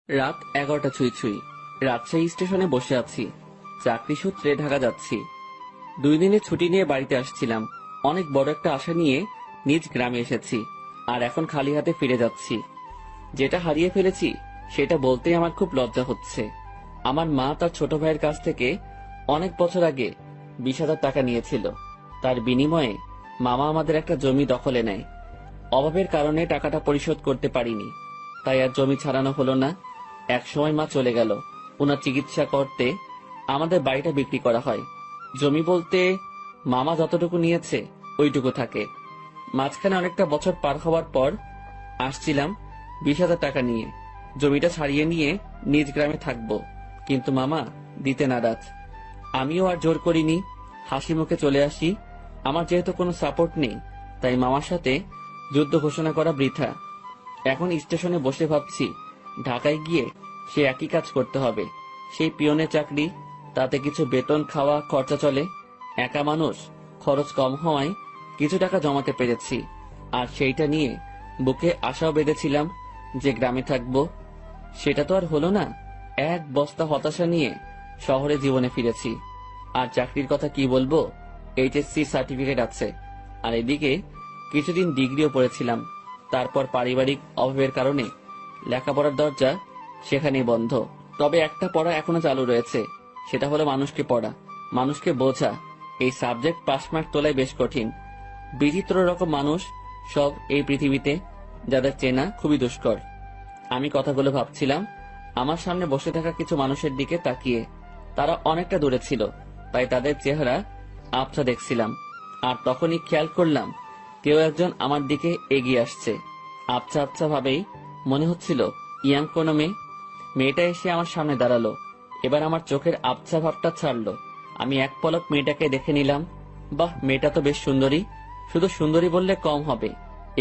রাত 11টা ছুঁই ছুঁই। রাজশাহী স্টেশনে বসে আছি। চাকরি সূত্রে ঢাকা যাচ্ছি। 2 দিনের ছুটি নিয়ে বাড়িতে আসছিলাম। অনেক বড় একটা আশা নিয়ে নিজ গ্রামে এসেছি, আর এখন খালি হাতে ফিরে যাচ্ছি। যেটা হারিয়ে ফেলেছি সেটা বলতেই আমার খুব লজ্জা হচ্ছে। আমার মা তার ছোট ভাইয়ের কাছ থেকে অনেক বছর আগে 20,000 টাকা নিয়েছিল। তার বিনিময়ে মামা আমাদের একটা জমি দখলে নেয়। অভাবের কারণে টাকাটা পরিশোধ করতে পারিনি, তাই আর জমি ছাড়ানো হলো না। এক সময় মা চলে গেল। ওনার চিকিৎসা করতে আমাদের বাড়িটা বিক্রি করা হয়। জমি বলতে মামা যতটুকু নিয়েছে ওইটুকু থাকে। মাঝখানে অনেকটা বছর পার হওয়ার পর আসছিলাম 20,000 টাকা নিয়ে। জমিটা ছাড়িয়ে নিয়ে নিজ গ্রামে থাকবো, কিন্তু মামা দিতে নারাজ। আমিও আর জোর করিনি, হাসি মুখে চলে আসি। আমার যেহেতু কোনো সাপোর্ট নেই, তাই মামার সাথে যুদ্ধ ঘোষণা করা বৃথা। এখন স্টেশনে বসে ভাবছি, ঢাকায় গিয়ে সে একই কাজ করতে হবে। সেই পিয়নের চাকরি, তাতে কিছু বেতন, খাওয়া খরচা চলে। একা মানুষ, খরচ কম হওয়ায় কিছু টাকা জমাতে পেরেছি। আর সেইটা নিয়ে বুকে আশাও বেঁধেছিলাম যে গ্রামে থাকবো। সেটা তো আর হলো না। এক বস্তা হতাশা নিয়ে শহরে জীবনে ফিরেছি। আর চাকরির কথা কি বলবো, এইচএসসি সার্টিফিকেট আছে। আর এদিকে কিছুদিন ডিগ্রিও পড়েছিলাম। তারপর পারিবারিক অভাবের কারণে লেখাপড়ার দরজা সেখানেই বন্ধ। তবে একটা পড়া এখনো চালু রয়েছে, সেটা হলো মানুষকে পড়া, মানুষকে বোঝা। এই সাবজেক্ট পাস মার্ক তোলাই বেশ কঠিন। বিচিত্র রকম মানুষ সব এই পৃথিবীতে, যাদের চেনা খুবই দুষ্কর। আমি কথাগুলো ভাবছিলাম আমার সামনে বসে থাকা কিছু মানুষের দিকে তাকিয়ে। তারা অনেকটা দূরে ছিল, তাই তাদের চেহারা আবছা দেখছিলাম। আর তখনই খেয়াল করলাম কেউ একজন আমার দিকে এগিয়ে আসছে। আবছা আবছা ভাবেই মনে হচ্ছিল ইয়াং কোনো মেয়ে। মেয়েটা এসে আমার সামনে দাঁড়ালো। এবার আমার চোখের আবছা ভাবটা ছাড়লো। আমি এক পলক মেয়েটাকে দেখে নিলাম। বাহ, মেয়েটা তো বেশ সুন্দরী। শুধু সুন্দরী বললে কম হবে,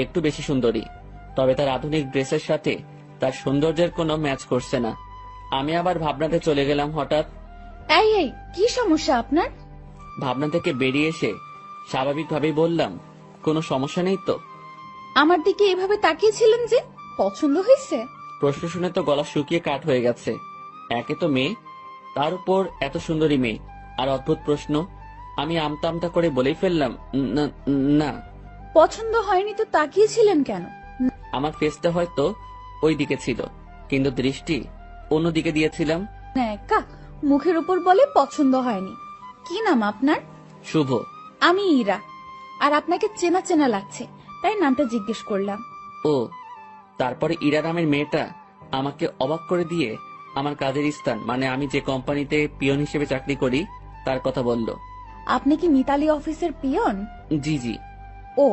একটু বেশি সুন্দরী। তবে তার আধুনিক ড্রেসের সাথে তার সৌন্দর্যের কোনো ম্যাচ করছে না। আমি আবার ভাবনাতে চলে গেলাম। হঠাৎ এই এই কি সমস্যা আপনার? ভাবনা থেকে বেরিয়ে এসে স্বাভাবিকভাবেই বললাম, কোনো সমস্যা নেই তো। আমার দিকে এভাবে তাকিয়েছিলেন যে, পছন্দ হয়েছে? প্রশ্ন শুনে তো গলা শুকিয়ে কাঠ হয়ে গেছে। একে তো মেয়ে, তার উপর এত সুন্দরী মেয়ে, আর অদ্ভুত প্রশ্ন। আমি আমতা আমতা করে বলেই ফেললাম, না না। পছন্দ হয়নি তো তাকিয়েছিলেন কেন? আমার ফেসটা হয়তো ওই দিকে ছিল, কিন্তু দৃষ্টি অন্যদিকে দিয়েছিলাম। একা মুখের উপর বলে পছন্দ হয়নি। কি নাম আপনার? শুভ। আমি ইরা। আর আপনাকে চেনা চেনা লাগছে, তাই নামটা জিজ্ঞেস করলাম। ও, তারপরে ইরা নামের মেয়েটা আমাকে অবাক করে দিয়ে আমার কাজের স্থান, মানে আমি যে কোম্পানিতে পিয়ন হিসেবে চাকরি করি, তার কথা বলল। আপনি কি মিতালি অফিসের পিয়ন? জি জি। ও,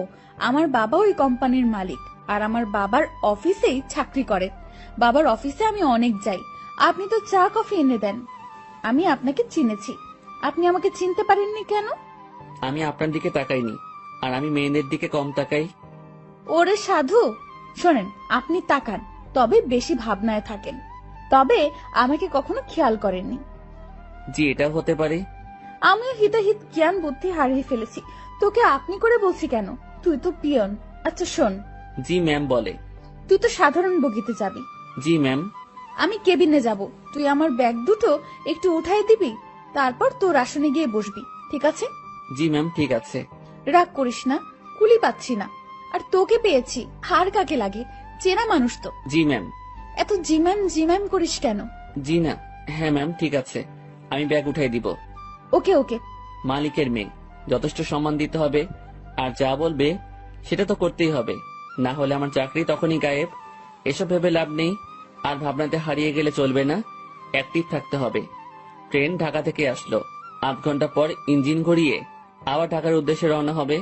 আমার বাবা ওই কোম্পানির মালিক, আর আমার বাবার অফিসেই চাকরি করে। বাবার অফিসে আমি অনেক যাই। আপনি তো চা কফি এনে দেন। আমি আপনাকে চিনেছি, আপনি আমাকে চিনতে পারেননি কেন? আমি আপনার দিকে তাকাইনি, আর আমি মেয়েদের দিকে কম তাকাই। ওরে সাধু, শোনেন, আপনি তাকান, তবে বেশি ভাবনায় থাকেন। তবে আমাকে কখনো খেয়াল করেননি। জি, এটাও হতে পারে। আমিও হিতাহিত জ্ঞান বুদ্ধি হারিয়ে ফেলেছি। তোকে আপনি করে বলছি কেন? তুই তো পিয়ন। আচ্ছা শোন, জি ম্যাম বলে। তুই তো সাধারণ বগিতে যাবি, জি ম্যাম। আমি কেবিনে যাব। তুই আমার ব্যাগ দুটো একটু উঠাই দিবি, তারপর তোর আসনে গিয়ে বসবি, ঠিক আছে? জি ম্যাম, ঠিক আছে। রাগ করিস না, কুলি পাচ্ছি না। আর তোকে পেয়েছি, হার কাকে লাগে, চেনা মানুষ তো। জি ম্যাম। এত জিম্যাম জিম্যাম করিস কেন? জি না, হ্যাঁ ম্যাম, ঠিক আছে, আমি ব্যাগ উঠাই দিব। ওকে ওকে। মালিকের মেয়ে, যথেষ্ট সম্মান দিতে হবে। আর যা বলবে সেটা তো করতেই হবে, না হলে আমার চাকরি তখনই গায়েব। এসব ভেবে লাভ নেই। আর ভাবনাতে হারিয়ে গেলে চলবে না, অ্যাক্টিভ থাকতে হবে। ট্রেন ঢাকা থেকে আসলো। 8 ঘন্টা পর ইঞ্জিন ঘুরিয়ে আবার ঢাকার উদ্দেশ্যে রওনা হবে।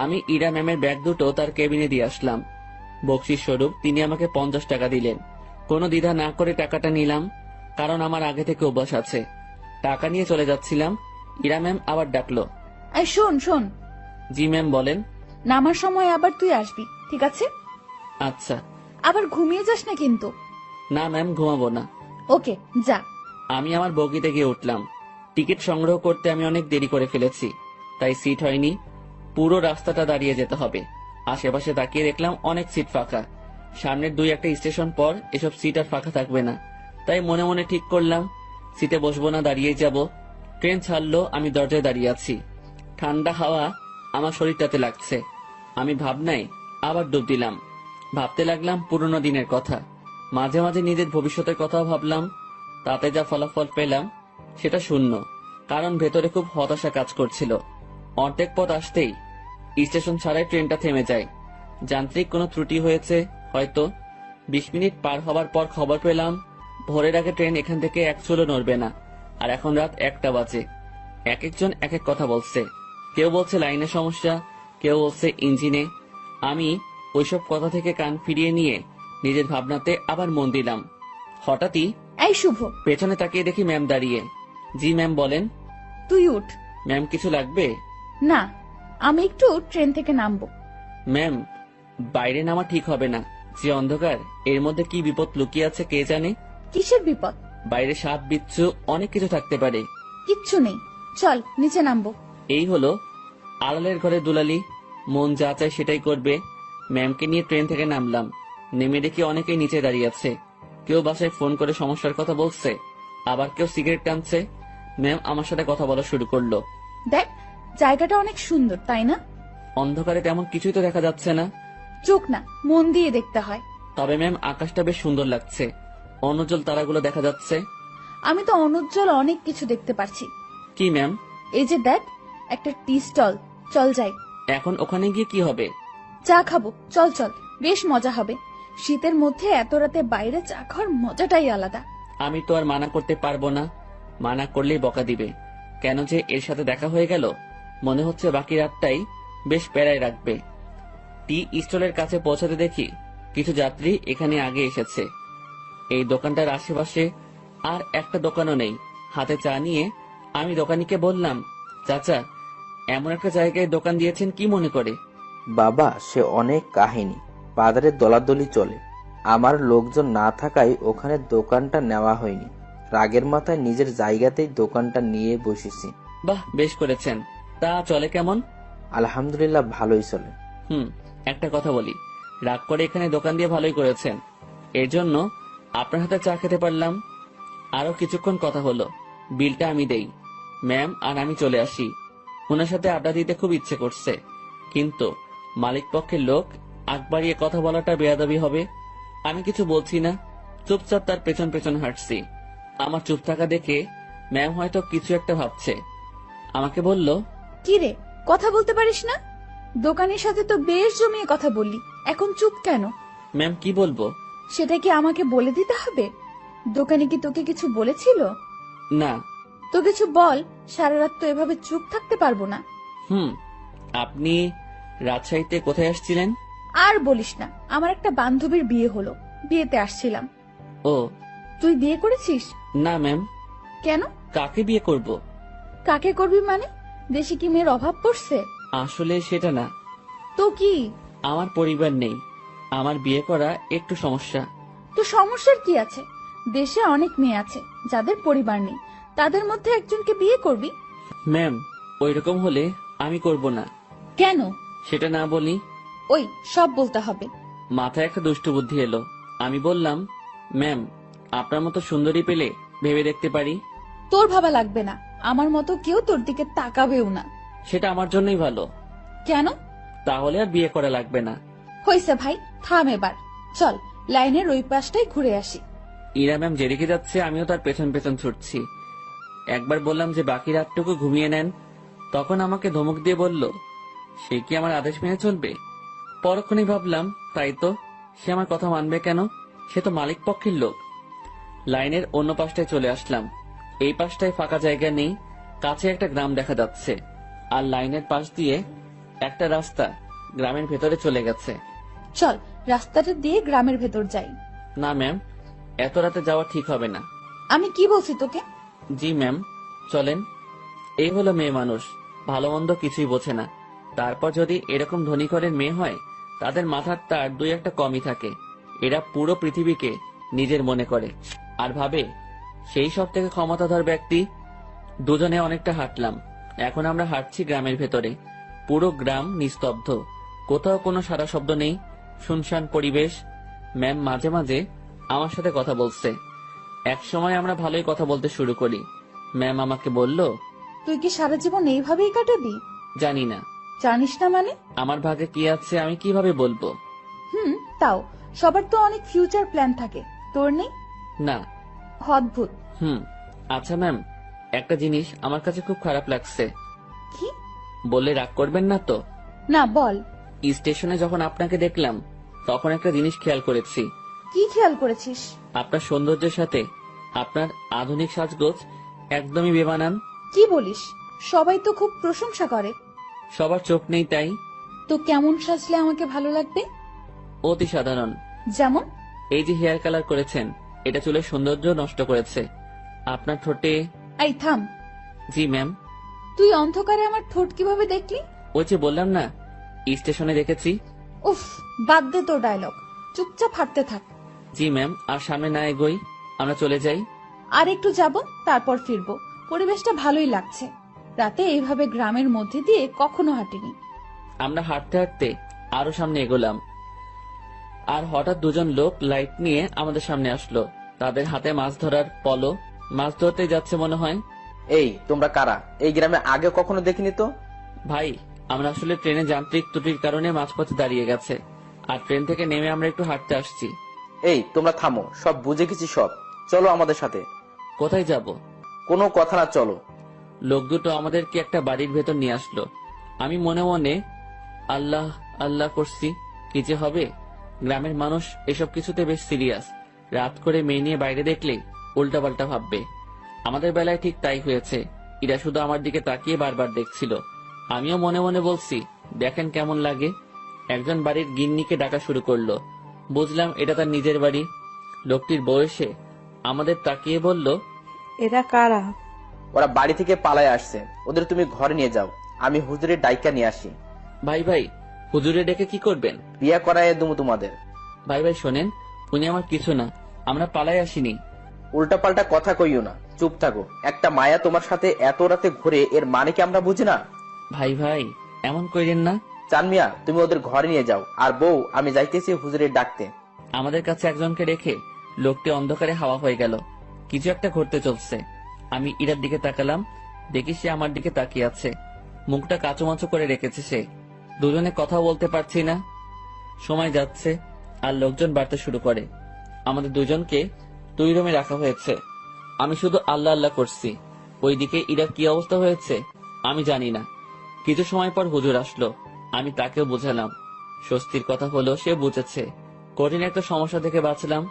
আমি ইরা ম্যামের ব্যাগ দুটো তার কেবিনে দিয়ে আসলাম। বকশিস স্বরূপ তিনি আমাকে 50 টাকা দিলেন। কোনো দ্বিধা না করে টাকাটা নিলাম, কারণ আমার আগে থেকে অভ্যাস আছে। টাকা নিয়ে চলে যাচ্ছিলাম, ইরা ম্যাম আবার ডাকলো। এই শোন শোন, জি ম্যাম বলেন। নামার সময় আবার তুই আসবি, ঠিক আছে? আচ্ছা। আবার ঘুমিয়ে যাস না কিন্তু। না ম্যাম, ঘুমাবো না। ওকে, যা। আমি আমার বগিতে গিয়ে উঠলাম। টিকিট সংগ্রহ করতে আমি অনেক দেরি করে ফেলেছি, তাই সিট হয়নি। পুরো রাস্তাটা দাঁড়িয়ে যেতে হবে। আশেপাশে তাকিয়ে দেখলাম অনেক সিট ফাঁকা। সামনের 2-1 স্টেশন পর এসব সিট আর ফাঁকা থাকবে না। তাই মনে মনে ঠিক করলাম সিটে বসবো না, দাঁড়িয়েই যাব। ট্রেন ছাড়লো, আমি দরজায় দাঁড়িয়ে আছি। ঠান্ডা হাওয়া আমার শরীরটাতে লাগছে। আমি ভাবনায় আবার ডুব দিলাম। ভাবতে লাগলাম পুরনো দিনের কথা। মাঝে মাঝে নিজের ভবিষ্যতের কথাও ভাবলাম। তাতে যা ফলাফল পেলাম সেটা শূন্য, কারণ ভেতরে খুব হতাশা কাজ করছিল। অর্ধেক পথ আসতেই স্টেশন ছাড়াই ট্রেনটা থেমে যায়। যান্ত্রিক কোনো ত্রুটি হয়েছে হয়তো। 20 মিনিট পার হবার পর খবর পেলাম ভোরের আগে ট্রেন এখান থেকে এক চুলো নড়বে না। আর এখন রাত 1টা বাজে। এক একজন এক এক কথা বলছে। কেউ বলছে লাইনের সমস্যা, কেউ বলছে ইঞ্জিনে। আমি ওইসব কথা থেকে কান ফিরিয়ে নিয়ে নিজের ভাবনাতে আবার মন দিলাম। হঠাৎই এই শুভ, পেছনে তাকিয়ে দেখি ম্যাম দাঁড়িয়ে। জি ম্যাম বলেন। তুই উঠ। ম্যাম কিছু লাগবে? না, আমি একটু ট্রেন থেকে নামবো। ম্যাম বাইরে নামা ঠিক হবে না, যে অন্ধকার, এর মধ্যে কি বিপদ লুকিয়ে আছে কে জানে। কিসের বিপদ? বাইরে সাপ বিচ্ছু অনেক কিছু থাকতে পারে। কিচ্ছু নেই, চল নিচে নামবো। এই হলো আড়ালের ঘরে দুলালি, মন যা চায় সেটাই করবে। ম্যামকে নিয়ে ট্রেন থেকে নামলাম। নেমে দেখি অনেকেই নিচে দাঁড়িয়ে আছে। কেউ বাসায় ফোন করে সমস্যার কথা বলছে, আবার কেউ সিগারেট টানছে। ম্যাম আমার সাথে কথা বলা শুরু করলো। দেখ, জায়গাটা অনেক সুন্দর, তাই না? অন্ধকারে তেমন কিছুই তো দেখা যাচ্ছে না। চোখ না, মন দিয়ে দেখতে হয়। তবে ম্যাম আকাশটা বেশ সুন্দর লাগছে, অনুজ্জ্বল তারাগুলো দেখা যাচ্ছে। আমি তো অনুজ্জ্বল অনেক কিছু দেখতে পারছি। কি ম্যাম? এই যে দেখ, একটা টি স্টল, চল যাই। এখন ওখানে গিয়ে কি হবে? চা খাবো, চল চল, বেশ মজা হবে। শীতের মধ্যে এত রাতে বাইরে চা খাওয়ার মজাটাই আলাদা। আমি তো আর মানা করতে পারবো না, মানা করলেই বকা দিবে। কেন যে এর সাথে দেখা হয়ে গেল, মনে হচ্ছে বাকি রাতটাই বেশ প্যারায় রাখবে। টি স্টলের কাছে পৌঁছাতে দেখি কিছু যাত্রী এখানে আগে এসেছে। এই দোকানটার আশেপাশে আর একটা দোকানও নেই। হাতে চা নিয়ে আমি দোকানিকে বললাম, চাচা এমন একটা জায়গায় দোকান দিয়েছেন কি মনে করে? বাবা, সে অনেক কাহিনী। বাজারে দলাদলি চলে। আমার লোকজন না থাকায় ওখানে দোকানটা নেওয়া হয়নি। রাগের মাথায় নিজের জায়গাতেই দোকানটা নিয়ে বসেছি। বাহ, বেশ করেছেন। তা চলে কেমন? আলহামদুলিল্লাহ, ভালোই চলে। একটা কথা বলি, রাগ করে এখানে দোকান দিয়ে ভালোই করেছেন। এর জন্য আপনার হাতে চা খেতে পারলাম। আরো কিছুক্ষণ কথা হলো, বিলটা আমি দেই। ম্যাম আর আমি চলে আসি। ওনার সাথে আড্ডা দিতে খুব ইচ্ছে করছে, কিন্তু মালিক পক্ষের লোক আগ বাড়িয়ে কথা বলাটা বেয়াদবি হবে। আমি কিছু বলছি না, চুপচাপ তার পেছন পেছন হাঁটছি। আমার চুপ থাকা দেখে ম্যাম হয়তো কিছু একটা ভাবছে। আমাকে বলল, কি রে, কথা বলতে পারিস না? দোকানের সাথে তো বেশ জমিয়ে কথা বললি, এখন চুপ কেন? ম্যাম কি বলবো? সেটা কি আমাকে বলে দিতে হবে? দোকানে কি তোকে কিছু বলেছিল? না। তো কিছু বল, সারা রাত তো এভাবে চুপ থাকতে পারবো না। আপনি রাজশাহীতে কোথায় আসছিলেন? আর বলিস না, আমার একটা বান্ধবীর বিয়ে হলো, বিয়েতে আসছিলাম। ও, তুই বিয়ে করেছিস? না ম্যাম। কেন? কাকে বিয়ে করব? কাকে করবি মানে? দেশে কি মেয়ের অভাব পড়ছে? আসলে সেটা না, তো কি? আমার পরিবার নেই, আমার বিয়ে করা একটু সমস্যা। তো সমস্যার কি আছে? দেশে অনেক মেয়ে আছে যাদের পরিবার নেই, তাদের মধ্যে একজনকে বিয়ে করবি। ম্যাম ওইরকম হলে আমি করব না। কেন? সেটা না বলি। ওই সব বলতে হবে। মাথায় একটা দুষ্টু বুদ্ধি এলো। আমি বললাম, ম্যাম আপনার মতো সুন্দরী পেলে ভেবে দেখতে পারি। তোর ভাবা লাগবে না, আমার মতো কেউ তোর দিকে তাকাবেও না। সেটা আমার জন্যই ভালো। কেন? তাহলে আর বিয়ে করা লাগবে না। হইছে ভাই, থাম এবার। চল লাইনের ওই পাশটাই ঘুরে আসি। ইরা ম্যাম যেদিকে যাচ্ছে আমিও তার পেছন পেছন ছুটছি। একবার বললাম যে বাকি রাতটুকু ঘুমিয়ে নেন, তখন আমাকে ধমক দিয়ে বলল, সে কি আমার আদেশ মেনে চলবে? পরক্ষণেই ভাবলাম, তাই তো, সে আমার কথা মানবে কেন? সে তো মালিক পক্ষের লোক। লাইনের অন্য পাশটায় চলে আসলাম। এই পাশটায় ফাঁকা জায়গা নেই, কাছে একটা গ্রাম দেখা যাচ্ছে, আর লাইনের পাশ দিয়ে একটা রাস্তা গ্রামের ভেতরে চলে গেছে। চল রাস্তাটা দিয়ে গ্রামের ভেতর যাই। না ম্যাম, এত রাতে যাওয়া ঠিক হবে না। আমি কি বলছি তোকে? জি ম্যাম, চলেন। এই হলো মেয়ে মানুষ, ভালো মন্দ কিছুই বোঝে না। তারপর যদি এরকম ধনী ঘরের মেয়ে হয়, তাদের মাথার তার দুই একটা কমই থাকে। এরা পুরো পৃথিবীকে নিজের মনে করে আর ভাবে সেই সব থেকে ক্ষমতাধর ব্যক্তি। দুজনে অনেকটা হাঁটলাম। এখন আমরা হাঁটছি গ্রামের ভেতরে। পুরো গ্রাম নিস্তব্ধ, কোথাও কোনো সারা শব্দ নেই, শুনশান পরিবেশ। ম্যাম মাঝে মাঝে আমার সাথে কথা বলছে। এক সময় আমরা ভালোই কথা বলতে শুরু করি। ম্যাম আমাকে বলল, তুই কি সারা জীবন এইভাবেই কাটাবি? জানি না জানিস না মানে? আমার ভাগে কি আছে আমি কিভাবে বলবো। তাও সবার তো অনেক ফিউচার প্ল্যান থাকে, তোর নেই? না। অদ্ভুত। আচ্ছা ম্যাম, একটা জিনিস আমার কাছে খুব খারাপ লাগছে। কি? বললে রাগ করবেন না তো? না, বল। স্টেশনে যখন আপনাকে দেখলাম তখন একটা জিনিস খেয়াল করেছি। কি খেয়াল করেছিস? আপনার সৌন্দর্যের সাথে আপনার আধুনিক সাজগোজ একদমই বেমানান। কি বলিস? সবাই তো খুব প্রশংসা করে। সবার চোখ নেই তাই। তো কেমন সাজলে আমাকে ভালো লাগবে? অতি সাধারণ। যেমন? এই যে হেয়ার কালার করেছেন, এটা চুলের সৌন্দর্য নষ্ট করেছে। আপনার ঠোঁটে। এই থাম। জি ম্যাম। তুই অন্ধকারে আমার ঠোঁট কিভাবে দেখলি? ওই যে বললাম না, স্টেশনে দেখেছি। উফ, বাদ দে তোর ডায়লগ, চুপচাপ হাঁটতে থাক। জি ম্যাম। আর সামনে না এগোই, আমরা চলে যাই। আর একটু যাব, তারপর ফিরবো। পরিবেশটা ভালোই লাগছে। রাতে এইভাবে গ্রামের মধ্যে দিয়ে কখনো হাঁটিনি। আমরা হাঁটতে হাঁটতে আরো সামনে এগোলাম, আর হঠাৎ দুজন লোক লাইট নিয়ে আমাদের সামনে আসলো। তাদের হাতে মাছ ধরার পলো। মাছ ধরতে যাচ্ছে মনে হয়। এই তোমরা কারা? এই গ্রামে আগে কখনো দেখিনি তো। ভাই, আমরা আসলে ট্রেনে যান্ত্রিক ত্রুটির কারণে মাঝপথে দাঁড়িয়ে গেছে, আর ট্রেন থেকে নেমে আমরা একটু হাঁটতে আসছি। এই তোমরা থামো, সব বুঝে গেছি সব। চলো আমাদের সাথে। কোথায় যাব? কোনো কথা না, চলো। লোক দুটো আমাদেরকে একটা বাড়ির ভেতর নিয়ে আসলো। আমি মনে মনে আল্লাহ আল্লাহ করছি, কি যে হবে। গ্রামের মানুষ এসব কিছুতে বেশ সিরিয়াস। রাত করে মেয়ে নিয়ে বাইরে দেখলে উল্টাপাল্টা ভাববে। আমাদের বেলায় ঠিক তাই হয়েছে। এরা শুধু আমার দিকে তাকিয়ে বারবার দেখছিল। আমিও মনে মনে বলছি, দেখেন কেমন লাগে। একজন বাড়ির গিন্নিকে ডাকা শুরু করলো। বুঝলাম এটা তার নিজের বাড়ি। লোকটির বয়সে আমাদের তাকিয়ে বলল, এরা কারা? ওরা বাড়ি থেকে পালায় আসছে, ওদের তুমি ঘরে নিয়ে যাও, আমি হুজুরের ডাইকা নিয়ে আসি। ভাই ভাই, হুজুরে ডেকে কি করবেন? বিয়া করায় দুমু তোমাদের। ভাই ভাই শোনেন, উনি আমার কিছু না, আমরা পালাই আসিনি। উল্টাপাল্টা কথা কইও না, চুপ থাকো। একটা মায়া তোমার সাথে এত রাতে ঘুরে, এর মানে কি আমরা বুঝি না? ভাই ভাই এমন কইরেন না। চান মিয়া, তুমি ওদের ঘরে নিয়ে যাও। আর বউ, আমি যাইতেছি হুজুরের ডাকতে। আমাদের কাছে একজনকে রেখে লোকটি অন্ধকারে হাওয়া হয়ে গেল। কিছু একটা ঘটতে চলছে। আমি ইরার দিকে তাকালাম, দেখি সে আমার দিকে তাকিয়ে আছে। মুখটা কাঁচুমাচু করে রেখেছে সে। দুজনে কথা বলতে পারছি না। সময় যাচ্ছে আর লোকজন বাড়তে শুরু করে। আমাদের দুজনকে 2 রুমে রাখা হয়েছে। আমি শুধু আল্লাহ আল্লাহ করছি। ওইদিকে ইরার কি অবস্থা হয়েছে আমি জানি না। কিছু সময় পর হুজুর আসলো। আমি তাকেও বুঝালাম। স্বস্তির কথা হলো সে বুঝেছে। কঠিন একটা সমস্যা থেকে বাঁচলাম।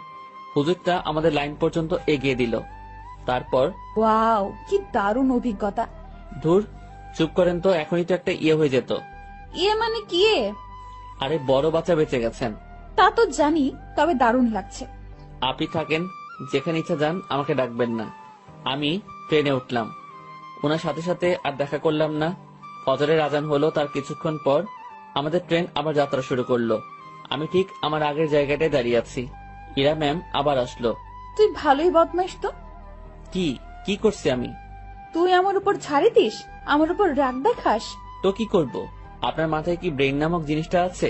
হুজুরটা আমাদের লাইন পর্যন্ত এগিয়ে দিল। তারপর ওয়াও, কি দারুণ অভিজ্ঞতা। ধুর, চুপ করেন তো, এখনই তো একটা ইয়ে হয়ে যেত। ইয়ে মানে কি? আরে বড় বাচ্চা বেঁচে গেছেন। তা তো জানি, তবে দারুণ লাগছে। আপনি থাকেন, যেখানে ইচ্ছা যান, আমাকে ডাকবেন না। আমি ট্রেনে উঠলাম। ওনার সাথে সাথে আর দেখা করলাম না। ফজরের আজান হলো, তার কিছুক্ষণ পর আমাদের ট্রেন আবার যাত্রা শুরু করলো। আমি ঠিক আমার আগের জায়গাটায় দাঁড়িয়ে আছি। ইরা ম্যাম আবার আসলো। তুই ভালোই বদমাইশ তো। কি কি করছি আমি? তুই আমার উপর ছাড়ি দিস, আমার উপর রাগ দেখাস। তো কি করব? আপনার মাথায় কি ব্রেন নামক জিনিসটা আছে?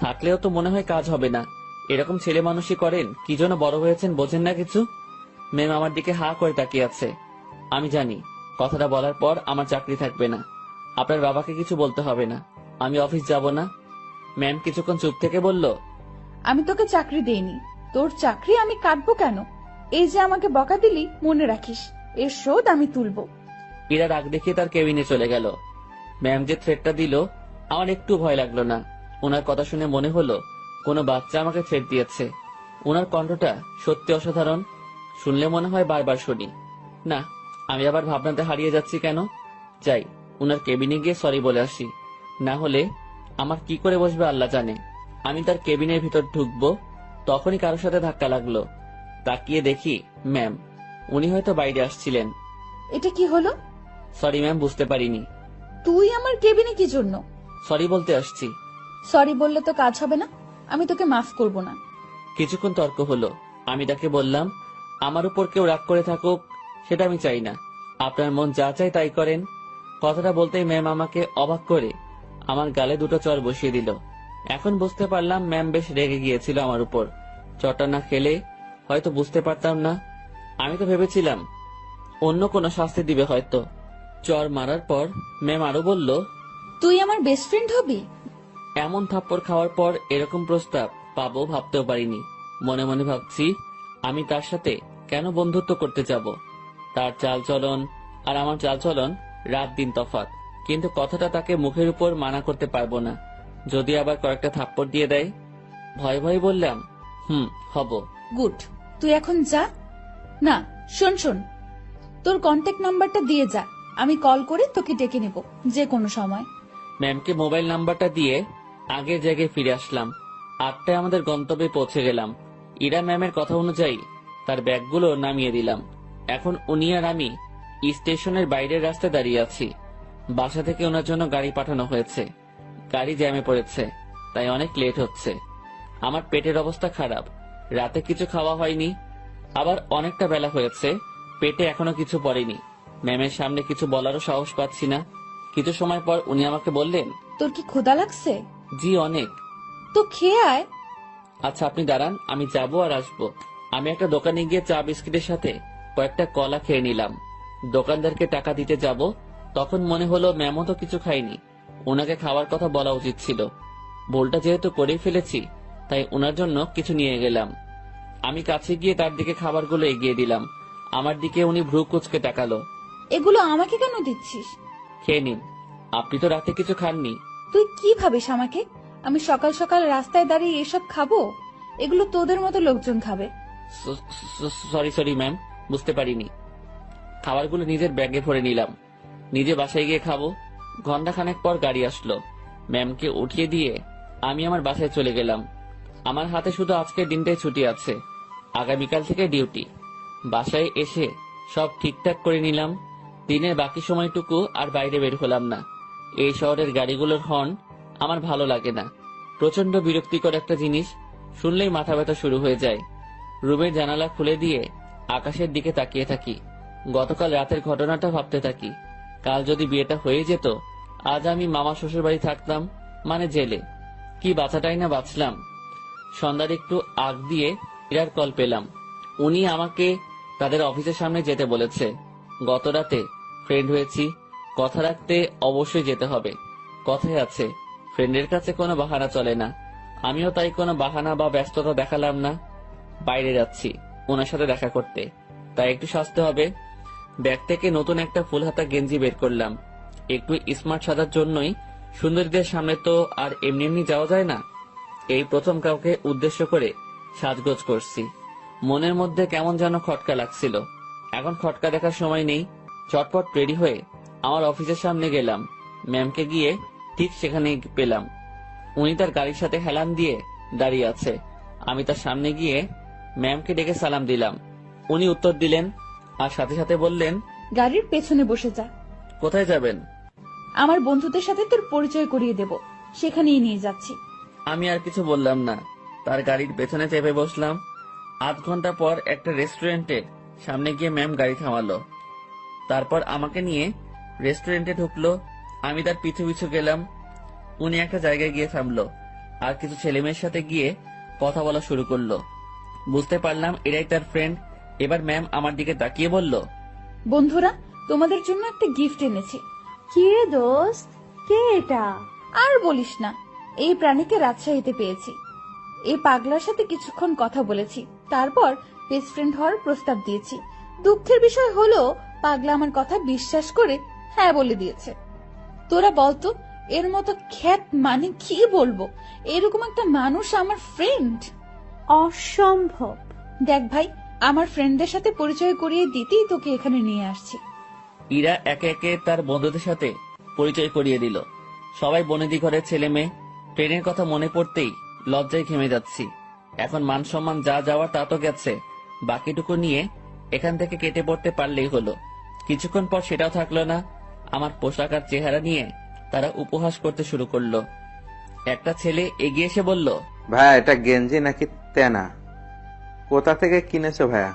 থাকলেও তো মনে হয় কাজ হবে না। এরকম ছেলে মানুষই করেন, কি জন্য বড় হয়েছেন বোঝেন না কিছু। ম্যাম আমার দিকে হা করে তাকিয়ে আছে। আমি জানি কথাটা বলার পর আমার চাকরি থাকবে না। আপনার বাবাকে কিছু বলতে হবে না, আমি অফিস যাব না। ম্যাম কিছুক্ষণ চুপ থেকে বলল, আমি তোকে চাকরি দেইনি, তোর চাকরি আমি কাটবো কেন? এই যে আমাকে বকা দিলি, মনে রাখিস, এর শোধ আমি তুলবো। ইরা রাগ দেখিয়ে তার কেবিনে চলে গেল। ম্যাম যে থ্রেটটা দিল, আমার একটু ভয় লাগলো না। ওনার কথা শুনে মনে হলো কোনো বাচ্চা আমাকে থ্রেট দিয়েছে। ওনার কণ্ঠটা সত্যি অসাধারণ। শুনলে মনে হয় বারবার শুনি। না, আমি আবার ভাবনাতে হারিয়ে যাচ্ছি কেন। যাই, ওনার কেবিনে গিয়ে সরি বলে আসি। না হলে আমার কি করে বসবে আল্লাহ জানে। আমি তার কেবিনের ভিতর ঢুকবো, তখনই কারোর সাথে ধাক্কা লাগলো। তাকিয়ে দেখি ম্যাম। উনি হয়তো বাইরে আসছিলেন। এটা কি হলো? সরি ম্যাম, বুঝতে পারিনি। তুই আমার কেবিনে কি জন্য? সরি বলতে আসছি। সরি বললে তো কাজ হবে না, আমি তোকে মাফ করব না। কিছুক্ষণ তর্ক হলো। আমি তাকে বললাম, আমার উপর কেউ রাগ করে থাকুক সেটা আমি চাই না। আপনার মন যা চাই তাই করেন। কথাটা বলতেই ম্যাম আমাকে অবাক করে আমার গালে 2টো চর বসিয়ে দিল। এখন বুঝতে পারলাম ম্যাম বেশ রেগে গিয়েছিল আমার উপর। চরটা না খেলে হয়তো বুঝতে পারতাম না। আমি তো ভেবেছিলাম অন্য কোনো শাস্তি দিবে হয়তো। চর মারার পর ম্যাম আরো বলল, তুই আমার বেস্ট ফ্রেন্ড হবি? এমন থাপ্পড় খাওয়ার পর এরকম প্রস্তাব পাবো ভাবতেও পারিনি। মনে মনে ভাবছি, আমি তার সাথে কেন বন্ধুত্ব করতে যাব? তার চালচলন আর আমার চালচলন রাত দিন তফাৎ, কিন্তু কথাটা তাকে মুখের উপর মানা করতে পারবো না। যদি আবার কয়েকটা থাপ্পড় দিয়ে দেয়। ভয় ভয় বললাম, হব। গুড, তুই এখন যা। না, শোন শোন, তোর কন্ট্যাক্ট নাম্বারটা দিয়ে যা, আমি কল করে তোকে ডেকে নেব যে কোনো সময়। ম্যামকে মোবাইল নাম্বারটা দিয়ে আগের জায়গায় ফিরে আসলাম। 8টায় আমাদের গন্তব্যে পৌঁছে গেলাম। ইরা ম্যামের কথা অনুযায়ী তার ব্যাগগুলো নামিয়ে দিলাম। এখন উনি আর আমি স্টেশনের বাইরের রাস্তায় দাঁড়িয়ে আছি। বাসা থেকে ওনার জন্য গাড়ি পাঠানো হয়েছে। গাড়ি জ্যামে পড়েছে, তাই অনেক লেট হচ্ছে। আমার পেটের অবস্থা খারাপ, রাতে কিছু খাওয়া হয়নি, আবার অনেকটা বেলা হয়েছে, পেটে এখনো কিছু পড়েনি। ম্যামের সামনে কিছু বলারও সাহস পাচ্ছি না। কিছু সময় পর উনি আমাকে বললেন, তোর কি ক্ষুধা লাগছে? জি অনেক। তো খেয়ে আয়। আচ্ছা আপনি দাঁড়ান, আমি যাবো আর আসবো। আমি একটা দোকানে গিয়ে চা বিস্কিটের সাথে কয়েকটা কলা খেয়ে নিলাম। দোকানদারকে টাকা দিতে যাব, তখন মনে হলো ম্যামও তো কিছু খাইনি, ওনাকে খাওয়ার কথা বলা উচিত ছিল। ভুলটা যেহেতু করেই ফেলেছি, তাই ওনার জন্য কিছু নিয়ে গেলাম। আমি কাছে গিয়ে তার দিকে খাবারগুলো এগিয়ে দিলাম। আমার দিকে উনি ভ্রু কুঁচকে তাকালো। এগুলো আমাকে কেন দিচ্ছিস? খেয়ে নিন, আপনি তো রাতে কিছু খাননি। তুই কি ভাবিস আমাকে? আমি সকাল সকাল রাস্তায় দাঁড়িয়ে এসব খাবো? এগুলো তোদের মতো লোকজন খাবে। সরি ম্যাম, বুঝতে পারিনি। খাবারগুলো নিজের ব্যাগে ভরে নিলাম। নিজে বাসায় গিয়ে খাবো। ঘন্টাখানেক পর গাড়ি আসলো। ম্যামকে উঠিয়ে দিয়ে আমি আমার বাসায় চলে গেলাম। আমার হাতে শুধু আজকের দিনটাই ছুটি আছে, আগামীকাল থেকে ডিউটি। বাসায় এসে সব ঠিকঠাক করে নিলাম। দিনের বাকি সময়টুকু আর বাইরে বের হলাম না। এই শহরের গাড়িগুলোর হর্ন আমার ভালো লাগে না। প্রচন্ড বিরক্তিকর একটা জিনিস, শুনলেই মাথা ব্যথা শুরু হয়ে যায়। রুমের জানালা খুলে দিয়ে আকাশের দিকে তাকিয়ে থাকি। গতকাল রাতের ঘটনাটা ভাবতে থাকি। কাল যদি বিয়েটা হয়ে যেত, আজ আমি মামা শ্বশুর বাড়ি থাকতাম, মানে জেলে। কি বাঁচাটাই না বাঁচলাম। সন্ধ্যার একটু আগ দিয়ে ইরার কল পেলাম। উনি আমাকে তাদের অফিসের সামনে যেতে বলেছে। গত রাতে ফ্রেন্ড হয়েছি, কথা রাখতে অবশ্যই যেতে হবে। কথায় আছে, ফ্রেন্ডের কাছে কোনো বাহানা চলে না। আমিও তাই কোনো বাহানা বা ব্যস্ততা দেখালাম না। বাইরে যাচ্ছি ওনার সাথে দেখা করতে, তাই একটু সাজতে হবে। ব্যাগ থেকে নতুন একটা ফুল হাতা গেঞ্জি বের করলাম। একটু স্মার্ট সাজার জন্যই। সুন্দরীদের সামনে তো আর এমনি এমনি যাওয়া যায় না। এই প্রথম কাউকে উদ্দেশ্য করে সাজগোজ করছি। মনের মধ্যে কেমন যেন খটকা লাগছিল। এখন খটকা দেখার সময় নেই। চটপট রেডি হয়ে আমার অফিসের সামনে গেলাম। ম্যামকে গিয়ে ঠিক সেখানেই পেলাম। উনি তার গাড়ির সাথে হেলান দিয়ে দাঁড়িয়ে আছে। আমি তার সামনে গিয়ে ম্যামকে ডেকে সালাম দিলাম। উনি উত্তর দিলেন আর সাথে সাথে বললেন, গাড়ির পেছনে বসে যা। কোথায় যাবেন? আমার বন্ধুদের সাথে তোর পরিচয় করিয়ে দেব, সেখানেই নিয়ে যাচ্ছি। আমি আর কিছু বললাম না, তার গাড়ির পেছনে চেপে বসলাম। আধ ঘন্টা পর একটা রেস্টুরেন্টের সামনে গিয়ে ম্যাম গাড়ি থামালো। তারপর আমাকে নিয়ে রেস্টুরেন্টে ঢুকলো। আমি তার পিছু পিছু গেলাম। উনি একটা জায়গায় গিয়ে থামলো আর কিছু ছেলেমেয়ের সাথে গিয়ে কথা বলা শুরু করলো। বুঝতে পারলাম এরাই তার ফ্রেন্ড। এবার ম্যাম আমার দিকে তাকিয়ে বলল, বন্ধুরা, তোমাদের জন্য একটা গিফট এনেছি। কি রে দোস্ত, কে এটা? আর বলিস না, এই প্রাণীকে রাজশাহীতে পেয়েছি। এই পাগলার সাথে কিছুক্ষণ কথা বলেছি, তারপর বেস্ট ফ্রেন্ড হওয়ার প্রস্তাব দিয়েছি। দুঃখের বিষয় হলো পাগলা আমার কথা বিশ্বাস করে হ্যাঁ বলে দিয়েছে। তোরা বলতো, এর মতো খ্যাত মানে কি বলবো, এরকম একটা মানুষ আমার ফ্রেন্ড। অসম্ভব। দেখ ভাই, আমার ফ্রেন্ডদের সাথে পরিচয় করিয়ে দিতেই তোকে এখানে নিয়ে আসছি। ইরা একে একে তার বন্ধুদের সাথে পরিচয় করিয়ে দিল। সবাই বনেদি ঘরের ছেলে মেয়ে। ট্রেনের কথা মনে পড়তেই লজ্জায় ঘেমে যাচ্ছি। এখন মান সম্মান যা যাওয়ার তা তো গেছে, বাকিটুকু নিয়ে এখান থেকে কেটে পড়তে পারলেই হলো। কিছুক্ষণ পর সেটাও থাকলো না। আমার পোশাক আর চেহারা নিয়ে তারা উপহাস করতে শুরু করলো। একটা ছেলে এগিয়ে এসে বলল, ভাইয়া এটা গেঞ্জি নাকি তেনা? কোথা থেকে কিনেছো ভাইয়া?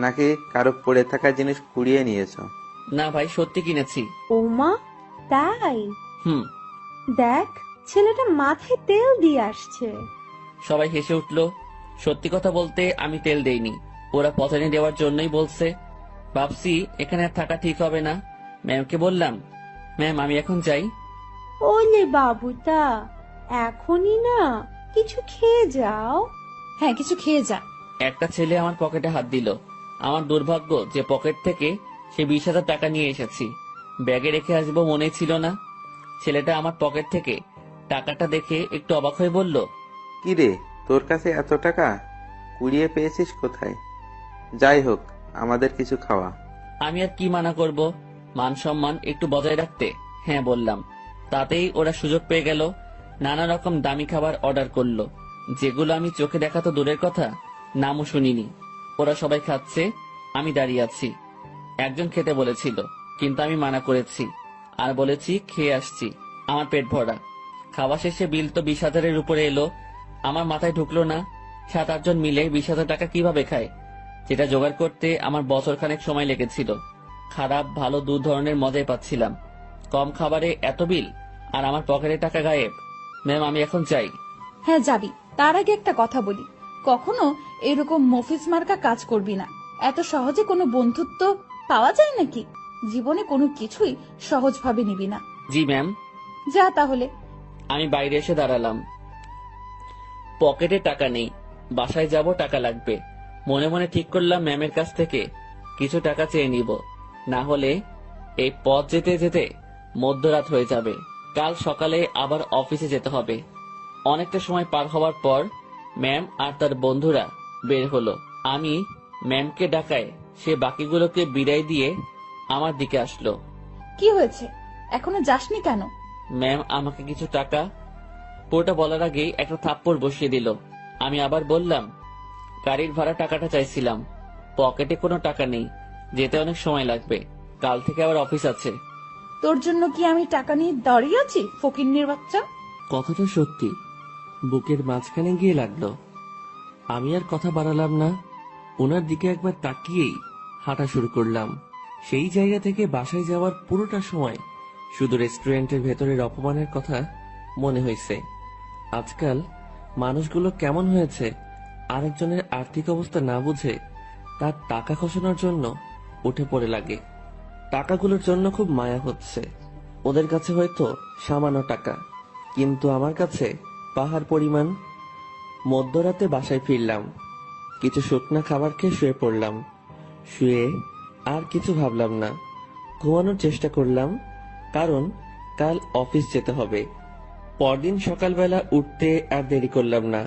নাকি কারো পড়ে থাকা জিনিস কুড়িয়ে নিয়েছো? না ভাই, সত্যি কিনেছি। ওমা, তাই? হুম। দেখ, ছেলেটা মাথায় তেল দিয়ে আসছে। সবাই হেসে উঠল। সত্যি কথা বলতে আমি তেল দেইনি, ওরা পচানি দেওয়ার জন্যই বলছে। ভাবছি এখানে আর থাকা ঠিক হবে না। ম্যামকে বললাম, ম্যাম আমি এখন যাই। ওলে বাবুটা, এখনই না, কিছু খেয়ে যাও। হ্যাঁ, কিছু খেয়ে যা। একটা ছেলে আমার পকেটে হাত দিল। আমার দুর্ভাগ্য যে পকেট থেকে সে 20,000 টাকা নিয়ে এসেছি। ব্যাগে রেখে আসবো মনে ছিল না। ছেলেটা আমার পকেট থেকে টাকাটা দেখে একটু অবাক হয়ে বলল, কি রে, তোর কাছে এত টাকা কুড়িয়ে পেয়েছিস কোথায়? যাই হোক, আমাদের কিছু খাওয়া। আমি আর কি মানা করব, মান সম্মান একটু বজায় রাখতে হ্যাঁ বললাম। তাতেই ওরা সুযোগ পেয়ে গেল, নানা রকম দামি খাবার অর্ডার করলো, যেগুলো আমি চোখে দেখা তো দূরের কথা, নামও শুনিনি। ওরা সবাই খাচ্ছে, আমি দাঁড়িয়ে আছি। একজন খেতে বলেছিল, কিন্তু আমি মানা করেছি আর বলেছি খেয়ে আসছি, আমার পেট ভরা। খাওয়া শেষে বিল তো 20,000-এর উপরে এলো। আমার মাথায় ঢুকলো না 7-8 জন মিলে 20,000 টাকা কিভাবে খায়, যেটা জোগাড় করতে আমার বছরখানেক সময় লেগেছিল। খারাপ ভালো দু ধরনের মজাই পাচ্ছিলাম। কম খাবারে এত বিল, আর আমার পকেটে টাকা গায়েব। ম্যাম আমি এখন যাই। হ্যাঁ যাবি, তার আগে একটা কথা বলি, কখনো এরকম মফিজ মার্কা কাজ করবি না। এত সহজে কোনো বন্ধুত্ব পাওয়া যায় নাকি? জীবনে কোনো কিছুই সহজভাবে নিবি না। জি ম্যাম। যা তাহলে। আমি বাইরে এসে দাঁড়ালাম। পকেটে টাকা নেই, বাসায় যাব টাকা লাগবে। মনে মনে ঠিক করলাম ম্যামের কাছ থেকে কিছু টাকা চেয়ে নিব, না হলে এই পথ যেতে যেতে মধ্যরাত হয়ে যাবে। কাল সকালে আবার অফিসে যেতে হবে। অনেকটা সময় পার হওয়ার পর ম্যাম আর তার বন্ধুরা বের হলো। আমি ম্যামকে ডাকায় সে বাকিগুলোকে বিদায় দিয়ে আমার দিকে আসলো। কি হয়েছে, এখনো যাসনি কেন? ম্যাম আমাকে কিছু টাকা। পুরোটা বলার আগেই একটা থাপ্পড় বসিয়ে দিল। আমি আবার বললাম, গাড়ির ভাড়া টাকাটা চাইছিলাম, পকেটে কোনো টাকা নেই, যেতে অনেক সময় লাগবে, কাল থেকে আবার অফিস আছে। তোর জন্য কি আমি টাকা নিয়ে দাঁড়িয়ে আছি, ফকিন্নির বাচ্চা? কথাটা সত্যি বুকের মাঝখানে গিয়ে লাগলো। আমি আর কথা বাড়ালাম না, ওনার দিকে একবার তাকিয়েই হাঁটা শুরু করলাম। সেই জায়গা থেকে বাসায় যাওয়ার পুরোটা সময় শুধু রেস্টুরেন্টের ভেতরের অপমানের কথা মনে হয়েছে। আজকাল মানুষগুলো কেমন হয়েছে, আরেকজনের আর্থিক অবস্থা না বুঝে তার টাকা খসানোর জন্য উঠে পড়ে লাগে। টাকাগুলোর জন্য খুব মায়া হচ্ছে। ওদের কাছে হয়তো সামান্য টাকা, কিন্তু আমার কাছে পাহাড় পরিমাণ। মধ্যরাতে বাসায় ফিরলাম, কিছু শুকনা খাবার খেয়ে শুয়ে পড়লাম। শুয়ে আর কিছু ভাবলাম না, ঘুমানোর চেষ্টা করলাম, কারণ কাল অফিস যেতে হবে। পরদিন সকালবেলা উঠতে আর দেরি করলাম না,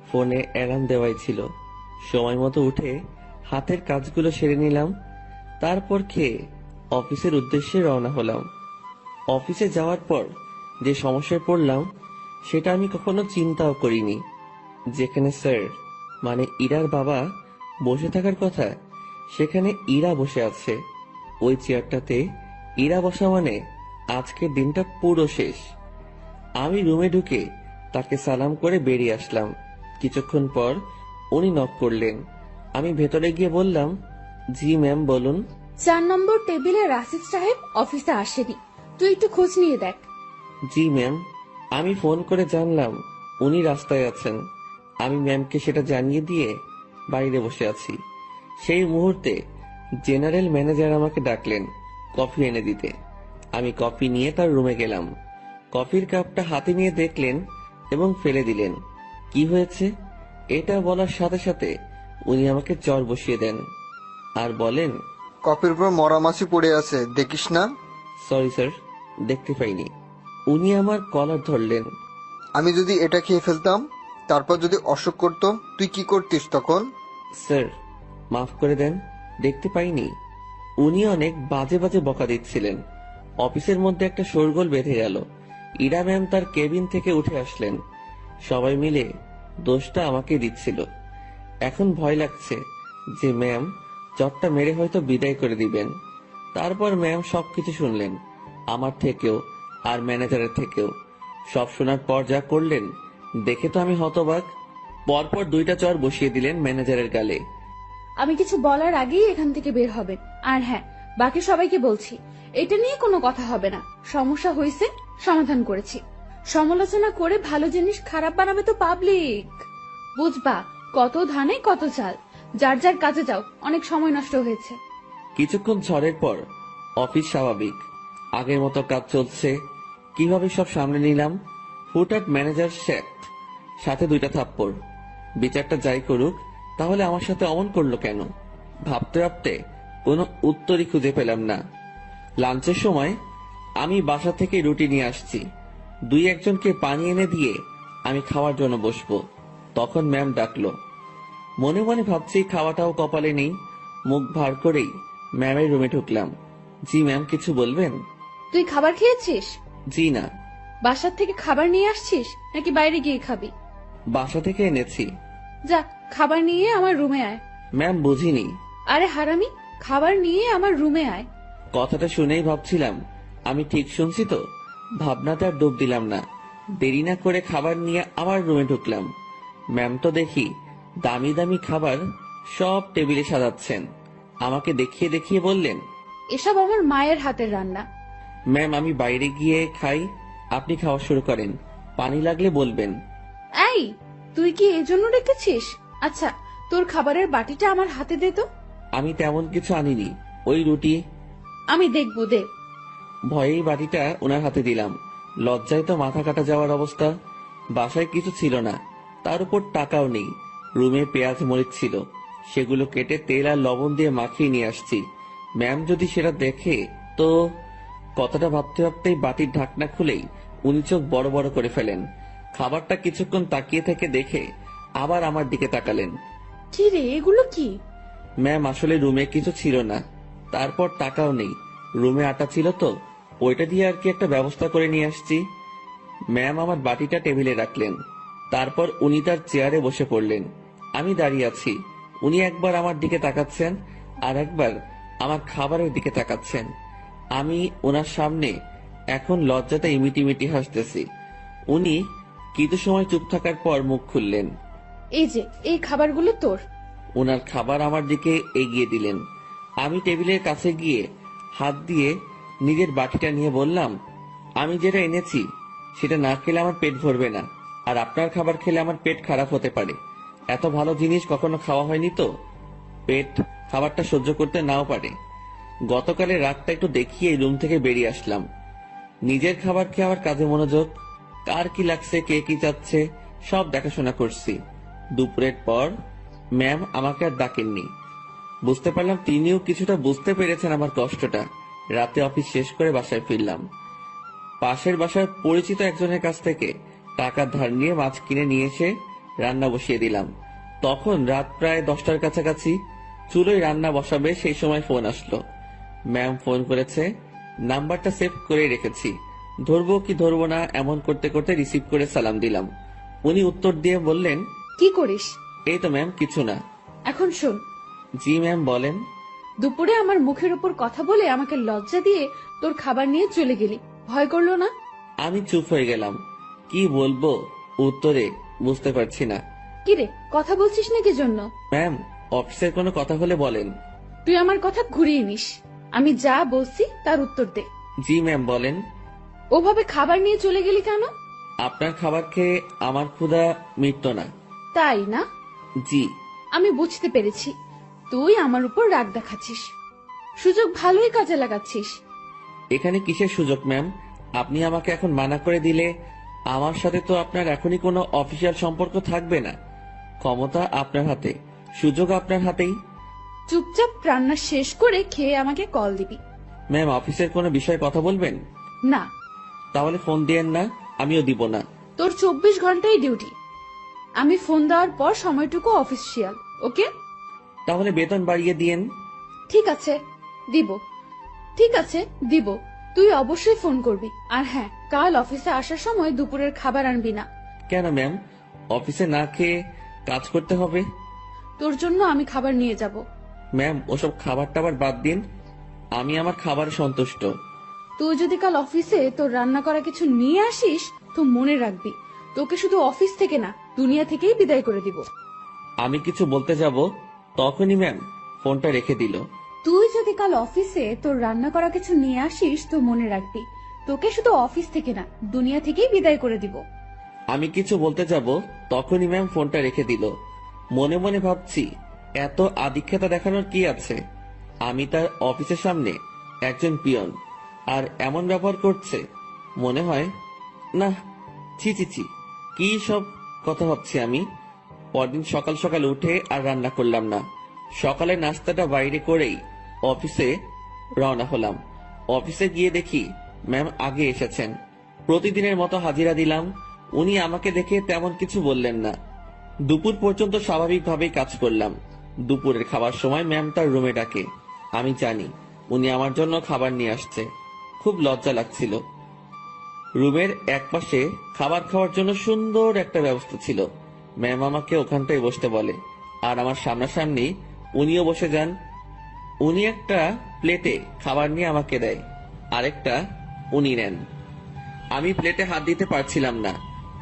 ফোনে অ্যালার্ম দেওয়াই ছিল। সময় মতো উঠে হাতের কাজগুলো সেরে নিলাম, তারপর খেয়ে অফিসের উদ্দেশ্যে রওনা হলাম। অফিসে যাওয়ার পর যে সমস্যায় পড়লাম সেটা আমি কখনো চিন্তাও করিনি। যেখানে স্যার মানে ইরার বাবা বসে থাকার কথা, সেখানে ইরা বসে আছে। ওই চেয়ারটাতে ইরা বসা মানে আজকের দিনটা পুরো শেষ। আমি রুমে ঢুকে তাকে সালাম করে বেরিয়ে আসলাম। কিছুক্ষণ পর উনি নক করলেন। আমি ভেতরে গিয়ে বললাম, জি ম্যাম বলুন। 4 নম্বর টেবিলে রাশিদ সাহেব অফিসে আসেনি, তুই একটু খোঁজ নিয়ে দেখ। জি ম্যাম। আমি ফোন করে জানলাম উনি রাস্তায় আছেন। আমি ম্যামকে সেটা জানিয়ে দিয়ে বাইরে বসে আছি। সেই মুহূর্তে জেনারেল ম্যানেজার আমাকে ডাকলেন কফি এনে দিতে। আমি কফি নিয়ে তার রুমে গেলাম। কফির কাপটা হাতে নিয়ে দেখলেন এবং ফেলে দিলেন। কি হয়েছে এটা বলার সাথে সাথে উনি আমাকে চর বসিয়ে দেন আর বলেন, কফির উপর মরা মাছি পড়ে আছে, দেখিস না? সরি স্যার, দেখতে পাইনি। উনি আমার কলার ধরলেন। আমি যদি এটা খেয়ে ফেলতাম, তারপর যদি অসুখ করতো, তুই কি করতিস তখন? স্যার মাফ করে দেন, দেখতে পাইনি। উনি অনেক বাজে বাজে বকা দিচ্ছিলেন। অফিসের মধ্যে একটা শোরগোল বেঁধে গেল। ইরা ম্যাম তার কেবিন থেকে উঠে আসলেন। সবাই মিলে দোষটা আমাকে দিচ্ছিল। এখন ভয় লাগছে যে ম্যাম চটটা মেরে হয়তো বিদায় করে দিবেন। তারপর ম্যাম সবকিছু শুনলেন, আমার থেকেও আর ম্যানেজারের থেকেও। সব শোনার পর যা করলেন দেখে তো আমি হতবাক। পরপর 2টা চর বসিয়ে দিলেন ম্যানেজারের গালে। আমি কিছু বলার আগেই এখান থেকে বের হবেন। আর হ্যাঁ, বাকি সবাইকে বলছি, এটা নিয়ে কোনো কথা হবে না। সমস্যা হয়েছে, সমাধান করেছি। সমালোচনা করে ভালো জিনিস খারাপ বানাবে তো পাবলিক, বুঝবা? কত ধানে কত চাল। যার যার কাজে যাও, অনেক সময় নষ্ট হয়েছে। কিছুক্ষণ ঝড়ের পর অফিস স্বাভাবিক, আগের মতো কাজ চলছে। কিভাবে সব সামনে নিলাম, হুটহাট ম্যানেজার সাথে 2টা থাপ্পড়। বিচারটা যাই করুক, তাহলে আমার সাথে অমন করলো কেন? ভাবতে ভাবতে কোনো উত্তরই খুঁজে পেলাম না। লাঞ্চের সময় আমি বাসা থেকে রুটি নিয়ে আসছি। 2-1জনকে পানি এনে দিয়ে আমি খাওয়ার জন্য বসবো, তখন ম্যাম ডাকলো। মনে মনে ভাবছি খাওয়াটাও কপালে নেই। মুখ ভার করেই ম্যামের রুমে ঢুকলাম। জি ম্যাম, কিছু বলবেন? তুই খাবার খেয়েছিস? জি না। বাসার থেকে খাবার নিয়ে আসছিস নাকি বাইরে গিয়ে খাবি? বাসা থেকে এনেছি। যা, খাবার নিয়ে আমার রুমে আয়। ম্যাম, বুঝিনি। আরে হারামি, খাবার নিয়ে আমার রুমে আয়। কথাটা শুনেই ভাবছিলাম আমি ঠিক শুনছি তো। ভাবনাতে আর ডুব দিলাম না। দেরি না করে খাবার নিয়ে আমার রুমে ঢুকলাম। ম্যাম তো দেখি দামি দামি খাবার সব টেবিলে সাজাচ্ছেন। আমাকে দেখিয়ে দেখিয়ে বললেন, এসব আমার মায়ের হাতের রান্না। ম্যাম আমি বাইরে গিয়ে খাই, আপনি খাওয়া শুরু করেন, পানি লাগলে বলবেন। এই, তুই কি এজন্য রেখেছিস? আচ্ছা, তোর খাবারের বাটিটা আমার হাতে দে তো। আমি তেমন কিছু আনিনি, ওই রুটি। আমি দেখবো, দে। ভয়েই বাটিটা ওনার হাতে দিলাম। লজ্জায় তো মাথা কাটা যাওয়ার অবস্থা। বাসায় কিছু ছিল না, তার উপর টাকাও নেই। রুমে পেঁয়াজ মরিচ ছিল, সেগুলো কেটে তেল আর লবণ দিয়ে মাখিয়ে নিয়ে আসছি। ম্যাম যদি সেটা দেখে তো। কথাটা ভাবতে ভাবতেই বাটির ঢাকনা খুলেই উনি চোখ বড় বড় করে ফেলেন। খাবারটা কিছুক্ষণ তাকিয়ে থেকে দেখে আবার আমার দিকে তাকালেন। কি রে, এগুলো কি? ম্যাম আসলে রুমে কিছু ছিল না, তারপর টাকাও নেই। রুমে আটা ছিল তো, ওইটা দিয়ে আর কি একটা ব্যবস্থা করে নিয়ে আসছি। ম্যাম আমার বাটিটা টেবিলে রাখলেন, তারপর উনি তার চেয়ারে বসে পড়লেন। আমি দাঁড়িয়ে আছি। উনি একবার আমার দিকে তাকাচ্ছেন, আর একবার আমার খাবারের দিকে তাকাচ্ছেন। আমি ওনার সামনে এখন লজ্জাতে ইমিটি হাসতেছি। উনি কিছু সময় চুপ থাকার পর মুখ খুললেন। এই যে, এই খাবারগুলো তোর। ওনার খাবার আমার দিকে এগিয়ে দিলেন। আমি টেবিলের কাছে গিয়ে হাত দিয়ে নিজের বাটিটা নিয়ে বললাম, আমি যেটা এনেছি সেটা না খেলে আমার পেট ভরবে না, আর আপনার খাবার খেলে আমার পেট খারাপ হতে পারে। এত ভালো জিনিস কখনো খাওয়া হয়নি তো, পেট খাবারটা সহ্য করতে নাও পারে। গতকালের রাতটা একটু দেখিয়ে রুম থেকে বেরিয়ে আসলাম। নিজের খাবার খেয়ে আবার কাজে মনোযোগ। কার কি লাগছে, কে কি চাচ্ছে, সব দেখাশোনা করছি। দুপুরের পর ম্যাম আমাকে আর ডাকেননি। বুঝতে পারলাম তিনিও কিছুটা বুঝতে পেরেছেন আমার কষ্টটা। রাতে অফিস শেষ করে বাসায় ফিরলাম। পাশের বাসার পরিচিত একজনের কাছ থেকে টাকা ধার নিয়ে মাছ কিনে নিয়ে এসে রান্না বসিয়ে দিলাম। তখন রাত প্রায় 10টার কাছাকাছি। চুলোয় রান্না বসাবে সেই সময় ফোন আসলো। ম্যাম ফোন করেছে, নাম্বারটা সেভ করে রেখেছি। ধরবো কি ধরবো না এমন করতে করতে রিসিভ করে সালাম দিলাম। উনি উত্তর দিয়ে বললেন, কি করিস? এই তো ম্যাম, কিছু না। এখন শোন। জি ম্যাম, বলেন। দুপুরে আমার মুখের উপর কথা বলে আমাকে লজ্জা দিয়ে তোর খাবার নিয়ে চলে গেলি, ভয় করলো না? আমি চুপ হয়ে গেলাম। কি বলবো উত্তরে বুঝতে পারছি না। কিরে, কথা বলছিস নাকি জন্য? ম্যাম, অফিসের কোনো কথা হলে বলেন। তুই আমার কথা ঘুরিয়ে নিস। আমি যা বলছি তার উত্তর দে। জি ম্যাম, বলেন। ওভাবে খাবার নিয়ে চলে গেলি কেন? আপনার খাবার খেয়ে আমার ক্ষুধা মিটতো না। তাই না? জি। আমি বুঝতে পেরেছি, তুই আমার উপর রাগ দেখাচ্ছিস। সুযোগ ভালোই কাজে লাগাচ্ছিস। এখানে কিসের সুযোগ ম্যাম? আপনি আমাকে এখন মানা করে দিলে আমার সাথে তো আপনার এখনই কোনো অফিসিয়াল সম্পর্ক থাকবে না। ক্ষমতা আপনার হাতে, সুযোগ আপনার হাতেই। চুপচাপ রান্না শেষ করে খেয়ে আমাকে কল দিবি। ম্যাম, অফিসের কোনো বিষয়ে কথা বলবেন? না। তাহলে ফোন দিয়েন না, আমিও দিব না। তোর 24 ঘন্টাই ডিউটি। আমি ফোন দেওয়ার পর সময়টুকু অফিসিয়াল, ওকে? তাহলে বেতন বাড়িয়ে দিয়েন। ঠিক আছে, দিব। ঠিক আছে, দিব। তুই অবশ্যই ফোন করবি। আর হ্যাঁ, কাল অফিসে আসার সময় দুপুরের খাবার আনবি না। কেন ম্যাম? অফিসে না খেয়ে কাজ করতে হবে? তোর জন্য আমি খাবার নিয়ে যাব। ম্যাম, ওসব খাবার টাবার বাদ দিন, আমি আমার খাবারে সন্তুষ্ট। তুই যদি কাল অফিসে তোর রান্না করা কিছু নিয়ে আসিস তো মনে রাখবি, তোকে শুধু অফিস থেকে না, দুনিয়া থেকেই বিদায় করে দিব। আমি কিছু বলতে যাব তখনই ম্যাম ফোনটা রেখে দিল। তুই যদি কাল অফিসে তোর রান্না করা কিছু নিয়ে আসিস তো মনে রাখবি, তোকে শুধু অফিস থেকে না, দুনিয়া থেকেই বিদায় করে দিব। আমি কিছু বলতে যাব তখনই ম্যাম ফোনটা রেখে দিল। মনে মনে ভাবছি এত আদিক্ষেতা দেখানোর কি আছে? আমি তার অফিসের সামনে একজন পিয়ন, আর এমন ব্যবহার করছে। মনে হয় না। ছি ছি ছি, কি সব কথা ভাবছি আমি। পরদিন সকাল সকাল উঠে আর রান্না করলাম না। সকালে নাস্তাটা বাইরে করেই অফিসে রওনা হলাম। অফিসে গিয়ে দেখি ম্যাম আগে এসেছেন। প্রতিদিনের মতো হাজিরা দিলাম। উনি আমাকে দেখে তেমন কিছু বললেন না। দুপুর পর্যন্ত স্বাভাবিকভাবেই কাজ করলাম। দুপুরের খাবার সময় ম্যাম তার রুমে ডাকে। আমি জানি উনি আমার জন্য খাবার নিয়ে আসছে। খুব লজ্জা লাগছিল। রুমের একপাশে খাবার খাওয়ার জন্য সুন্দর একটা ব্যবস্থা ছিল। ম্যাম আমাকে ওখানটায় বসতে বলে, আর আমার সামনাসামনি উনিও বসে যান। উনি একটা প্লেটে খাবার নিয়ে আমাকে দেয়, আরেকটা উনি নেন। আমি প্লেটে হাত দিতে পারছিলাম না,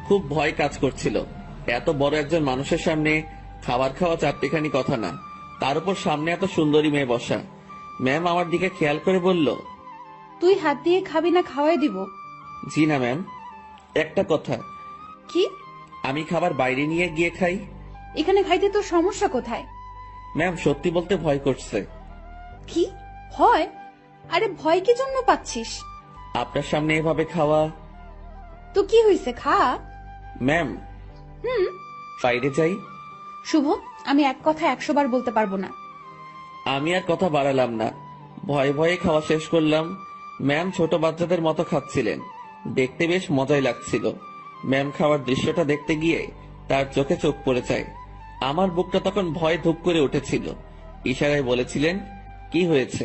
খুব ভয় কাজ করছিল। এত বড় একজন মানুষের সামনে খাবার খাওয়া চারটিখানি কথা না, তার উপর সামনে এত সুন্দরী মেয়ে বসা। ম্যাম আমার দিকে খেয়াল করে বলল, তুই হাত দিয়ে খাবি না খাওয়াই দিব? জি না ম্যাম। একটা কথা, কি? আমি খাবার বাইরে নিয়ে গিয়ে খাই। এখানে খাইতে তোর সমস্যা কোথায়? ম্যাম সত্যি বলতে ভয় করছে। কি ভয়? আরে ভয় কি জন্য পাচ্ছিস? আপনার সামনে এভাবে খাওয়া। তো কি হয়েছে, খা। ম্যাম বাইরে যাই। শুভ, আমি এক কথা 100 বার বলতে পারবো না। আমি আর কথা বাড়ালাম না, ভয়ে ভয়ে খাওয়া শেষ করলাম। ম্যাম ছোট বাচ্চাদের মতো খাচ্ছিলেন, দেখতে বেশ মজাই লাগছিল। ম্যাম খাওয়ার দৃশ্যটা দেখতে গিয়ে তার চোখে চোখ পড়ে যায়। আমার বুকটা তখন ভয়ে ধুপ করে উঠেছিল। ইশারায় বলেছিলেন, কি হয়েছে?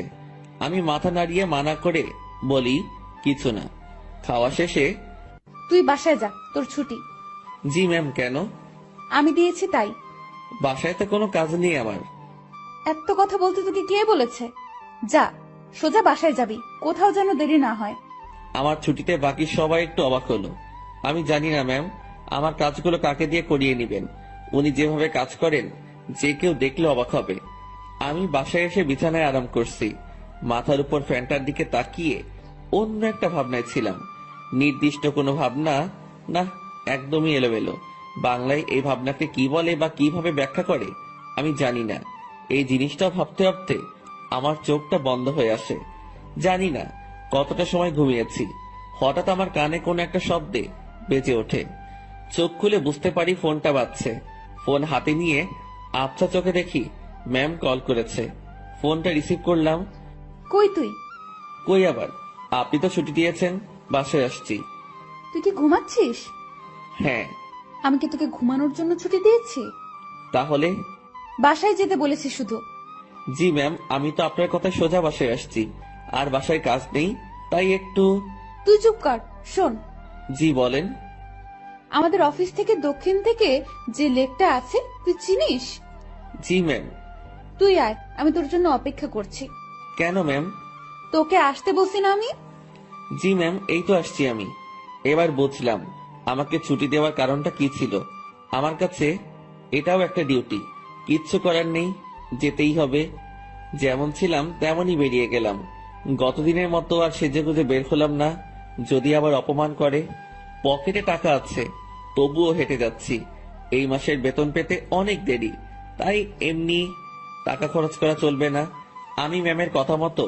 আমি মাথা নাড়িয়ে মানা করে বলি, কিছু না। খাওয়া শেষে, তুই বাসায় যা, তোর ছুটি। জি ম্যাম। কেন? আমি দিয়েছি তাই। বাসায় তো কোনো কাজ নেই আমার। এত কথা বলতে তোকে কে বলেছে? যা, সোজা বাসায় যাবি, কোথাও যেন দেরি না হয়। আমার ছুটিতে বাকি সবাই একটু অবাক হলো। আমি জানি না ম্যাম, আমার কাজগুলো কাকে দিয়ে করিয়ে নেবেন। উনি যেভাবে কাজ করেন, যে কেউ দেখলে অবাক হবে। আমি বাসায় এসে বিছানায় আরাম করছি। মাথার উপর ফ্যানটার দিকে তাকিয়ে অন্য একটা ভাবনায় ছিলাম। নির্দিষ্ট কোনো ভাবনা না, একদমই এলোমেলো। বাংলায় এই ভাবনাকে কি বলে বা কিভাবে ব্যাখ্যা করে আমি জানি না। এই জিনিসটা ভাবতে ভাবতে আমার চোখটা বন্ধ হয়ে আসে। জানি না কতটা সময় ঘুমিয়েছি। হঠাৎ আমার কানে কোনো একটা শব্দে বেজে ওঠে। চোখ খুলে বুঝতে পারি ফোনটা বাজছে। ফোন হাতে নিয়ে আবছা চোখে দেখি ম্যাম কল করেছে। ফোনটা রিসিভ করলাম। কই তুই? কই আবার, আপনি তো ছুটি দিয়েছেন, বাসায় আসছি। তুই কি ঘুমাচ্ছিস? হ্যাঁ। আমি কি তোকে ঘুমানোর জন্য ছুটি দিয়েছি? তাহলে? বাসায় যেতে বলেছি শুধু। জি ম্যাম, আমি তো আপনার কথায় সোজা বাসায় আসছি। আর বাসায় কাজ নেই, তাই একটু। তুই চুপ কর, শোন। জি বলেন। আমাদের অফিস থেকে দক্ষিণ থেকে যে লেকটা আছে, তুই চিনিস? জি ম্যাম। তুই আয়, আমি তোর জন্য অপেক্ষা করছি। কেন ম্যাম? তোকে আসতে বলছি না আমি? জি ম্যাম, এই তো আসছি আমি। এবার বুঝলাম আমাকে ছুটি দেওয়ার কারণটা কি ছিল। আমার কাছে এটাও একটা ডিউটি। কিচ্ছু করার নেই, যেতেই হবে। যেমন ছিলাম তেমনই বেরিয়ে গেলাম। গতদিনের মতো আর সেজেগুজে বের হলাম না, যদি আবার অপমান করে। পকেটে টাকা আছে, তবুও হেঁটে যাচ্ছি। এই মাসের বেতন পেতে অনেক দেরি, তাই এমনি টাকা খরচ করা চলবে না। আমি ম্যামের কথা মতো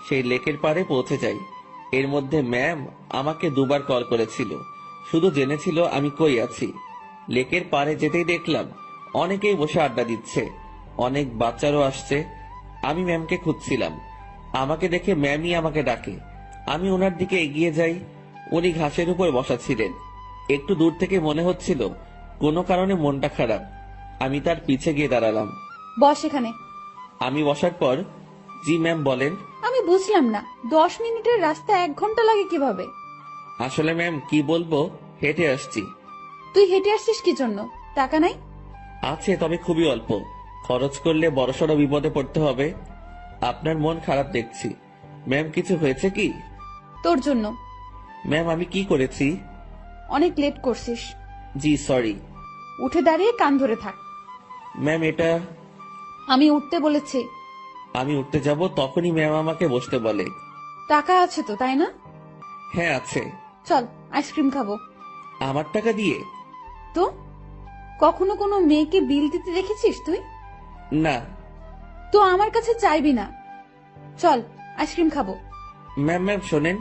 সেই লেকের পাড়ে পৌঁছে যাই। এর মধ্যে ম্যাম আমাকে 2বার কল করেছিল, শুধু জেনেছিল আমি কই আছি। লেকের পাড়ে যেতেই দেখলাম অনেকেই বসে আড্ডা দিচ্ছে, অনেক বাচ্চারও আসছে। আমি ম্যামকে খুঁজছিলাম। আমাকে দেখে ম্যামই আমাকে ডাকে। আমি ওনার দিকে এগিয়ে যাই। উনি ঘাসের উপর বসা ছিলেন। একটু দূর থেকে মনে হচ্ছিল কোনো কারণে মনটা খারাপ। আমি তার পিছে গিয়ে দাঁড়ালাম। বস এখানে। আমি বসার পর, জি ম্যাম বলেন। আমি বুঝলাম না, 10 মিনিটের রাস্তা 1 ঘন্টা লাগে কিভাবে? আসলে ম্যাম কি বলবো, হেঁটে আসছি। তুই হেঁটে আসছিস কি জন্য? টাকা নাই? আছে, তবে খুবই অল্প। খরচ করলে বড়সড় বিপদে পড়তে হবে। আপনার মন খারাপ দেখছি। ম্যাম কিছু হয়েছে কি? তোর জন্য। ম্যাম আমি কি করেছি? অনেক লেট করছিস। জি সরি। উঠে দাঁড়িয়ে কান ধরে থাক। ম্যাম এটা। আমি উঠতে বলেছি। আমি উঠতে যাব তখনই ম্যাম আমাকে বসতে বলে। টাকা আছে তো, তাই না? হ্যাঁ আছে। চল আইসক্রিম খাবো। আমার টাকা দিয়ে? তো কখনো কোনো মেয়েকে বিল দিতে দেখেছিস তুই? না। তো আমার কাছে চাইবি না। চল আইসক্রিম খাবো। ম্যাম ম্যাম শোনেন,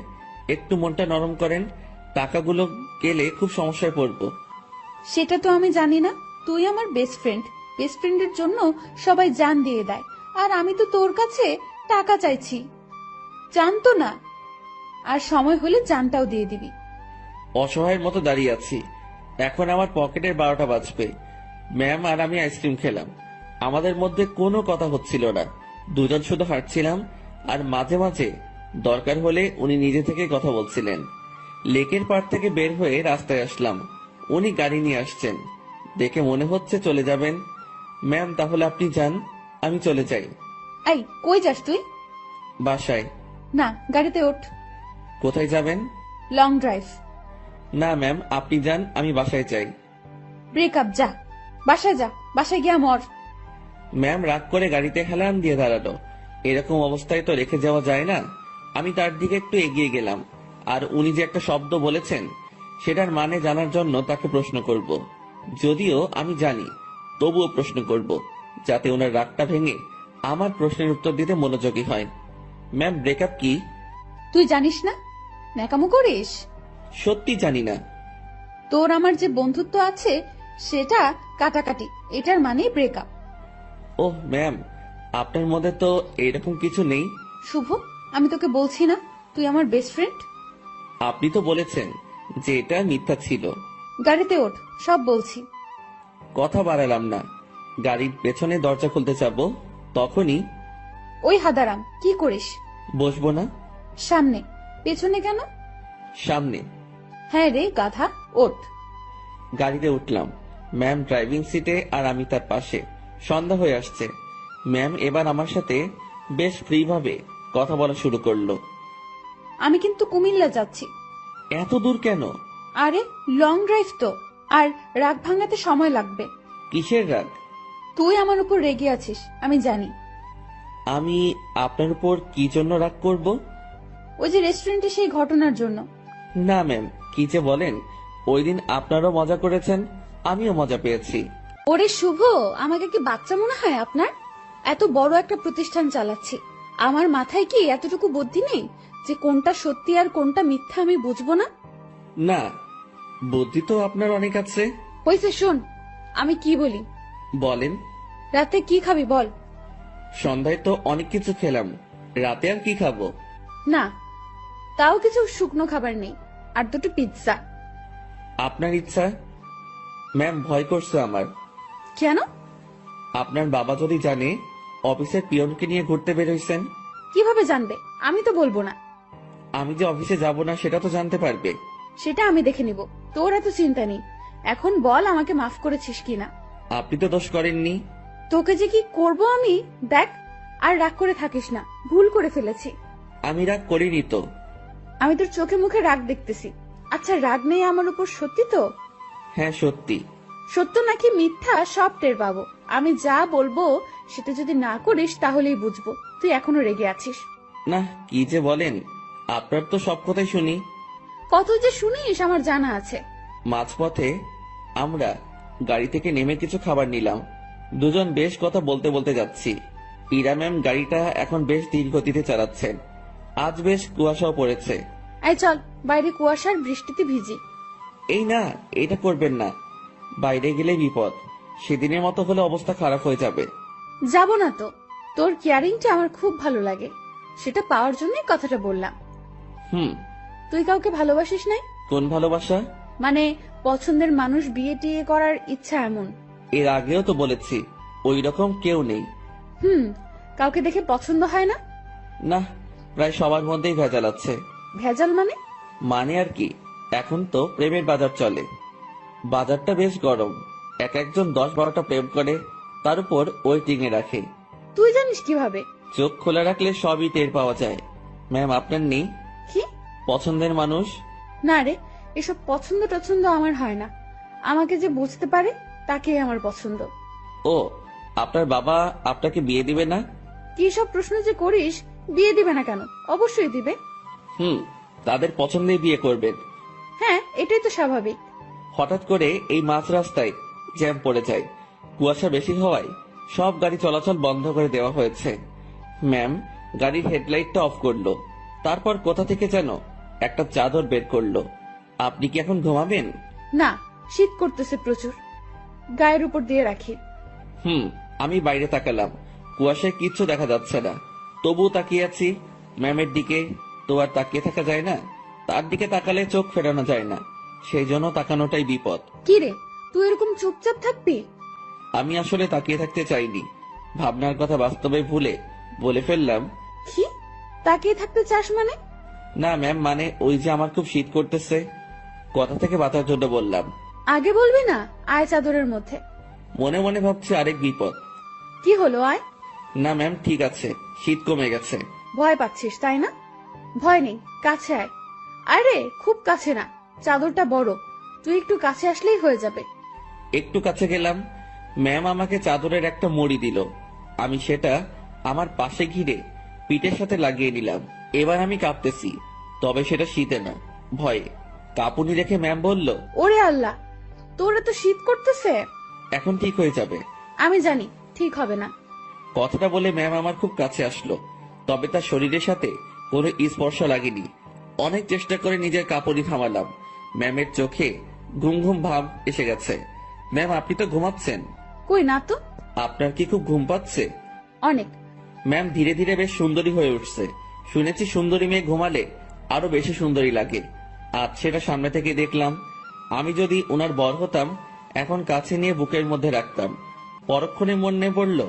একটু মনটা নরম করেন, টাকাগুলো গেলে খুব সমস্যায় পড়বো। সেটা তো আমি জানি না। তুই আমার বেস্ট ফ্রেন্ড, বেস্ট ফ্রেন্ডের জন্য সবাই জান দিয়ে দেয়, আর আমি তো তোর কাছে টাকা চাইছি, জানতো না। আর সময় হলে জানটাও দিয়ে দিবি। অসহায়ের মতো দাঁড়িয়ে আছি, এখন আমার পকেটের 12টা বাজবে। ম্যাম আর আমি আইসক্রিম খেলাম, আমাদের মধ্যে কোনো কথা হচ্ছিল না, দুজন শুধু হাঁটছিলাম, আর মাঝে মাঝে দরকার হলে উনি নিজে থেকে কথা বলছিলেন। লেকের পাড় থেকে বের হয়ে রাস্তায় আসলাম, উনি গাড়ি নিয়ে আসছেন, দেখে মনে হচ্ছে চলে যাবেন। ম্যাম তাহলে আপনি যান, আমি চলে যাই। এই কই যাস তুই? বাসায়। না, গাড়িতে ওঠ। কোথায় যাবেন? Long drive. না ম্যাম, আপনি যান, আমি বাসায় যাই। ব্রেকআপ, যা বাসায় যা, বাসায় গিয়া মর। ম্যাম রাগ করে গাড়িতে হেলান দিয়ে দাঁড়ালো। এরকম অবস্থায় তো রেখে যাওয়া যায় না। আমি তার দিকে একটু এগিয়ে গেলাম, আর উনি যে একটা শব্দ বলেছেন সেটার মানে জানার জন্য তাকে প্রশ্ন করব। যদিও আমি জানি, তবুও প্রশ্ন করব, যাতে ওনার রাগটা ভেঙে আমার প্রশ্নের উত্তর দিতে মনোযোগী হয়। ম্যাম ব্রেকআপ কি? তুই জানিস না? ন্যাকামো করিস? সত্যি জানি না। তোর আমার যে বন্ধুত্ব আছে সেটা কাটাকাটি, এটার মানে ব্রেকআপ। ওহ ম্যাম, আপনার মধ্যে তো এরকম কিছু নেই। শুভ, আমি তোকে বলছি না তুই আমার বেস্ট ফ্রেন্ড? আপনি তো বলেছেন যে এটা মিথ্যা ছিল। গাড়িতে ওঠ, সব বলছি। কথা বাড়ালাম না, গাড়ির পেছনে দরজা খুলতে যাব, তখনই ওই হাদারাম, কি করিস? বসবো না। সামনে। পেছনে কেন? সামনে। হ্যাঁ রে গাধা, ওঠ। গাড়িতে উঠলাম, ম্যাম ড্রাইভিং সিটে আর আমি তার পাশে। সন্ধ্যা হয়ে আসছে, ম্যাম এবার আমার সাথে বেশ ফ্রি ভাবে কথা বলা শুরু করলো। আমি কিন্তু কুমিল্লা যাচ্ছি। এত দূর কেন? আরে লং ড্রাইভ তো, আর রাগ ভাঙাতে সময় লাগবে। কিসের রাগ? তুই আমার উপর রেগে আছিস, আমি জানি। আমি আপনার উপর কি জন্য রাগ করব? ওই যে রেস্টুরেন্টে সেই ঘটনার জন্য। না ম্যাম, কি যে বলেন, ওই দিন আপনারও মজা করেছেন, আমিও মজা পেয়েছি। ওরে শুভ, আমাকে কি বাচ্চা মনে হয় আপনার? এত বড় একটা প্রতিষ্ঠান চালাচ্ছি, আমার মাথায় কি এতটুকু বুদ্ধি নেই যে কোনটা সত্যি আর কোনটা মিথ্যা আমি বুঝবো না? না, বুদ্ধি তো আপনার অনেক আছে। হয়েছে, শোন আমি কি বলি। বলেন। রাতে কি খাবি বল? সন্ধ্যায় তো অনেক কিছু খেলাম, রাতে আর কি খাবো? না, তাও কিছু শুকনো খাবার নেই, আর দুটো পিৎজা। আপনার ইচ্ছা। ম্যাম ভয় করছে আমার। কেন? আপনার বাবা যদি জানে অফিসের পিয়নকে নিয়ে ঘুরতে বের হইছেন। কিভাবে জানবে? আমি তো বলবো না। আমি যে অফিসে যাব না সেটা তো জানতে পারবে। সেটা আমি দেখে নিব, তোর এত চিন্তা নেই। এখন বল আমাকে মাফ করেছিস কিনা। আপনি তো দোষ করেননি। তোকে যে কি করব আমি, দেখ। আর রাগ করে থাকিস না, ভুল করে ফেলেছি। আমি রাগ করিনি তো। আমি তোর চোখে মুখে রাগ দেখতেছি। আচ্ছা, রাগ নেই আমার উপর, সত্যি তো? হ্যাঁ সত্যি। সত্য নাকি মিথ্যা সব টের পাবো। আমি যা বলবো সেটা যদি না করিস তাহলেই বুঝবো তুই এখনো রেগে আছিস। না, কি যে বলেন, আপনার তো সব কথাই শুনি। কত যে শুনিস আমার জানা আছে। মাঝপথে আমরা গাড়ি থেকে নেমে কিছু খাবার নিলাম, দুজন বেশ কথা বলতে বলতে যাচ্ছি। ইরা ম্যাম গাড়িটা এখন বেশ ধীর গতিতে চালাচ্ছেন, আজ বেশ কুয়াশাও পড়েছে। এই চল, বাইরে কুয়াশার বৃষ্টিতে ভিজি। এই না, এটা করবেন না, বাইরে গেলে বিপদ। সেদিনের মতো হলে অবস্থা খারাপ হয়ে যাবে। যাব না তো, তোর কেয়ারিংটা আমার খুব ভালো লাগে, সেটা পাওয়ার জন্যই কথাটা বললাম। হুম। তুই কাউকে ভালোবাসিস নাই? কোন ভালোবাসা? মানে পছন্দের মানুষ বিয়ে টিয়ে করার ইচ্ছা এমন? এর আগেও তো বলেছি ওই রকম কেউ নেই। কাউকে দেখে পছন্দ হয় না? না, প্রায় সবার মধ্যেই ভেজাল আছে। ভেজাল মানে? মানে আর কি, এখন তো প্রেমের বাজার চলে। বাজারটা বেশ গরম, এক একজন 10-12টা প্রেম করে, তার উপর ওয়েটিং এ রাখে। তুই জানিস কিভাবে? চোখ খোলা রাখলে সবই টের পাওয়া যায়। ম্যাম আপনার নেই কি পছন্দের মানুষ? না রে, এসব পছন্দ টছন্দ আমার হয় না। আমাকে যে বুঝতে পারে তাকে আমার পছন্দ। ও, আপনার বাবা আপনাকে বিয়ে দিবে না? কি সব প্রশ্ন যে করিস! বিয়ে দিবে না কেন? অবশ্যই দিবে। তাদের পছন্দেই বিয়ে করবেন। হ্যাঁ, এটাই তো স্বাভাবিক। হঠাৎ করে এই মাঝ রাস্তায় জ্যাম পড়ে যায়, কুয়াশা বেশি হওয়ায় সব গাড়ি চলাচল বন্ধ করে দেওয়া হয়েছে। ম্যাম গাড়ির হেডলাইটটা অফ করলো, তারপর কোথা থেকে যেন একটা চাদর বের করলো। আপনি কি এখন ঘুমাবেন? না, শীত করতেছে প্রচুর, গায়ের উপর দিয়ে রাখি। আমি বাইরে তাকালাম, কুয়াশায় কিচ্ছু দেখা যাচ্ছে না, তবুও তাকিয়ে আছি ম্যামের দিকে। তো আর তাকিয়ে থাকা যায় না, তার দিকে তাকালে চোখ ফেরানো যায় না, সেই জন্য তাকানোটাই বিপদ। কি রে, তুই এরকম চুপচাপ থাকবি? আমি আসলে তাকিয়ে থাকতে চাইনি, ভাবনার কথা বাস্তবে ভুলে বলে ফেললাম। কি তাকিয়ে থাকতে চাস মানে? না ম্যাম, মানে ওই যে আমার খুব শীত করতেছে, কথা থেকে বাঁচার জন্য বললাম। আগে বলবি না? আয় চাদরের মধ্যে। মনে মনে ভাবছি আরেক বিপদ। কি হলো, আয়। না ম্যাম, ঠিক আছে, শীত কমে গেছে। ভয় পাচ্ছিস তাই না? ভয় নেই, কাছে আয়। আরে খুব কাছে না, চাদরটা বড়, তুই একটু কাছে আসলেই হয়ে যাবে। একটু কাছে গেলাম, ম্যাম আমাকে চাদরের একটা মুড়ি দিল। আমি সেটা আমার পাশে ঘিরে পিঠের সাথে লাগিয়ে নিলাম। এবার আমি কাঁপতেছি, তবে সেটা শীতে না, ভয়ে। কাঁপুনি রেখে ম্যাম বলল, ওরে আল্লাহ, তোর এত শীত করতেছে? এখন ঠিক হয়ে যাবে। আমি জানি ঠিক হবে না। কথাটা বলে ম্যাম আমার খুব কাছে আসলো, তবে তার শরীরের সাথে কোনো স্পর্শ লাগেনি। অনেক চেষ্টা করে নিজের কাঁপুনি থামালাম। ম্যামের চোখে ঘুম ঘুম ভাব এসে গেছে। ম্যাম, আপনি তো ঘুমাচ্ছেন। কই না তো। আপনার কি খুব ঘুম পাচ্ছে? অনেক। ম্যাম ধীরে ধীরে বেশ সুন্দরী হয়ে উঠছে। শুনেছি সুন্দরী মেয়ে ঘুমালে আরো বেশি সুন্দরী লাগে। আজ সেটা সামনে থেকে দেখলাম। আমি যদি ওনার বর হতাম, এখন কাছে নিয়ে বুকের মধ্যে রাখতাম। পরক্ষণে মনে পড়ল,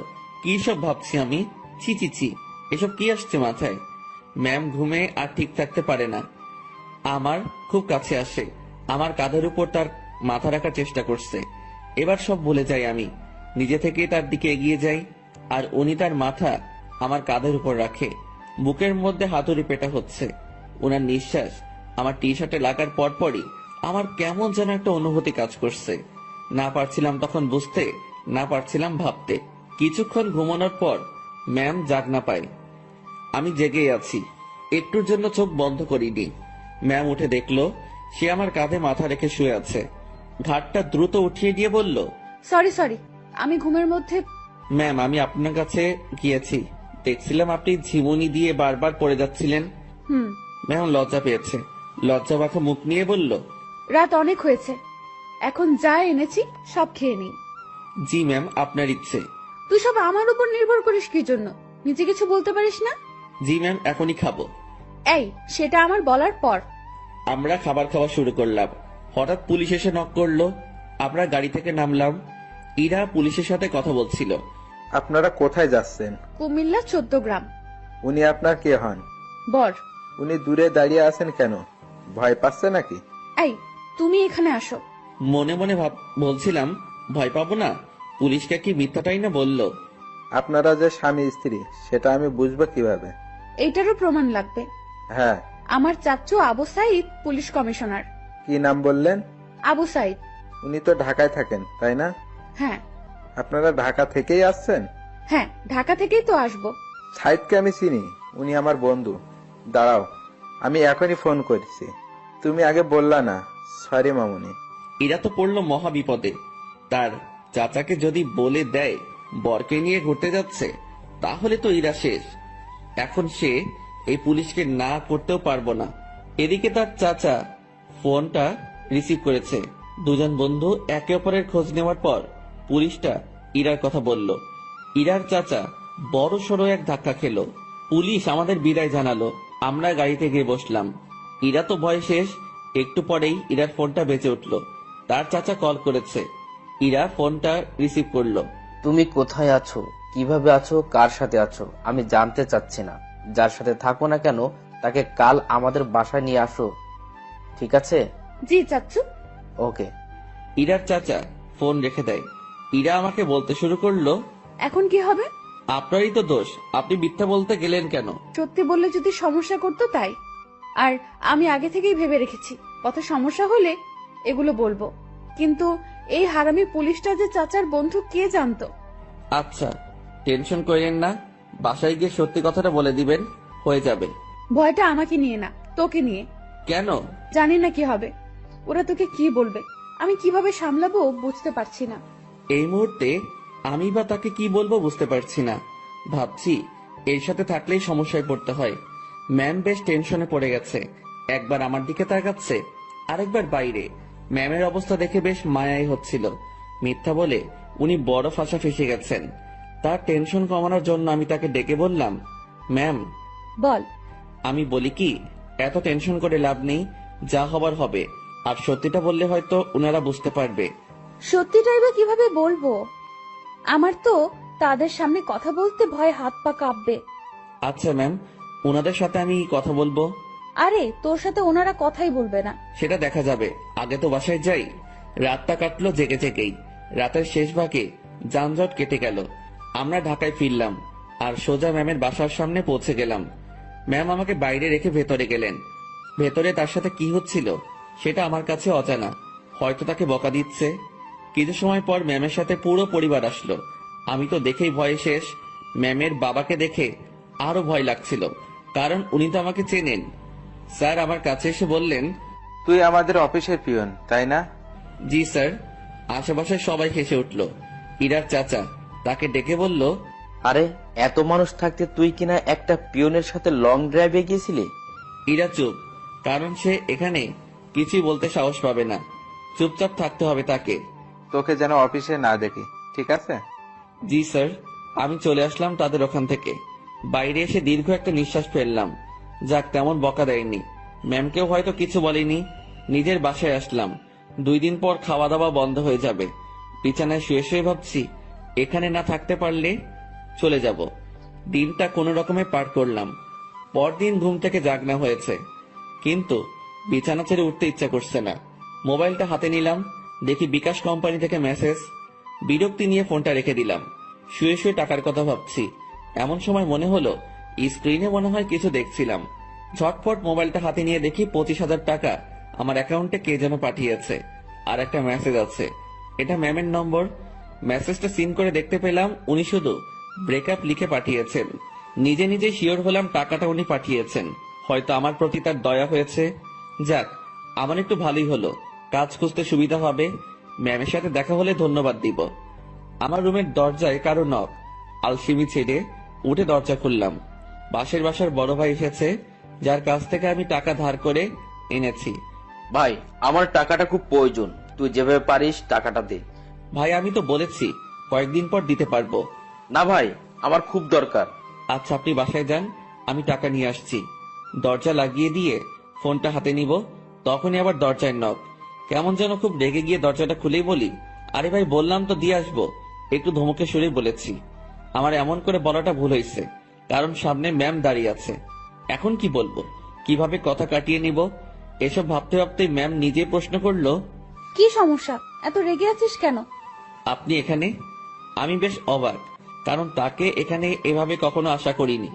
কি সব ভাবছি আমি। ছি ছি ছি, এসব কি আসছে মাথায়। ম্যাম ঘুমে আর ঠিক থাকতে পারে না, আমার খুব কাছে আসে, আমার কাঁধের উপর তার মাথা রাখার চেষ্টা করছে। এবার সব ভুলে যাই আমি, নিজে থেকে তার দিকে এগিয়ে যাই, আর উনি তার মাথা আমার কাঁধের উপর রাখে। বুকের মধ্যে হাতুড়ি পেটা হচ্ছে। ওনার নিঃশ্বাস আমার টি শার্টে লাগার পরপরই আমার কেমন যেন একটা অনুভূতি কাজ করছে। না পারছিলাম তখন বুঝতে, না পারছিলাম ভাবতে। কিছুক্ষণ ঘুমানোর পর ম্যাম জাগ না পায়, আমি জেগেই আছি। একটুর জন্য চোখ বন্ধ করিনি। ম্যাম উঠে দেখলো সে আমার কাঁধে মাথা রেখে শুয়ে আছে। ঘাটটা দ্রুত উঠিয়ে দিয়ে বলল, সরি সরি, আমি ঘুমের মধ্যে। ম্যাম আমি আপনার কাছে গিয়েছি, দেখছিলাম আপনি ঝিমুনি দিয়ে বারবার পড়ে যাচ্ছিলেন। ম্যাম লজ্জা পেয়েছে, লজ্জা মাখা মুখ নিয়ে বলল, রাত অনেক হয়েছে, এখন যা এনেছি সব খেয়ে নি। জি ম্যাম, আপনার ইচ্ছে। তুই সব আমার উপর নির্ভর করিস কি জন্য? নিজে কিছু বলতে পারিস না? জি ম্যাম, এখনই খাবো। এই, সেটা আমার বলার পর। আমরা খাবার খাওয়া শুরু করলাম। হঠাৎ পুলিশ এসে নক করলো। আমরা গাড়ি থেকে নামলাম। ইরা পুলিশের সাথে কথা বলছিল। আপনারা কোথায় যাচ্ছেন? কুমিল্লা 14 গ্রাম। উনি আপনার কে হন? বর। উনি দূরে দাঁড়িয়ে আছেন কেন? ভয় পাচ্ছে নাকি? এই, তুমি এখানে আসো। মনে মনে বলছিলাম, ভয় পাবো না? পুলিশকে কি মিথ্যাটাই না বললো? আপনারা যে স্বামী স্ত্রী সেটা আমি বুঝবো কিভাবে? এইটারও প্রমাণ লাগবে। হ্যাঁ। আমার চাচ্চু আবু সাইদ পুলিশ কমিশনার। কি নাম বললেন? আবু সাইদ। উনি তো ঢাকায় থাকেন, তাই না? হ্যাঁ। আপনারা ঢাকা থেকেই আসছেন? হ্যাঁ, ঢাকা থেকেই তো আসবো। সাইদকে আমি চিনি, উনি আমার বন্ধু। দাঁড়াও, আমি এখনই ফোন করছি। তুমি আগে বললা না। সরি মামুনি। এরা তো পড়লো মহা বিপদে। তার চাচাকে যদি বলে দেয় বরকে নিয়ে ঘুরতে যাচ্ছে, তাহলে তো ইরা শেষ। এখন সে এই পুলিশকে না করতেও পারবো না। এদিকে তার চাচা ফোনটা রিসিভ করেছে। দুজন বন্ধু একে অপরের খোঁজ নেওয়ার পর পুলিশটা ইরার কথা বলল। ইরার চাচা বড় সড়ো এক ধাক্কা খেলো। পুলিশ আমাদের বিদায় জানালো। আমরা গাড়িতে গিয়ে বসলাম। ইরা তো ভয় শেষ। একটু পরেই ইরার ফোনটা বেজে উঠলো। তার চাচা কল করেছে। ইরা ফোনটা রিসিভ করলো। তুমি কোথায় আছো, কিভাবে আছো, কার সাথে আছো আমি জানতে চাচ্ছি না। যার সাথে থাকো না কেন তাকে কাল আমাদের বাসায় নিয়ে আসো, ঠিক আছে? জি চাচ্চু। ওকে। ইরার চাচা ফোন রেখে দেয়। ইরা আমাকে বলতে শুরু করলো, এখন কি হবে? আপনারই তো দোষ, আপনি মিথ্যা বলতে গেলেন কেন? সত্যি বললে যদি সমস্যা করতো তাই। আর আমি আগে থেকেই ভেবে রেখেছি কত সমস্যা হলে এগুলো বলবো। কিন্তু এই হারামি পুলিশটা যে চাচার বন্ধু কে জানতো? আচ্ছা, টেনশন করেন না, বাসায় গিয়ে সত্যি কথাটা বলে দিবেন, হয়ে যাবে। ভয়টা আমাকে নিয়ে না, তোকে নিয়ে। কেন? জানি না কি হবে। ওরা তোকে কি বলবে, আমি কিভাবে সামলাবো বুঝতে পারছি না। এই মুহূর্তে আমি বা তাকে কি বলবো বুঝতে পারছি না। ভাবছি এর সাথে থাকলেই সমস্যায় পড়তে হয়। ম্যাম বেশ টেনশনে পড়ে গেছে, একবার আমার দিকে তাকাচ্ছে, আরেকবার বাইরে। ম্যামের অবস্থা দেখে বেশ মায়াই হচ্ছিল। মিথ্যা বলে উনি বড় ফাঁসা ফেসে গেছেন। তার টেনশন কমানোর জন্য আমি তাকে ডেকে বললাম, ম্যাম। বল। আমি বলি কি, এত টেনশন করে লাভ নেই, যা হবার হবে। আর সত্যিটা বললে হয়তো উনারা বুঝতে পারবে। সত্যিটাই বা কিভাবে বলবো? আমার তো তাদের সামনে কথা বলতে ভয় হাত পা কাঁপবে। আচ্ছা ম্যাম, ওনাদের সাথে আমি কথা বলবো। আরে তোর সাথে ওনারা কথাই বলবে না। সেটা দেখা যাবে, আগে তো বাসায় যাই। রাতটা কাটলো জেগে জেগেই। রাতের শেষ ভাগে যানজট কেটে গেল। আমরা ঢাকায় ফিরলাম আর সোজা ম্যামের বাসার সামনে পৌঁছে গেলাম। ম্যাম আমাকে বাইরে রেখে ভেতরে গেলেন। ভেতরে তার সাথে কি হচ্ছিল সেটা আমার কাছে অজানা। হয়তো তাকে বকা দিচ্ছে। কিছু সময় পর ম্যামের সাথে পুরো পরিবার আসলো। আমি তো দেখেই ভয়ে শেষ। ম্যামের বাবাকে দেখে আরো ভয় লাগছিল, কারণ উনি তো আমাকে চেনেন। স্যার আমার কাছে এসে বললেন, তুই আমাদের অফিসের পিয়ন তাই না? জি স্যার। আশেপাশে সবাই হেসে উঠল। ইরার চাচা তাকে ডেকে বলল, আরে এত মানুষ থাকতে তুই কিনা একটা পিয়নের সাথে লং ড্রাইভে গিয়েছিলি? ইরা চুপ, কারণ সে এখানে কিছুই বলতে সাহস পাবে না। চুপচাপ থাকতে হবে তাকে। তোকে যেন অফিসে না দেখি, ঠিক আছে? জি স্যার। আমি চলে আসলাম তাদের ওখান থেকে। বাইরে এসে দীর্ঘ একটা নিঃশ্বাস ফেললাম। যাক, তেমন বকা দেয়নি। ম্যামকেও হয়তো কিছু বলেনি। নিজের বাসায় আসলাম। 2 দিন পর খাওয়া দাওয়া বন্ধ হয়ে যাবে। বিছানায় শুয়ে শুয়ে ভাবছি, এখানে না থাকতে পারলে চলে যাব। দিনটা কোনো রকমে পার করলাম। পরদিন ঘুম থেকে জাগনা হয়েছে, কিন্তু বিছানা ছেড়ে উঠতে ইচ্ছা করছে না। মোবাইলটা হাতে নিলাম, দেখি বিকাশ কোম্পানি থেকে মেসেজ। বিরক্তি নিয়ে ফোনটা রেখে দিলাম। শুয়ে শুয়ে টাকার কথা ভাবছি। এমন সময় মনে হলো স্ক্রিনে মনে হয় কিছু দেখছিলাম। ঝটপট মোবাইলটা হাতে নিয়ে দেখি 25,000 টাকা আমার অ্যাকাউন্টে কে যেন পাঠিয়েছে। আর একটা মেসেজ আছে, এটা ম্যামের নম্বর। মেসেজটা সিন করে দেখতে পেলাম উনি শুধু ব্রেকআপ লিখে পাঠিয়েছেন। নিজে নিজে শিওর হলাম টাকাটা উনি পাঠিয়েছেন। হয়তো আমার প্রতি তার দয়া হয়েছে। যাক, আমার একটু ভালোই হলো, কাজ খুঁজতে সুবিধা হবে। ম্যামের সাথে দেখা হলে ধন্যবাদ দিব। আমার রুমের দরজায় কারো নক। আলসিমি ছেড়ে উঠে দরজা খুললাম। পাশের বাসার বড় ভাই এসেছে, যার কাছ থেকে আমি টাকা ধার করে এনেছি। ভাই, আমার টাকাটা খুব প্রয়োজন, তুই যেভাবে পারিস টাকাটা দে। ভাই আমি তো বলেছি কয়েকদিন পর দিতে পারবো। না ভাই, আমার খুব দরকার। আচ্ছা আপনি বাসায় যান, আমি টাকা নিয়ে আসছি। দরজা লাগিয়ে দিয়ে ফোনটা হাতে নিব, তখনই আবার দরজায় নক। কেমন যেন খুব রেগে গিয়ে দরজাটা খুলেই বলি, আরে ভাই বললাম তো দিয়ে আসবো। একটু ধমকে সুরে বলেছি। আমার এমন করে বলাটা ভুল হয়েছে, কারণ সামনে ম্যাম দাঁড়িয়ে আছে। এখন কি বলবো, কিভাবে কথা কাটিয়ে নিব, এসব ভাবতে ভাবতে ম্যাম নিজে প্রশ্ন করলো, কি সমস্যা? এত রেগে আছিস কেন? আপনি এখানে? আমি বেশ অবাক, কারণ তাকে এখানে এভাবে কখনো আশা করিনি।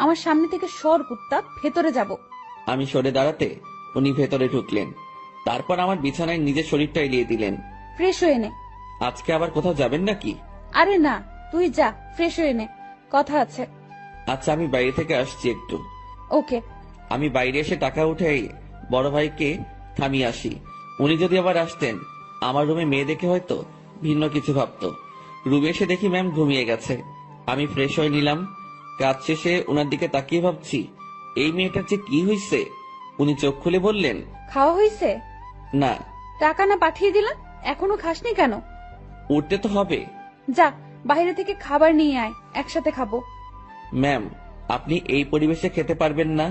আমার সামনে থেকে সর কুত্তা, ভেতরে যাব। আমি সরে দাঁড়াতে উনি ভেতরে ঢুকলেন। তারপর আমার বিছানায় নিজের শরীরটা এলিয়ে দিলেন। ফ্রেশ হয়ে নে। আজকে আবার কোথাও যাবেন নাকি? আরে না, তুই যা, ফ্রেশ হয়ে নে, কথা আছে। আচ্ছা আমি বাইরে থেকে আসছি একটু। ওকে। আমি বাইরে এসে টাকা উঠে বড় ভাইকে থামিয়ে আসি। উনি যদি আবার আসতেন, আমার রুমে মেয়ে দেখে হয়তো ভিন্ন কিছু ভাবতো। রুমে এসে দেখি ম্যাম ঘুমিয়ে গেছে। আমি ফ্রেশ হয়ে নিলাম। কাজ শেষে ওনার দিকে তাকিয়ে ভাবছি, এই মেয়েটার যে কি হয়েছে। উনি চোখ খুলে বললেন, খাওয়া হয়েছে? না। টাকা না পাঠিয়ে দিলাম, এখনো খাসনি কেন? উঠতে তো হবে। যা, বাইরে থেকে খাবার নিয়ে আয়, একসাথে খাবো। ম্যাম, আপনি এই পরিবেশে খেতে পারবেন না।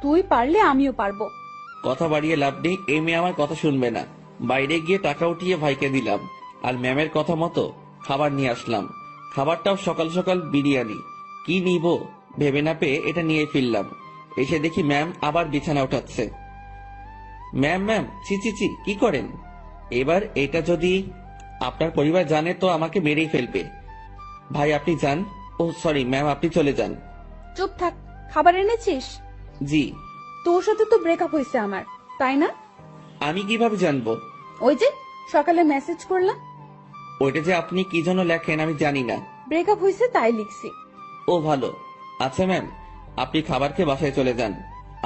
তুই পারলে আমিও পারবো। কথা বাড়িয়ে লাভ নেই, এই মেয়ে আমার কথা শুনবে না। বাইরে গিয়ে টাকা উঠিয়ে ভাইকে দিলাম, আর ম্যামের কথা মতো খাবার নিয়ে আসলাম। খাবারটাও সকাল সকাল বিরিয়ানি। কি নিব ভেবে না পেয়ে এটা নিয়ে ফিরলাম। এসে দেখি ম্যাম আবার বিছানা উঠাচ্ছে। ম্যাম ম্যাম, ছি ছি ছি, কি করেন? এবার এটা যদি আপনার পরিবার জানে তো আমাকে মেরেই ফেলবে। ভাই আপনি যান। ও সরি ম্যাম, আপনি চলে যান। চুপ থাক। খাবার এনেছিস? জি। তোর সাথে তো ব্রেকআপ হয়েছে আমার, তাই না? আমি কিভাবে জানবো? ওই যে সকালে মেসেজ করলাম। ওইটা যে আপনি কি জন্য লেখেন আমি জানি না। ব্রেকআপ হয়েছে তাই লিখছি। ও ভালো। আচ্ছা ম্যাম, আপনি খাবার খেয়ে বাসায় চলে যান।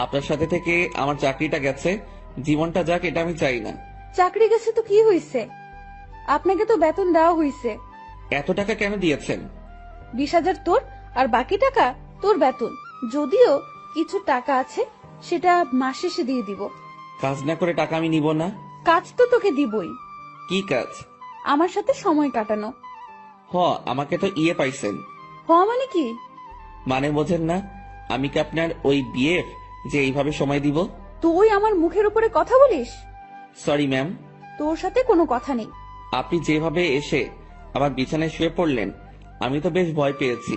আপনার সাথে থেকে আমার চাকরিটা গেছে, জীবনটা যাক এটা আমি চাই না। চাকরি গেছে তো কি হয়েছে? আপনাকে তো বেতন দেওয়া হয়েছে, এত টাকা কেন দিয়েছেন? 20,000 তোর, আর বাকি টাকা তোর বেতন। যদিও কিছু টাকা আছে, সেটা মাস শেষে দিয়ে দিব। কাজ না করে টাকা আমি নিব না। কাজ তো তোকে দিবই। কি কাজ? আমার সাথে সময় কাটানো। আমাকে তো ইয়ে পাইছেন। মানে কি? মানে বোঝেন না? আমি কি আপনার ওই বিয়ের যে এইভাবে সময় দিব? তুই আমার মুখের উপরে কথা বলিস? Sorry ma'am. তোর সাথে কোনো কথা নেই। আপনি যেভাবে এসে আমার বিছানায় শুয়ে পড়লেন, আমি তো বেশ ভয় পেয়েছি,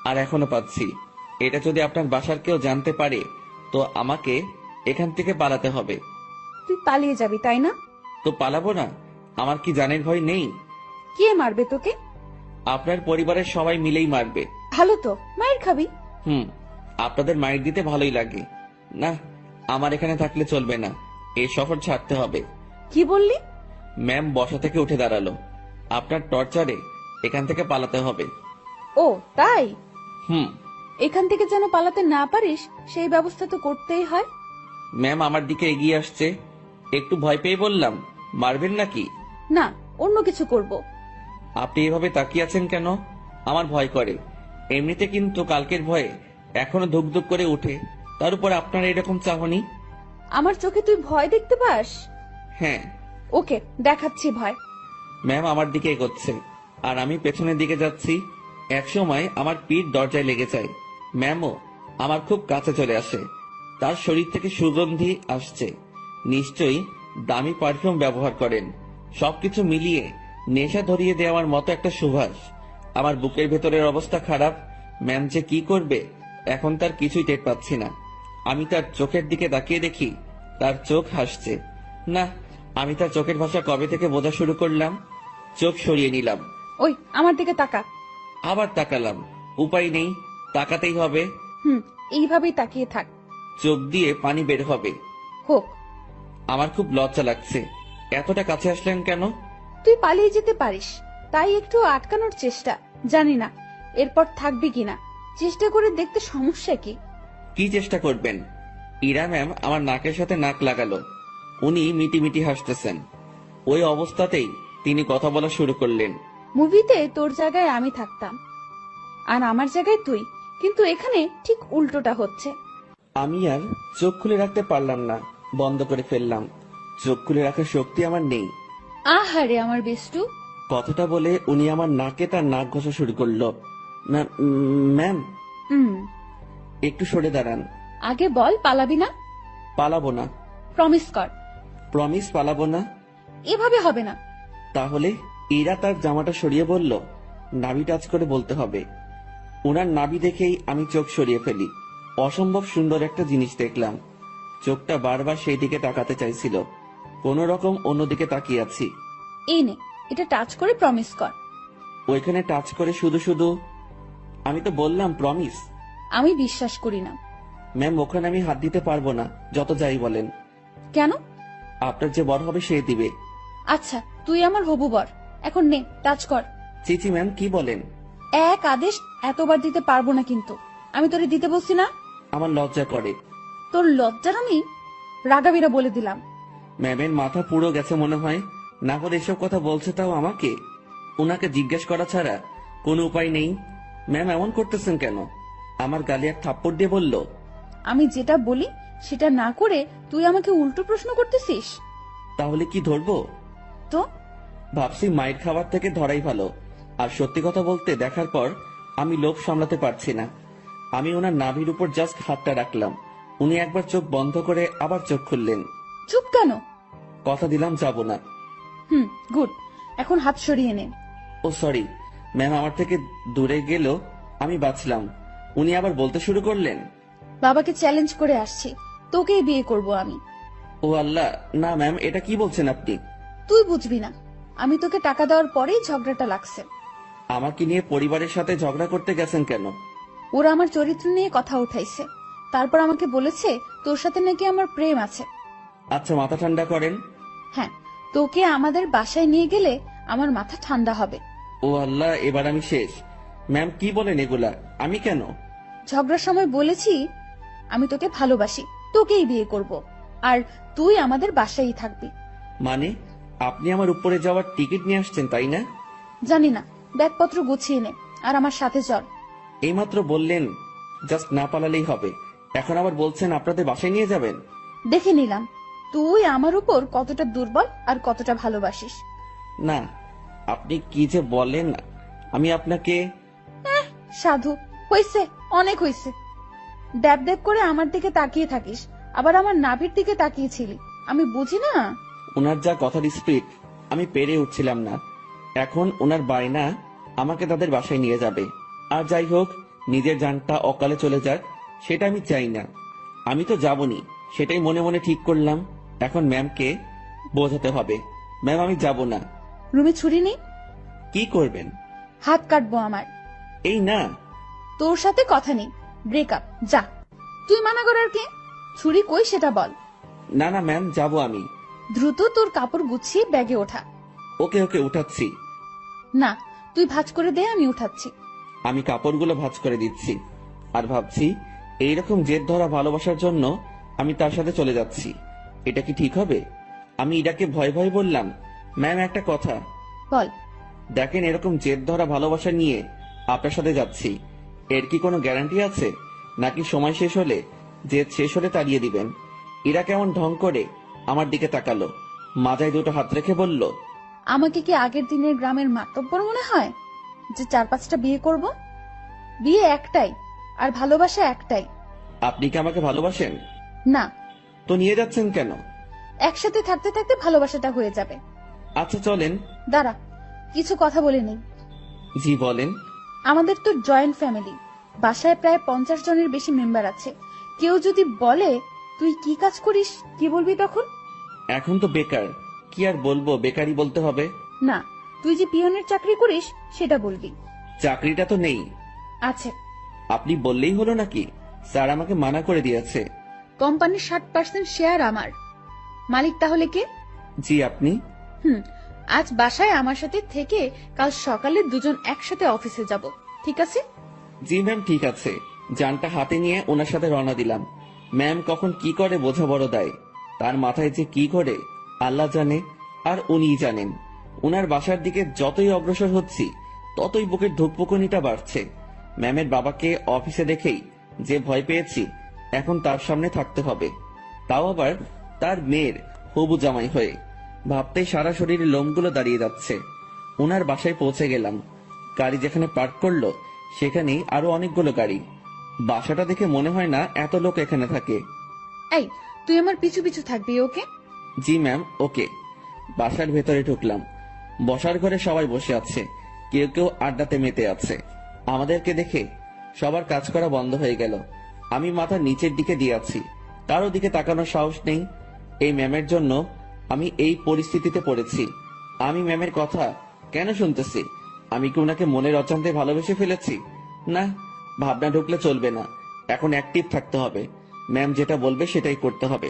আর এখনো পাচ্ছি। এটা যদি আপনার বাসার কেউ জানতে পারে, তো আমাকে এখান থেকে পালাতে হবে। তুই পালিয়ে যাবি তাই না? তো পালাবো না? আমার কি জানের ভয় নেই? কে মারবে তোকে? আপনার পরিবারের সবাই মিলেই মারবে। ভালো তো, মায়ের খাবি। আপনাদের মাইর দিতে ভালোই লাগে না। আমার এখানে থাকলে চলবে না, এই শহর ছাড়তে হবে। কি বললি? ম্যাম বসা থেকে উঠে দাঁড়ালো। আপনার টর্চারে এখান থেকে পালাতে হবে। ও তাই? হুম। এখান থেকে যেন পালাতে না পারিস, সেই ব্যবস্থা তো করতেই হয়। ম্যাম আমার দিকে এগিয়ে আসছে, একটু ভয় পেয়ে বললাম, মারবেন নাকি? না, অন্য কিছু করব। আপনি এভাবে তাকিয়ে আছেন কেন? আমার ভয় করে। এমনিতে কিন্তু কালকের ভয়ে এখনো ধুক ধুক করে উঠে, তার উপর আপনার এরকম চাহনি। আমার চোখে তুই ভয় দেখতে পাস? হ্যাঁ। ওকে, দেখাচ্ছি ভয়। ম্যাম আমার দিকে এগোচ্ছে, আর আমি পেছনের দিকে যাচ্ছি। একসময় আমার পিঠ দরজায় লেগে যায়। ম্যামও আমার খুব কাছে চলে আসে। তার শরীর থেকে সুগন্ধি আসছে। নিশ্চয়ই দামি পারফিউম ব্যবহার করেন। সবকিছু মিলিয়ে নেশা ধরিয়ে দেওয়ার মতো একটা সুবাস। আমার বুকের ভেতরের অবস্থা খারাপ। ম্যাম যে কি করবে এখন তার কিছুই টের পাচ্ছি না। আমি তার চোখের দিকে তাকিয়ে দেখি তার চোখ হাসছে। না, আমি তার চোখের ভাষা কবে থেকে বোঝা শুরু করলাম। চোখ সরিয়ে নিলাম। ওই আমার দিকে তাকা। আবার তাকালাম। উপায় নেই, তাকাতেই হবে। এইভাবেই তাকিয়ে থাক। চোখ দিয়ে পানি বের হবে। হোক। আমার খুব লজ্জা লাগছে। এতটা কাছে আসলেন কেন? তুই পালিয়ে যেতে পারিস, তাই একটু আটকানোর চেষ্টা। জানি না এরপর থাকবি কিনা, চেষ্টা করে দেখতে সমস্যা কি? কি চেষ্টা করবেন? ইরা ম্যাম আমার নাকের সাথে নাক লাগালো। উনি মিটি মিটি হাসতেছেন। ওই অবস্থাতেই তিনি কথা বলা শুরু করলেন। মুভিতে তোর জায়গায় আমি থাকতাম, আর আমার জায়গায় তুই, কিন্তু এখানে ঠিক উল্টোটা হচ্ছে। আমি আর চোখ খুলে রাখতে পারলাম না, বন্ধ করে ফেললাম। চোখ খুলে রাখার শক্তি আমার নেই। আহারে আমার বেষ্টু। কথাটা বলে উনি আমার নাকে তার নাক ঘষা শুরু করলো। ম্যাম, একটু সরে দাঁড়ান। আগে বল পালাবি না? পালাবো না। প্রমিস কর। প্রমিস, পালাবো না। এভাবে হবে না। তাহলে? ইরা তার জামাটা সরিয়ে বলল, নাভি টাচ করে বলতে হবে। ওনার নাভি দেখেই আমি চোখ সরিয়ে ফেলি। অসম্ভব সুন্দর একটা জিনিস দেখলাম। চোখটা বারবার সেই দিকে তাকাতে চাইছিল। কোন রকম অন্যদিকে তাকিয়ে আছি। এই নে, এটা টাচ করে প্রমিস কর। ওইখানে টাচ করে শুধু শুধু? আমি তো বললাম প্রমিস। আমি বিশ্বাস করি না। ম্যাম, ওখানে আমি হাত দিতে পারবো না, যত যাই বলেন। কেন? আপনার যে বর হবে সে দিবে। আচ্ছা, তুই আমার হবু বর, এখন নে টাচ কর। চিচি ম্যাম, কি বলেন? এক আদেশ এতবার দিতে পারবো না, কিন্তু আমি তোরে দিতে বলছি না। আমার লজ্জা করে। তোর লজ্জার আমি রাগাবিরা বলে দিলাম। ম্যামের মাথা পুরো গেছে মনে হয়, না করে এসব কথা বলছে, তাও আমাকে। ওনাকে জিজ্ঞেস করা ছাড়া কোনো উপায় নেই। ম্যাম এমন করতেছেন কেন? আমার গালে এক থাপ্পড় দিয়ে বলল, আমি যেটা বলি সেটা না করে তুই আমাকে উল্টো প্রশ্ন করতেছিস। তাহলে কি ধরবো? তো ভাবছি মায়ের খাবার থেকে ধরাই ভালো। আর সত্যি কথা বলতে, দেখার পর আমি লোভ সামলাতে পারছি না। আমি ওনার নাভির উপর জাস্ট হাতটা রাখলাম। উনি একবার চোখ বন্ধ করে আবার চোখ খুললেন। চুপ কেন? কথা দিলাম যাব না। গুড, এখন হাত সরিয়ে নে। ও সরি ম্যাম, আমার থেকে দূরে গেল, আমি বাঁচলাম। উনি আবার বলতে শুরু করলেন, বাবাকে চ্যালেঞ্জ করে আসছি, তোকেই বিয়ে করব আমি। ও আল্লাহ, না ম্যাম, এটা কি বলছেন আপনি? তুই বুঝবি না, আমি তোকে টাকা দেওয়ার পরেই ঝগড়াটা লাগছে। আমাকে নিয়ে পরিবারের সাথে ঝগড়া করতে গেছেন কেন? ওরা আমার চরিত্র নিয়ে কথা উঠাইছে, তারপর আমাকে বলেছে তোর সাথে নাকি আমার প্রেম আছে। আচ্ছা, মাথা ঠান্ডা করেন। হ্যাঁ, তোকে আমাদের বাসায় নিয়ে গেলে আমার মাথা ঠান্ডা হবে। ও আল্লাহ, এবার আমি শেষ। ম্যাম কি বলেন এগুলা? আমি কেন? ঝগড়ার সময় বলেছি আমি তোকে ভালোবাসি, তোকেই বিয়ে করব, আর তুই আমাদের বাসায়ই থাকবি। মানে আপনি আমার উপরে যাওয়ার টিকিট নিয়ে আসছেন, তাই না? জানি না, ব্যাগপত্র গুছিয়ে নে আর আমার সাথে চল। এইমাত্র বললেন জাস্ট না পালালেই হবে, এখন আবার বলছেন আপনাদের বাসায় নিয়ে যাবেন। দেখে নিলাম তুই আমার উপর কতটা দুর্বল আর কতটা ভালোবাসিস। না, আপনি কি যে বলেন, আমি আপনাকে। সাধু, হইছে, অনেক হইছে। ড্যাব ড্যাব করে আমার দিকে তাকিয়ে থাকিস, আবার আমার নাভির দিকে তাকিয়েছিলি। আমি বুঝি না। ওনার যা কথার স্পিড আমি পেরে উঠছিলাম না। এখন ওনার বায়না আমাকে তাদের বাসায় নিয়ে যাবে। আর যাই হোক, নিজের জানটা অকালে চলে যাক সেটা আমি চাই না। আমি তো যাবনি, সেটাই মনে মনে ঠিক করলাম। এখন ম্যামকে বোঝাতে হবে, ম্যাম আমি যাব না। রুমে ছুরি নেই? কি করবেন? হাত কাটবো আমার। এই না। তোর সাথে কথা নেই, ব্রেকআপ, যা। তুই মানা করার কে? ছুরি কই সেটা বল। না না ম্যাম, যাব আমি। দ্রুত তোর কাপড় গুছিয়ে ব্যাগে ওঠা। ওকে ওকে, উঠাচ্ছি। না, তুই ভাঁজ করে দে, আমি উঠাচ্ছি। আমি কাপড়গুলো ভাঁজ করে দিচ্ছি আর ভাবছি এইরকম জেদ ধরা ভালোবাসার জন্য আমি তার সাথে চলে যাচ্ছি। এটা কি ঠিক হবে? আমি ইরাকে ভয় ভয় বললাম, ম্যাম একটা কথা। বল। দেখেন, এরকম জেদ ধরা ভালোবাসা নিয়ে আপনার সাথে যাচ্ছি, এর কি কোনো গ্যারান্টি আছে? নাকি সময় শেষ হলে, জেদ শেষ হলে তাড়িয়ে দিবেন? ইরা কেমন ঢং করে আমার দিকে তাকালো, মাথায় দুটো হাত রেখে বলল, আমাকে কি আগের দিনের গ্রামের মাতব্বর মনে হয় যে 4-5টা বিয়ে করব? বিয়ে একটাই, আর ভালোবাসা একটাই। আপনি কি আমাকে ভালোবাসেন? না। তো নিয়ে যাচ্ছেন কেন? একসাথে থাকতে থাকতে ভালোবাসাটা হয়ে যাবে। আচ্ছা চলেন। দাঁড়া, কিছু কথা বলে নেই। জি বলেন। আমাদের তো জয়েন্ট ফ্যামিলি, বাসায় প্রায় 50 জনের বেশি মেম্বার আছে। কেউ যদি বলে তুই কি কাজ করিস, কি বলবি তখন? এখন তো বেকার, কি আর বলবো, বেকারই বলতে হবে। না, তুই যে পিয়নের চাকরি করিস সেটা বলবি। চাকরিটা তো নেই। আছে। আপনি বললেই হলো নাকি? স্যার আমাকে মানা করে দিয়েছে। কোম্পানির 60% শেয়ার আমার। মালিক তাহলে কে? জি আপনি। আজ বাসায় আমার সাথে থেকে কাল সকালে দুজন একসাথে অফিসে যাব, ঠিক আছে? জি ম্যাম, ঠিক আছে। যানটা হাতে নিয়ে ওনার সাথে রওনা দিলাম। ম্যাম কখন কি করে বোঝা বড় দায়। তার মাথায় যে কি করে আল্লাহ জানে, আর উনিই জানেন। ওনার বাসার দিকে যতই অগ্রসর হচ্ছি ততই বুকের ধুকপুকুনিটা বাড়ছে। ম্যামের বাবাকে অফিসে দেখেই যে ভয় পেয়েছি, এখন তার সামনে থাকতে হবে, তাও আবার তার মেয়ের হবু জামাই হয়ে। ভাবতেই সারা শরীরের লোমগুলো দাঁড়িয়ে যাচ্ছে। ওনার বাসায় পৌঁছে গেলাম। গাড়ি যেখানে পার্ক করলো সেখানেই আরো অনেকগুলো গাড়ি। বাসাটা দেখে মনে হয় না এত লোক এখানে থাকে। এই, তুই আমার পিছু পিছু থাকবি, ওকে? জি ম্যাম, ওকে। বাসার ভেতরে ঢুকলাম। বসার ঘরে সবাই বসে আছে, কেউ কেউ আড্ডাতে মেতে আছে। আমাদেরকে দেখে সবার কাজ করা বন্ধ হয়ে গেল। আমি মাথা নিচের দিকে দিয়ে আছি, কারো দিকে তাকানোর সাহস নেই। এই ম্যামের জন্য আমি এই পরিস্থিতিতে পড়েছি। আমি ম্যামের কথা কেন শুনতেছি? আমি কি ওনাকে মনের অজান্তে ভালোবেসে ফেলেছি? না, ভাবনা ঢুকলে চলবে না, এখন অ্যাক্টিভ থাকতে হবে। ম্যাম যেটা বলবে সেটাই করতে হবে।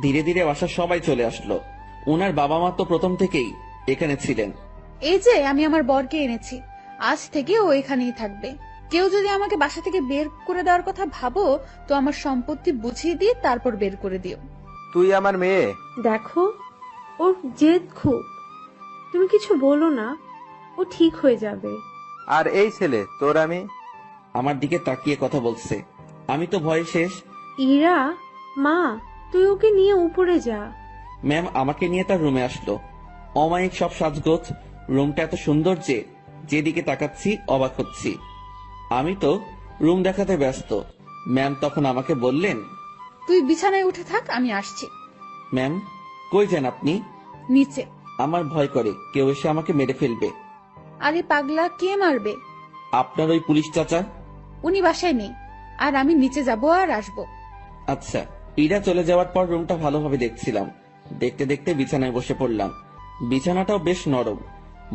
ধীরে ধীরে বাসার সবাই চলে আসলো। ওনার বাবা মা তো প্রথম থেকেই এখানে ছিলেন। এই যে আমি আমার বরকে এনেছি, আজ থেকে ও এখানেই থাকবে। কেউ যদি আমাকে বাসা থেকে বের করে দেওয়ার কথা ভাবো তো আমার সম্পত্তি বুঝিয়ে দিয়ে তারপর বের করে দিও। তুই আমার মেয়ে। দেখো, ওর জেদ খুব। তুমি কিছু বলো না, ও ঠিক হয়ে যাবে। আর এই ছেলে তোর আমি। আমার দিকে তাকিয়ে কথা বলছে। আমি তো ভয়ে শেষ। ইরা, মা, তুই ওকে নিয়ে উপরে যা। ম্যাম আমাকে নিয়ে তার রুমে আসলো। অমায়িক সব সাজগোজ, রুমটা এত সুন্দর যে যেদিকে তাকাচ্ছি অবাক হচ্ছি। আমি তো রুম দেখাতে ব্যস্ত। ম্যাম তখন আমাকে বললেন, তুই বিছানায় উঠে থাক, আমি আসছি। ম্যাম কই যান আপনি? নিচে। আমার ভয় করে কেউ এসে আমাকে মেরে ফেলবে। আরে পাগলা, কে মারবে? আপনার ওই পুলিশ চাচা। উনি বাসায় নেই, আর আমি নিচে যাব আর আসবো। আচ্ছা। ইরা চলে যাওয়ার পর রুমটা ভালোভাবে দেখছিলাম। দেখতে দেখতে বিছানায় বসে পড়লাম। বিছানাটাও বেশ নরম,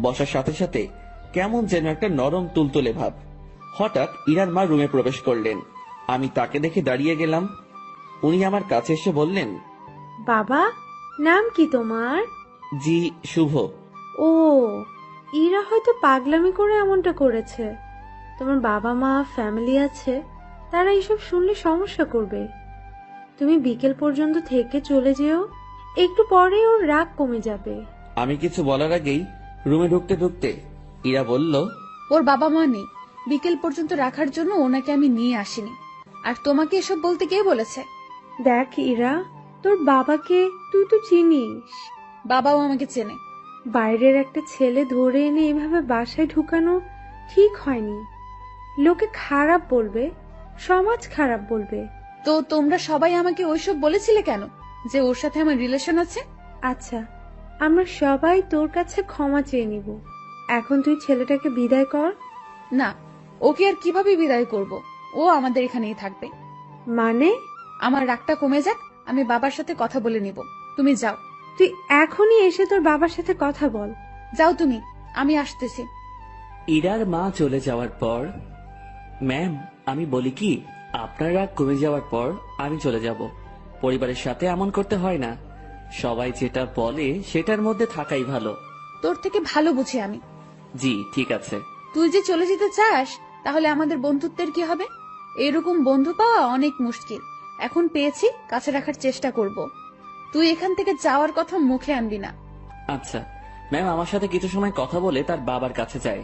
বসার সাথে সাথে কেমন যেন একটা নরম তুলতুলে ভাব। হঠাৎ ইরার মা রুমে প্রবেশ করলেন। আমি তাকে দেখে দাঁড়িয়ে গেলাম। উনি আমার কাছে এসে বললেন, বাবা, নাম কি তোমার? জি শুভ। ও, ইরা হয়তো পাগলামি করে এমনটা করেছে। তোমার বাবা মা, ফ্যামিলি আছে, তারা এইসব শুনলে সমস্যা করবে। তুমি বিকেল পর্যন্ত থেকে চলে যেও, একটু পরে ওর রাগ কমে যাবে। আমি কিছু বলার আগেই রুমে ঢুকতে ঢুকতে ইরা বলল, ওর বাবা মা নেই, বিকেল পর্যন্ত রাখার জন্য ওনাকে আমি নিয়ে আসিনি। আর তোমাকে এসব বলতে কে বলেছে? দেখ ইরা, তোর বাবাকে তুই তো চিনিস। বাবাও আমাকে চেনে। বাইরের একটা ছেলে ধরে এনে এভাবে বাসায় ঢুকানো ঠিক হয়নি। লোকে খারাপ বলবে, সমাজ খারাপ বলবে। তো তোমরা সবাই আমাকে ওইসব বলেছিলে কেন, যে ওর সাথে আমার রিলেশন আছে? আচ্ছা, আমরা সবাই তোর কাছে ক্ষমা চেয়ে নিব। এখন তুই ছেলেটাকে বিদায় কর। না, ওকে আর কিভাবে বিদায় করব? ও আমাদের এখানেই থাকবে। মানে? আমার রাগটা কমে যাক, আমি বাবার সাথে কথা বলে নিব। তুমি যাও। তুই এখনই এসে তোর বাবার সাথে কথা বল। যাও তুমি, আমি আসতেছি। ইরার মা চলে যাওয়ার পর, ম্যাম আমি বলি কি, আপনার রাগ কমে যাওয়ার পর আমি চলে যাব। পরিবারের সাথে এমন করতে হয় না, সবাই যেটা বলে সেটার মধ্যে থাকাই ভালো। তোর থেকে ভালো বুঝি আমি। জি ঠিক আছে। তুই যে চলে যেতে চাস, তাহলে আমাদের বন্ধুত্বের কি হবে? এরকম বন্ধু পাওয়া অনেক মুশকিল। এখন পেয়েছি, কাছে রাখার চেষ্টা করব। তুই এখান থেকে যাওয়ার কথা মুখে আনবি না। আচ্ছা ম্যাম আমার সাথে কিছু সময় কথা বলে তার বাবার কাছে যায়।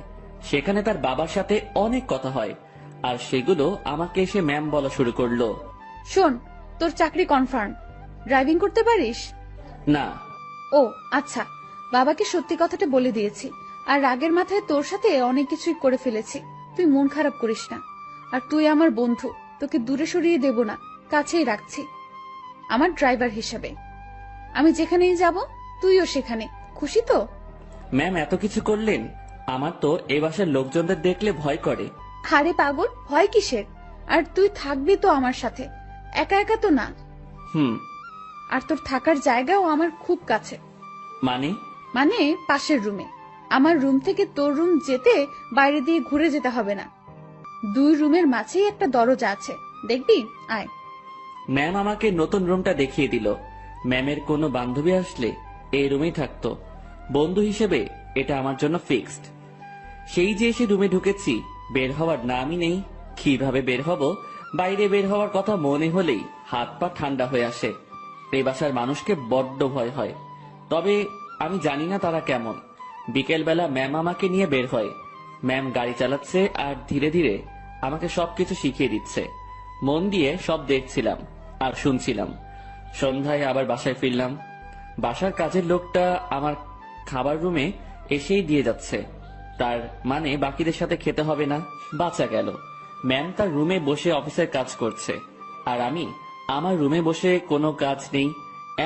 সেখানে তার বাবার সাথে অনেক কথা হয়, আর সেগুলো আমাকে এসে ম্যাম বলা শুরু করলো। শোন, তোর চাকরি কনফার্ম। ড্রাইভিং করতে পারিস? না। ও আচ্ছা, বাবাকে সত্যি কথাটা বলে দিয়েছি। আর রাগের মাথায় তোর সাথে অনেক কিছুই করে ফেলেছি। তুই মন খারাপ করিস না। আর তুই আমার বন্ধু, তোকে দূরে সরিয়ে দেব না, কাছেই রাখছি আমার ড্রাইভার হিসেবে। আমি যেখানেই যাব তুইও সেখানে। খুশি তো? ম্যাম এত কিছু করলেন, আমার তো এ বাসার লোকজনদের দেখলে ভয় করে। আরে পাগল, ভয় কিসের? আর তুই থাকবি তো আমার সাথে, একা একা তো না। হুম। আর তোর থাকার জায়গাও আমার খুব কাছে। মানে? মানে পাশের রুমে। আমার রুম থেকে তোর রুম যেতে বাইরে দিয়ে ঘুরে যেতে হবে না। 2 রুমের মাঝেই একটা দরজা আছে, দেখবি? আয়। ম্যাম আমাকে নতুন রুমটা দেখিয়ে দিল। ম্যামের কোনো বান্ধবী আসলে এই রুমেই থাকতো। বন্ধু হিসেবে এটা আমার জন্য ফিক্সড। সেই যে এসে রুমে ঢুকেছি, বের হওয়ার নামই নেই। কিভাবে বের হব? বাইরে বের হওয়ার কথা মনে হলেই হাত পা ঠান্ডা হয়ে আসে। এই বাসার মানুষকে বড্ড ভয় হয়, তবে আমি জানি না তারা কেমন। বিকেল বেলা ম্যাম আমাকে নিয়ে বের হয়। ম্যাম গাড়ি চালাচ্ছে আর ধীরে ধীরে আমাকে সবকিছু শিখিয়ে দিচ্ছে। মন দিয়ে সব দেখছিলাম আর শুনছিলাম। সন্ধ্যায় আবার বাসায় ফিরলাম। বাসার কাজের লোকটা আমার খাবার রুমে এসেই দিয়ে যাচ্ছে, তার মানে বাকিদের সাথে খেতে হবে না। বাঁচা গেল। ম্যাম তার রুমে বসে অফিসের কাজ করছে, আর আমি আমার রুমে বসে কোনো কাজ নেই।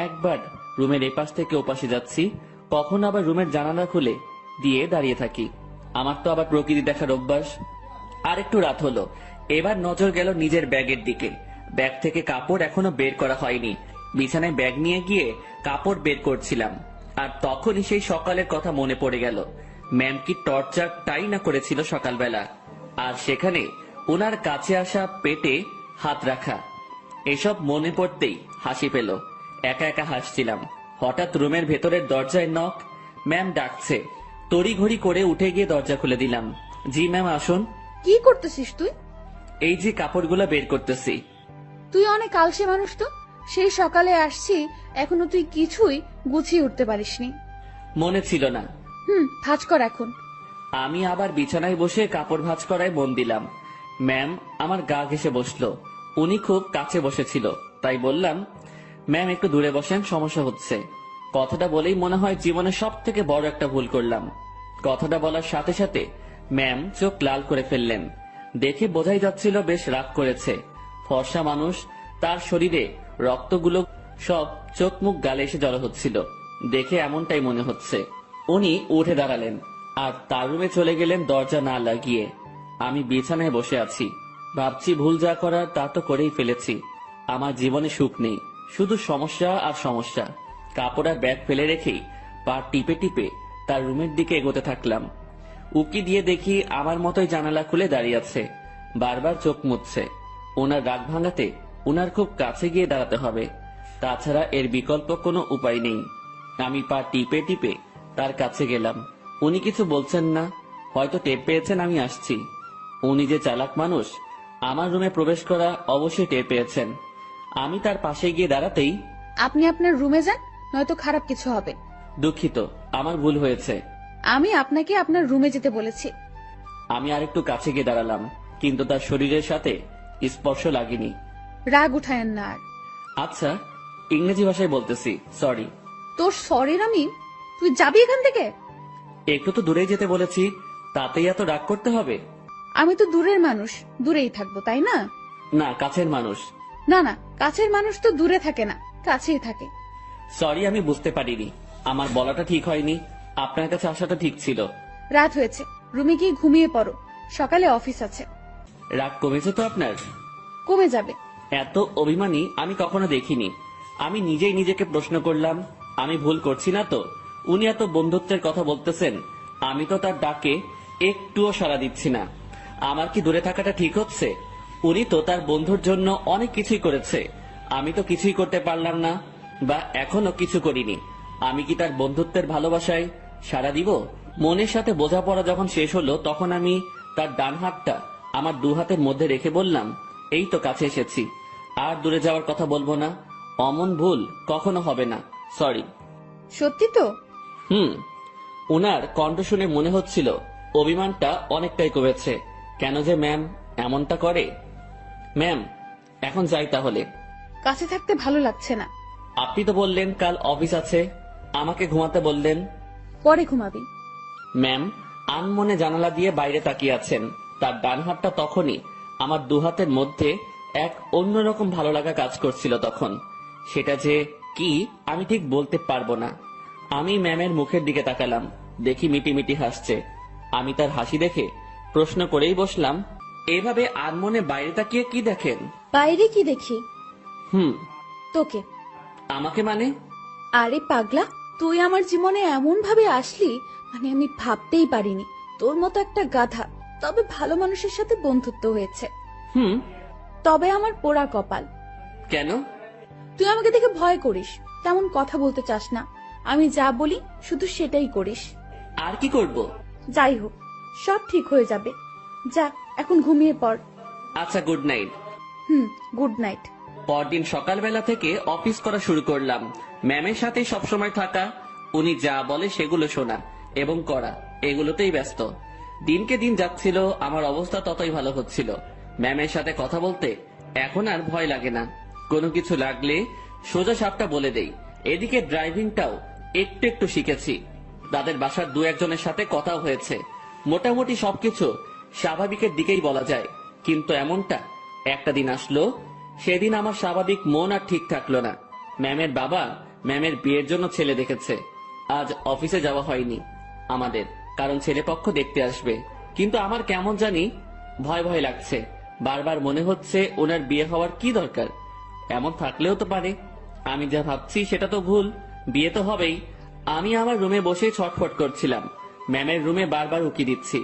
একবার রুমের এপাশ থেকে ওপাশে যাচ্ছি, কখন আবার রুমের জানালা খুলে দিয়ে দাঁড়িয়ে থাকি। আমার তো আবার প্রকৃতি দেখার অভ্যাস। আর একটু রাত হলো, এবার নজর গেল নিজের ব্যাগের দিকে। ব্যাগ থেকে কাপড় এখনো বের করা হয়নি। বিছানায় ব্যাগ নিয়ে গিয়ে কাপড় বের করছিলাম, আর তখনই সেই সকালের কথা মনে পড়ে গেল। ম্যাম কি টর্চারটাই না করেছিল সকালবেলা, আর সেখানে ওনার কাছে আসা পেটে হাত রাখা। এসব মনে পড়তেই হাসি পেল। একা একা হাসছিলাম। হঠাৎ রুমের ভেতরের দরজায় নক। ম্যাম ডাকছে। তড়িঘড়ি করে উঠে গিয়ে দরজা খুলে দিলাম। জি ম্যাম আসুন। কি করতেছিস তুই? এই যে কাপড়গুলো বের করতেছি। তুই অনেক আলসে মানুষ তো। সেই সকালে আসছি, এখনো তুই কিছুই গুছিয়ে উঠতে পারিসনি। মনে ছিল না। ভাঁজ কর এখন। আমি আবার বিছানায় বসে কাপড় ভাঁজ করায় মন দিলাম। ম্যাম আমার গা ঘেঁষে বসলো। উনি খুব কাছে বসেছিল, তাই বললাম, ম্যাম একটু দূরে বসেন, সমস্যা হচ্ছে। কথাটা বলেই মনে হয় জীবনে সব থেকে বড় একটা ভুল করলাম। কথাটা বলার সাথে সাথে ম্যাম চোখ লাল করে ফেললেন। দেখে বোঝাই যাচ্ছিল বেশ রাগ করেছে। ফর্সা মানুষ, তার শরীরে রক্তগুলো সব চোখ মুখ গালে এসে জড়ো হচ্ছিল। দেখে এমনটাই মনে হচ্ছে। উনি উঠে দাঁড়ালেন আর তার রুমে চলে গেলেন দরজা না লাগিয়ে। আমি বিছানায় বসে আছি, ভাবছি ভুল যা করার তা তো করেই ফেলেছি। আমার জীবনে সুখ নেই, শুধু সমস্যা আর সমস্যা। কাপড় আর ব্যাগ ফেলে রেখেই পা টিপে টিপে তার রুমের দিকে এগোতে থাকলাম। উকি দিয়ে দেখি আমার মতোই জানালা খুলে দাঁড়িয়ে আছে, বারবার চোখ মুছছে। ওনার রাগ ভাঙাতে ওনার খুব কাছে গিয়ে দাঁড়াতে হবে, তাছাড়া এর বিকল্প কোনো উপায় নেই। আমি পা টিপে টিপে তার কাছে গেলাম। উনি কিছু বলছেন না, হয়তো টের পেয়েছেন আমি আসছি। উনি যে চালাক মানুষ, আমার রুমে প্রবেশ করা অবশ্যই টের পেয়েছেন। আমি তার পাশে গিয়ে দাঁড়াতেই, আপনি আপনার রুমে যান, নয়তো খারাপ কিছু হবে। দুঃখিত, আমার ভুল হয়েছে। আমি আপনাকে আপনার রুমে যেতে বলেছি। আমি আরেকটু কাছে গিয়ে দাঁড়ালাম, কিন্তু তার শরীরের সাথে স্পর্শ লাগেনি। রাগ উঠায়েন না আর। আচ্ছা, ইংরেজি ভাষায় বলতেছি, সরি। তোর সরির আমি, তুই যাবি এখান থেকে? একটু তো দূরেই যেতে বলেছি, তাতেই এত রাগ করতে হবে? আমি তো দূরের মানুষ, দূরেই থাকবো, তাই না? না, কাছের মানুষ। না না, কাছের মানুষ তো দূরে থাকে না, কাছেই থাকে। সরি, আমি বুঝতে পারিনি। আমার বলাটা ঠিক হয়নি, আপনার কাছে আসাটা ঠিক ছিল। রাত হয়েছে, রুমে গিয়ে ঘুমিয়ে পড়ো, সকালে অফিস আছে। রাগ কমেছে তো আপনার? কমে যাবে। এত অভিমানী আমি কখনো দেখিনি। আমি নিজেই নিজেকে প্রশ্ন করলাম, আমি ভুল করছি না তো? উনি এত বন্ধুত্বের কথা বলতেছেন, আমি তো তার ডাকে একটুও সাড়া দিচ্ছি না। আমার কি দূরে থাকাটা ঠিক হচ্ছে? উনি তো তার বন্ধুর জন্য অনেক কিছুই করেছে, আমি তো কিছুই করতে পারলাম না, বা এখনো কিছু করিনি। আমি কি তার বন্ধুত্বের ভালোবাসায় সাড়া দিব? মনের সাথে বোঝাপড়া যখন শেষ হলো, তখন আমি তার ডান হাতটা আমার দু হাতের মধ্যে রেখে বললাম, এই তো কাছে এসেছি, আর দূরে যাওয়ার কথা বলবো না। অমন ভুল কখনো হবে না, সরি। সত্যি তো? উনার কণ্ঠ শুনে মনে হচ্ছিল অভিমানটা অনেকটাই কমেছে। কেন যে ম্যাম এমনটা করে? ম্যাম, এখন যাই তাহলে। কাছে থাকতে ভালো লাগছে না। আপনি তো বললেন কাল অফিস আছে, আমাকে ঘুমাতে বললেন। পরে ঘুমাবি। ম্যাম আনমনে জানালা দিয়ে বাইরে তাকিয়ে আছেন। তার ডান হাতটা তখনই আমার দু হাতের মধ্যে এক অন্যরকম ভালো লাগা কাজ করছিল তখন। সেটা যে কি আমি ঠিক বলতে পারবো না। আমি ম্যামের মুখের দিকে তাকালাম, দেখি মিটিমিটি হাসছে। আমি তার হাসি দেখে প্রশ্ন করেই বসলাম, এভাবে আনমনে বাইরে তাকিয়ে কি দেখেন? বাইরে কি দেখি? হুম। তোকে। আমাকে মানে? আরে পাগলা, তুই আমার জীবনে এমন ভাবে আসলি, মানে আমি ভাবতেই পারিনি। তোর মতো একটা গাধা, তবে ভালো মানুষের সাথে বন্ধুত্ব হয়েছে। তবে আমার পোড়া কপাল। কেন? তুই আমাকে দেখে ভয় করিস, তেমন কথা বলতে চাস না। আমি যা বলি শুধু সেটাই করিস। আর কি করব? যাই হোক, সব ঠিক হয়ে যাবে। যা, এখন ঘুমিয়ে পড়। আচ্ছা, গুড নাইট। Good night. পরদিন সকালবেলা থেকে অফিস করা শুরু করলাম। ম্যামের সাথে সবসময় থাকা, উনি যা বলে সেগুলো শোনা এবং করা, এগুলোতেই ব্যস্ত। দিনকে দিন যাচ্ছিল, আমার অবস্থা ততই ভালো হচ্ছিল। ম্যামের সাথে কথা বলতে এখন আর ভয় লাগে না। কোনো কিছু লাগলে সোজা সাপটা বলে দেই। এদিকে ড্রাইভিংটাও একটু একটু শিখেছি। তাদের বাসার দু একজনের সাথে কথাও হয়েছে। মোটামুটি সবকিছু স্বাভাবিকের দিকেই বলা যায়। কিন্তু এমনটা একটা দিন আসলো, সেদিন আমার স্বাভাবিক মন আর ঠিক থাকলো না। ম্যামের বাবা ম্যামের বিয়ের জন্য ছেলে দেখেছে। আজ অফিসে যাওয়া হয়নি আমাদের, কারণ ছেলেপক্ষ দেখতে আসবে। কিন্তু আমার কেমন জানি ভয় ভয় লাগছে। বারবার মনে হচ্ছে ওনার বিয়ে হওয়ার কি দরকার? এমন থাকলেও তো পারে। আমি যা ভাবছি সেটা তো ভুল, বিয়ে তো হবেই। আমি আমার রুমে বসে ছটফট করছিলাম। ম্যামের রুমে বারবার উকি দিচ্ছি।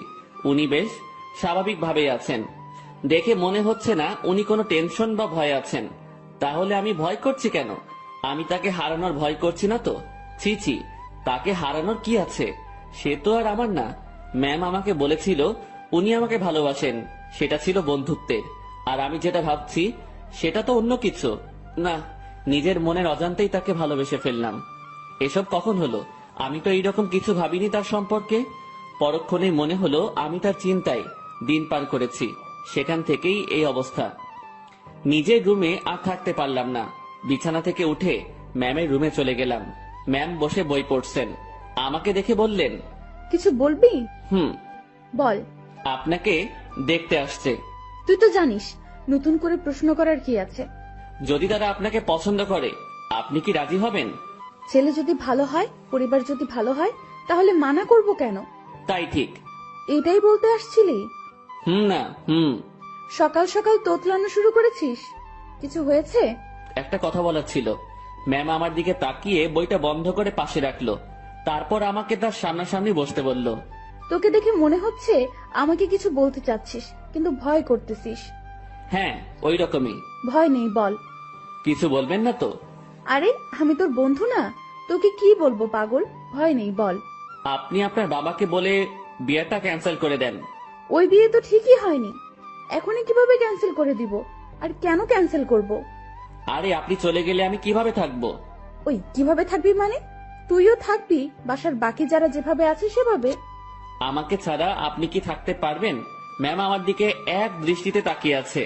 উনি বেশ স্বাভাবিকভাবেই আছেন, দেখে মনে হচ্ছে না উনি কোনো টেনশন বা ভয় আছেন। তাহলে আমি ভয় করছি কেন? আমি তাকে হারানোর ভয় করছি না তো? ছি ছি, তাকে হারানোর কি আছে? সে তো আর আমার না। ম্যাম আমাকে বলেছিল উনি আমাকে ভালোবাসেন, সেটা ছিল বন্ধুত্বের। আর আমি যেটা ভাবছি সেটা তো অন্য কিছু। না, নিজের মনের অজান্তেই তাকে ভালোবেসে ফেললাম। এসব কখন হলো? আমি তো এইরকম কিছু ভাবিনি তার সম্পর্কে। পরক্ষণেই মনে হলো আমি তার চিন্তায় দিন পার করেছি, সেখান থেকেই এই অবস্থা। নিজের রুমে আর থাকতে পারলাম না। বিছানা থেকে উঠে ম্যামের রুমে চলে গেলাম। ম্যাম বসে বই পড়ছেন। আমাকে দেখে বললেন, কিছু বলবি? বল। আপনাকে দেখতে আসছে। তুই তো জানিস, নতুন করে প্রশ্ন করার কি আছে? যদি তারা আপনাকে পছন্দ করে, আপনি কি রাজি হবেন? ছেলে যদি ভালো হয়, পরিবার যদি ভালো হয়, তাহলে মানা করব কেন? তাই ঠিক। এটাই বলতে আসছিলি? না। সকাল সকাল তোতলানো শুরু করেছিস? কিছু হয়েছে? একটা কথা বলার ছিল। ম্যাম আমার দিকে তাকিয়ে বইটা বন্ধ করে পাশে রাখলো। তারপর আমাকে তার সামনাসামনি বসতে বলল। তোকে দেখে মনে হচ্ছে আমাকে কিছু বলতে চাচ্ছিস, কিন্তু ভয় করতেছিস। হ্যাঁ, ওই রকমই। ভয় নেই, বল। কিছু বলবেন না তো? আরে আমি তোর বন্ধু না, তোকে কি বলবো পাগল? ভয় নেই, বল। আপনি আপনার বাবাকে বলে বিয়েটা ক্যান্সেল করে দেন। ওই বিয়ে তো ঠিকই হয়নি, এখনই কিভাবে ক্যান্সেল করে দিব? আর কেন ক্যান্সেল করব? আরে আপনি চলে গেলে আমি কিভাবে থাকবো? ওই কিভাবে থাকবি মানে? তুইও থাকবি বাসার বাকি যারা যেভাবে আছে সেভাবে। আমাকে ছাড়া আপনি কি থাকতে পারবেন? ম্যাম আমার দিকে এক দৃষ্টিতে তাকিয়ে আছে।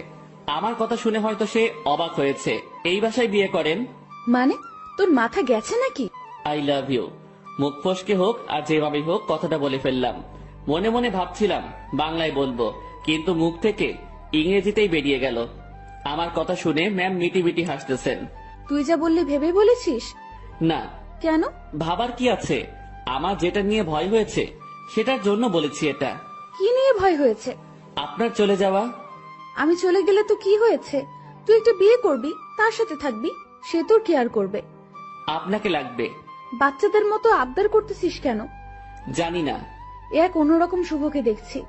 আমার কথা শুনে হয়তো সে অবাক হয়েছে। এই বাসায় বিয়ে করেন? মানে তোর মাথা গেছে নাকি? I love you. মুখ ফসকে হোক আর যেভাবে হোক কথাটা বলে ফেললাম। মনে মনে ভাবছিলাম বাংলায় বলবো, কিন্তু মুখ থেকে ইংরেজিতেই বেরিয়ে গেল। আমার কথা শুনে ম্যাম মিটি মিটি হাসতেছেন। তুই যা বললি ভেবে বলেছিস? না, কেন? ভাবার কি আছে? আমার যেটা নিয়ে ভয় হয়েছে সেটার জন্য বলেছি এটা। কি নিয়ে ভয় হয়েছে? আপনার চলে যাওয়া। আমি চলে গেলে তো কি হয়েছে? তুই একটা বিয়ে করবি, তার সাথে থাকবি, সে তোর কেয়ার করবে। আপনাকে লাগবে। বাচ্চাদের মতো আবদার করতেছিস কেন? জানি না। এ এক অন্যরকম শুভকে দেখছি,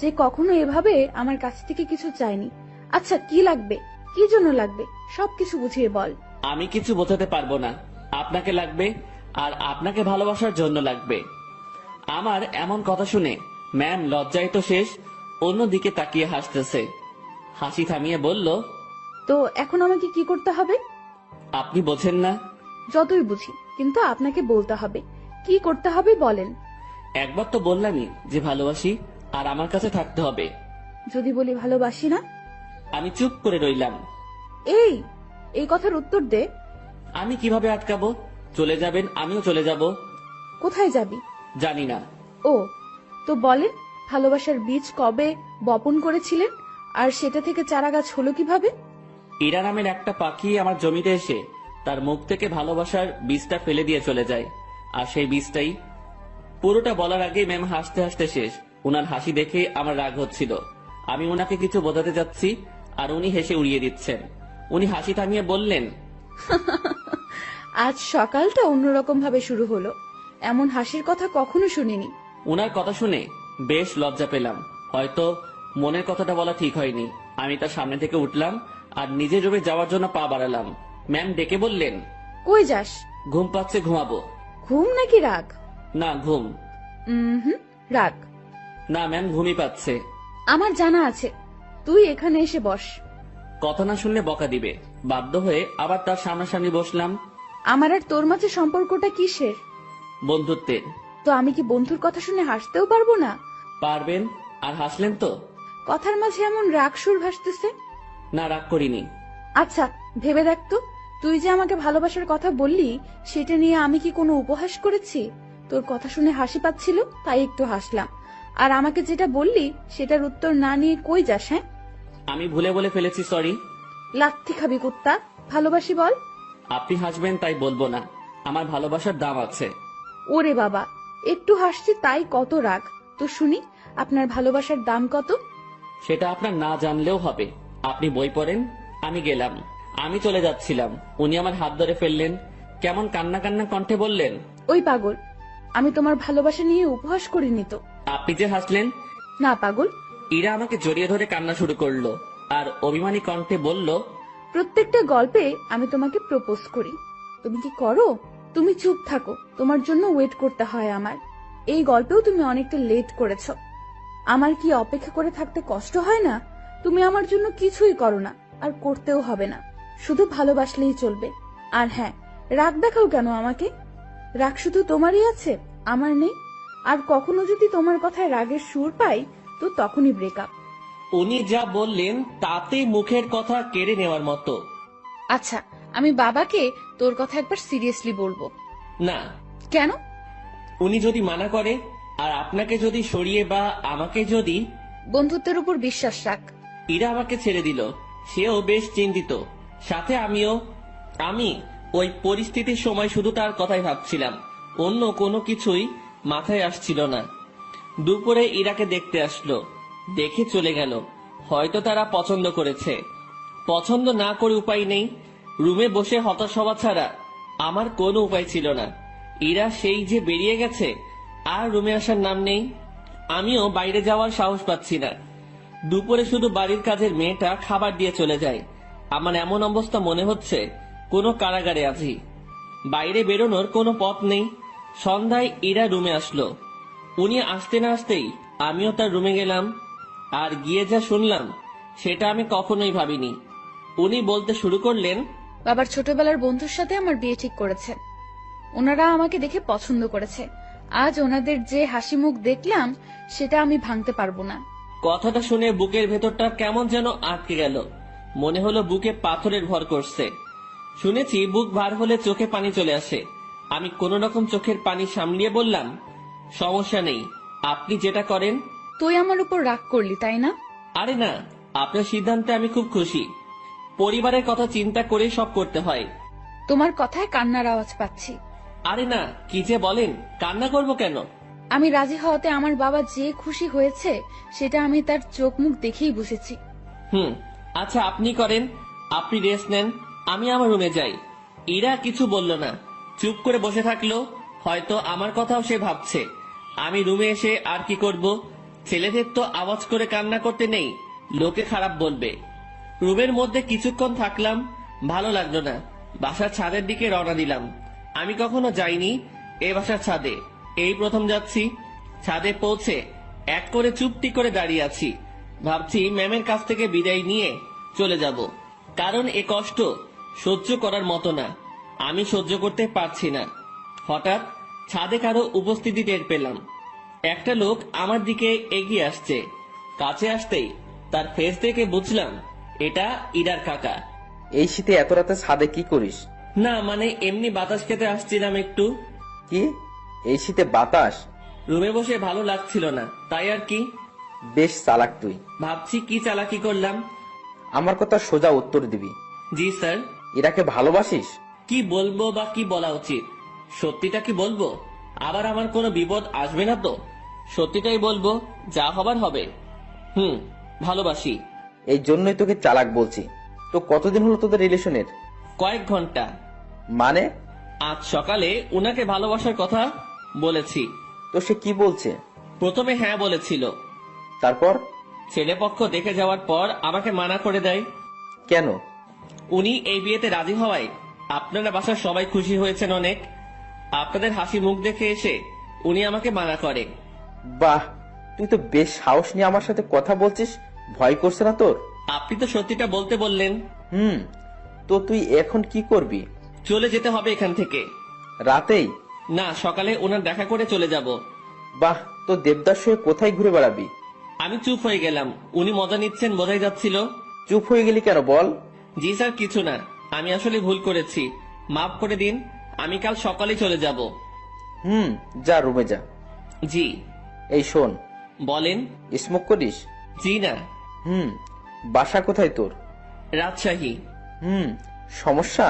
যে কখনো এভাবে আমার কাছ থেকে কিছু চায়নি। আচ্ছা কি লাগবে, কি জন্য লাগবে, সবকিছু বুঝিয়ে বল। আমি কিছু বোঝাতে পারবো না। আপনাকে লাগবে, আর আপনাকে ভালোবাসার জন্য লাগবে। আমার এমন কথা শুনে ম্যাম লজ্জায় তো শেষ, অন্যদিকে তাকিয়ে হাসতেছে। হাসি থামিয়ে বলল, তো এখন আমাকে কি করতে হবে? আপনি বোঝেন না? যতই বুঝি, কিন্তু আপনাকে বলতে হবে। কি করতে হবে বলেন। একবার তো বললামই যে ভালোবাসি, আর আমার কাছে থাকতে হবে। যদি বলি ভালোবাসি না? আমি চুপ করে রইলাম। এই কথার উত্তর দে। আমি কিভাবে আটকাবো? চলে যাবেন, আমিও চলে যাব। কোথায় যাবি? জানি না। ও, তো বলেন, ভালোবাসার বীজ কবে বপন করেছিলেন, আর সেটা থেকে চারা গাছ হলো কিভাবে? ইরা নামের একটা পাখি আমার জমিতে এসে তার মুখ থেকে ভালোবাসার বীজটা ফেলে দিয়ে চলে যায়, আর সেই বীজটাই। পুরোটা বলার আগেই ম্যাম হাসতে হাসতে শেষ। উনার হাসি দেখে আমার রাগ হচ্ছিল। আমি উনাকে কিছু বোঝাতে যাচ্ছি, আর উনি হেসে উড়িয়ে দিচ্ছেন। উনি হাসি থামিয়ে বললেন, আজ সকালটা অন্যরকম ভাবে শুরু হলো। এমন হাসির কথা কখনো শুনিনি। উনার কথা শুনে বেশ লজ্জা পেলাম। হয়তো মনের কথাটা বলা ঠিক হয়নি। আমি তার সামনে থেকে উঠলাম আর নিজের রুমে যাওয়ার জন্য পা বাড়ালাম। ম্যাম ডেকে বললেন, কই যাস? ঘুম পাচ্ছে, ঘুমাবো। ঘুম নাকি রাগ? না, ঘুম। রাগ। না ম্যাম, ঘুমই পাচ্ছে। আমার জানা আছে, তুই এখানে এসে বস। কথা না শুনলে বকা দিবে। বাধ্য হয়ে আবার তার সামনাসামনি বসলাম। আমার আর তোর মাঝে সম্পর্কটা কিসের? বন্ধুত্বের। তো আমি কি বন্ধুর কথা শুনে হাসতেও পারবো না? পারবেন। আর হাসলেন তো? কথার মাঝে এমন রাগ সুর ভাসতেছে। না, রাগ করিনি। আচ্ছা ভেবে দেখ তো, তুই যে আমাকে ভালোবাসার কথা বললি, সেটা নিয়ে আমি কি কোনো উপহাস করেছি? তোর কথা শুনে হাসি পাচ্ছিল, তাই একটু হাসলাম। আর আমাকে যেটা বললি সেটার উত্তর না নিয়ে কই যাস? হ্যাঁ, আমি ভুলে বলে ফেলেছি, সরি। লাথি খাবি কুত্তা। ভালোবাসি বল। আপনি হাসবেন তাই বলবো না। আমার ভালোবাসার দাম আছে। ওরে বাবা, একটু হাসছি তাই কত রাগ? তো শুনি, আপনার ভালোবাসার দাম কত? সেটা আপনার না জানলেও হবে। আপনি বই পড়েন। আমি গেলাম। আমি চলে যাচ্ছিলাম, উনি আমার হাত ধরে ফেললেন। কেমন কান্না কান্না কণ্ঠে বললেন, ওই পাগল, আমি তোমার ভালোবাসা নিয়ে উপহাস করিনি তো। আপনি যে হাসলেন। না পাগল। ইরা আমাকে জড়িয়ে ধরে কান্না শুরু করলো, আর অভিমানী কণ্ঠে বলল, প্রত্যেকটা গল্পে আমি তোমাকে প্রপোজ করি, তুমি কি করো? তুমি চুপ থাকো, তোমার জন্য ওয়েট করতে হয় আমার। এই গল্পেও তুমি অনেকটা লেট করেছো। আমার কি অপেক্ষা করে থাকতে কষ্ট হয় না? তুমি আমার জন্য কিছুই করো না, আর করতেও হবে না। শুধু ভালোবাসলেই চলবে। আর হ্যাঁ, রাগ দেখাও কেন আমাকে? রাগ শুধু তোমারই আছে, আমার নেই। আর কখনো যদি তোমার কথায় রাগের সুর পাই, তো তখনই ব্রেকআপ। উনি যা বললেন তাতে মুখের কথা কেড়ে নেওয়ার মতো। আচ্ছা, আমি বাবাকে তোর কথা একবার সিরিয়াসলি বলবো। না। কেন? উনি যদি মানা করে, আর আপনাকে যদি সরিয়ে বা আমাকে যদি। বন্ধুত্বের উপর বিশ্বাস রাখ। ইরা আমাকে ছেড়ে দিল, সেও বেশ চিন্তিত, সাথে আমিও। আমি ওই পরিস্থিতির সময় শুধু তার কথাই ভাবছিলাম, অন্য কোনো কিছুই মাথায় আসছিল না। দুপুরে ইরাকে দেখতে আসলো, দেখে চলে গেল। হয়তো তারা পছন্দ করেছে। পছন্দ না করে উপায় নেই। রুমে বসে হতাশ হওয়া ছাড়া আমার কোনো উপায় ছিল না। ইরা সেই যে বেরিয়ে গেছে, আর রুমে আসার নাম নেই। আমিও বাইরে যাওয়ার সাহস পাচ্ছি না। দুপুরে শুধু বাড়ির কাজের মেয়েটা খাবার দিয়ে চলে যায়। আমার এমন অবস্থা মনে হচ্ছে কোনো কারাগারে আছি। বাইরে বেরোনোর কোনো পথ নেই। সন্ধ্যায় ইরা রুমে আসলো। উনি আসতে না আসতেই আমিও তার রুমে গেলাম। আর গিয়ে যা শুনলাম সেটা আমি কখনোই ভাবিনি। উনি বলতে শুরু করলেন, বাবার ছোটবেলার বন্ধুর সাথে আমার বিয়ে ঠিক করেছে। ওনারা আমাকে দেখে পছন্দ করেছে, আজ ওনাদের যে হাসি মুখ দেখলাম সেটা আমি ভাঙতে পারবো না। কথাটা শুনে বুকের ভেতরটা কেমন যেন আটকে গেল। মনে হলো বুকে পাথরের ভর করছে। শুনেছি বুক ভার হলে চোখে পানি চলে আসে। আমি কোন রকম চোখের পানি সামলিয়ে বললাম, সমস্যা নেই, আপনি যেটা করেন। তুই আমার উপর রাগ করলি তাই না? আরে না, আপনার সিদ্ধান্তে আমি খুব খুশি। পরিবারের কথা চিন্তা করে সব করতে হয়। তোমার কথায় কান্নার আওয়াজ পাচ্ছি। আরে না, কি যে বলেন, কান্না করব কেন? আমি রাজি হওয়াতে আমার বাবা যে খুশি হয়েছে সেটা আমি তার চোখ মুখ দেখেই বুঝেছি। আচ্ছা আপনি করেন, আপনি রেস্ট নেন, আমি আমার রুমে যাই। ইরা কিছু বলল না, চুপ করে বসে থাকলো। হয়তো আমার কথাও সে ভাবছে। আমি রুমে এসে আর কি করব? ছেলেদের তো আওয়াজ করে কান্না করতে নেই, লোকে খারাপ বলবে। রুমের মধ্যে কিছুক্ষণ থাকলাম, ভালো লাগলো না। বাসার ছাদের দিকে রওনা দিলাম। আমি কখনো যাইনি এ বাসার ছাদে, এই প্রথম যাচ্ছি। ছাদে পৌঁছে এক করে চুপটি করে দাঁড়িয়ে আছি। ভাবছি ম্যামের কাছ থেকে বিদায় নিয়ে চলে যাব, কারণ এ কষ্ট সহ্য করার মতো না, আমি সহ্য করতে পারছি না। হঠাৎ ছাদে কারো উপস্থিতি টের পেলাম। একটা লোক আমার দিকে এগিয়ে আসছে। কাছে আসতেই তার ফেস দেখে বুঝলাম এটা ইরার কাকা। এই শীতে এত রাতে ছাদে কি করিস? না মানে এমনি বাতাস খেতে আসছিলাম একটু। কি, এই শীতে বাতাস? রুমে বসে ভালো লাগছিল না, তাই আর কি। বেশ চালাক তুই। ভাবছি কি চালাকি করলাম। আমার কথা সোজা উত্তর দিবি। জি স্যার। ইরাকে ভালোবাসিস? কি বলবো বা কি বলা উচিত? সত্যিটা কি বলবো? আবার আমার কোনো বিপদ আসবে না তো? সত্যিটাই বলবো, যা হবার হবে। ভালোবাসি। এই জন্যই তোকে চালাক বলছি। তো কতদিন হলো তোদের রিলেশনের? কয়েক ঘন্টা। মানে? আজ সকালে উনাকে ভালোবাসার কথা বলেছি। তো সে কি বলছে? প্রথমে হ্যাঁ বলেছিল, তারপর? ছেলেপক্ষ দেখে যাওয়ার পর আমাকে মানা করে দেয়। কেন? উনি এই বিয়েতে রাজি হওয়ায় আপনারা বাসার সবাই খুশি হয়েছেন অনেক। আপনাদের হাসি মুখ দেখে এসে উনি আমাকে মানা করে। বাহ, তুই তো বেশ সাহস নিয়ে আমার সাথে কথা বলছিস। ভয় করছে না তোর? আপনি তো সত্যিটা বলতে বললেন। তো তুই এখন কি করবি? চলে যেতে হবে এখান থেকে। রাতেই? না, সকালে ওনার দেখা করে চলে যাব। বাহ, তো দেবদাস হয়ে কোথায় ঘুরে বেড়াবি? আমি চুপ হয়ে গেলাম। উনি মজা নিচ্ছেন বোঝাই যাচ্ছিল। চুপ হয়ে গেলি কেন বল? জি স্যার, কিছু না, আমি আসলে ভুল করেছি, মাফ করে দিন। আমি কাল সকালে চলে যাব। যা রুমে যা। জি। এই শোন। বলেন। স্মোক করিস? জি না। বাসা কোথায় তোর? রাজশাহী। সমস্যা?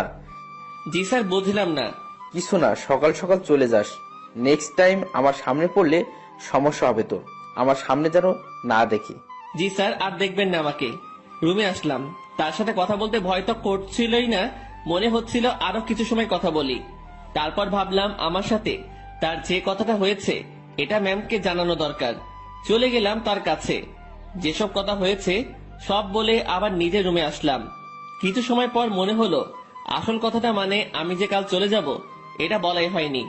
জি স্যার, বুঝলাম না। কিছু না, সকাল সকাল চলে যাস। নেক্সট টাইম আমার সামনে পড়লে সমস্যা হবে তোর। আমার সামনে যেন না দেখি। জি স্যার, আর দেখবেন না আমাকে। রুমে আসলাম, তার সাথে কথা বলতে ভয় তো করছিলই না, মনে হচ্ছিল আরো কিছু সময় কথা বলি। তারপর ভাবলাম আমার সাথে তার যে কথাটা হয়েছে এটা ম্যামকে জানানো দরকার। চলে গেলাম তার কাছে, যেসব কথা হয়েছে সব বলে আবার নিজের রুমে আসলাম। কিছু সময় পর মনে হলো আসল কথাটা মানে আমি যে কাল চলে যাব এটা বলাই হয়নি।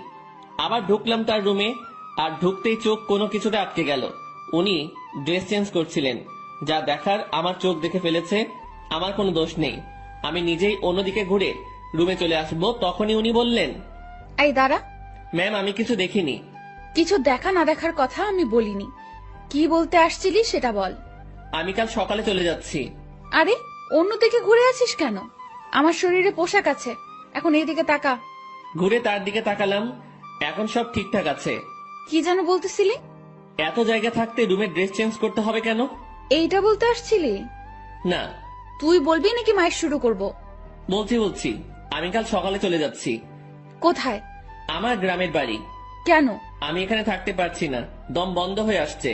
আবার ঢুকলাম তার রুমে, আর ঢুকতেই চোখ কোনো কিছুতে আটকে গেল। উনি ড্রেস চেঞ্জ করছিলেন, যা দেখার আমার চোখ দেখে ফেলেছে। আমার কোনো দোষ নেই, আমি নিজেই অন্যদিকে ঘুরে রুমে চলে আসবো। তখনই উনি বললেন, এই দাঁড়া। ম্যাম আমি কিছু দেখিনি। কিছু দেখা না দেখার কথা আমি বলিনি, কি বলতে আসছিলি সেটা বল। আমি কাল সকালে চলে যাচ্ছি। আরে অন্যদিকে ঘুরে আছিস কেন? আমার শরীরে পোশাক আছে, এখন এইদিকে তাকা। ঘুরে তার দিকে তাকালাম, এখন সব ঠিকঠাক আছে। কি যেন বলতেছিলি? এত জায়গা থাকতে রুমে ড্রেস চেঞ্জ করতে হবে কেন? এইটা বলতে আসছিলি? না। তুই বলবি নাকি মায়ের শুরু করব? বলছি, আমি কাল সকালে চলে যাচ্ছি। কোথায়? আমার গ্রামের বাড়ি। কেন? আমি এখানে থাকতে পারছি না, দম বন্ধ হয়ে আসছে।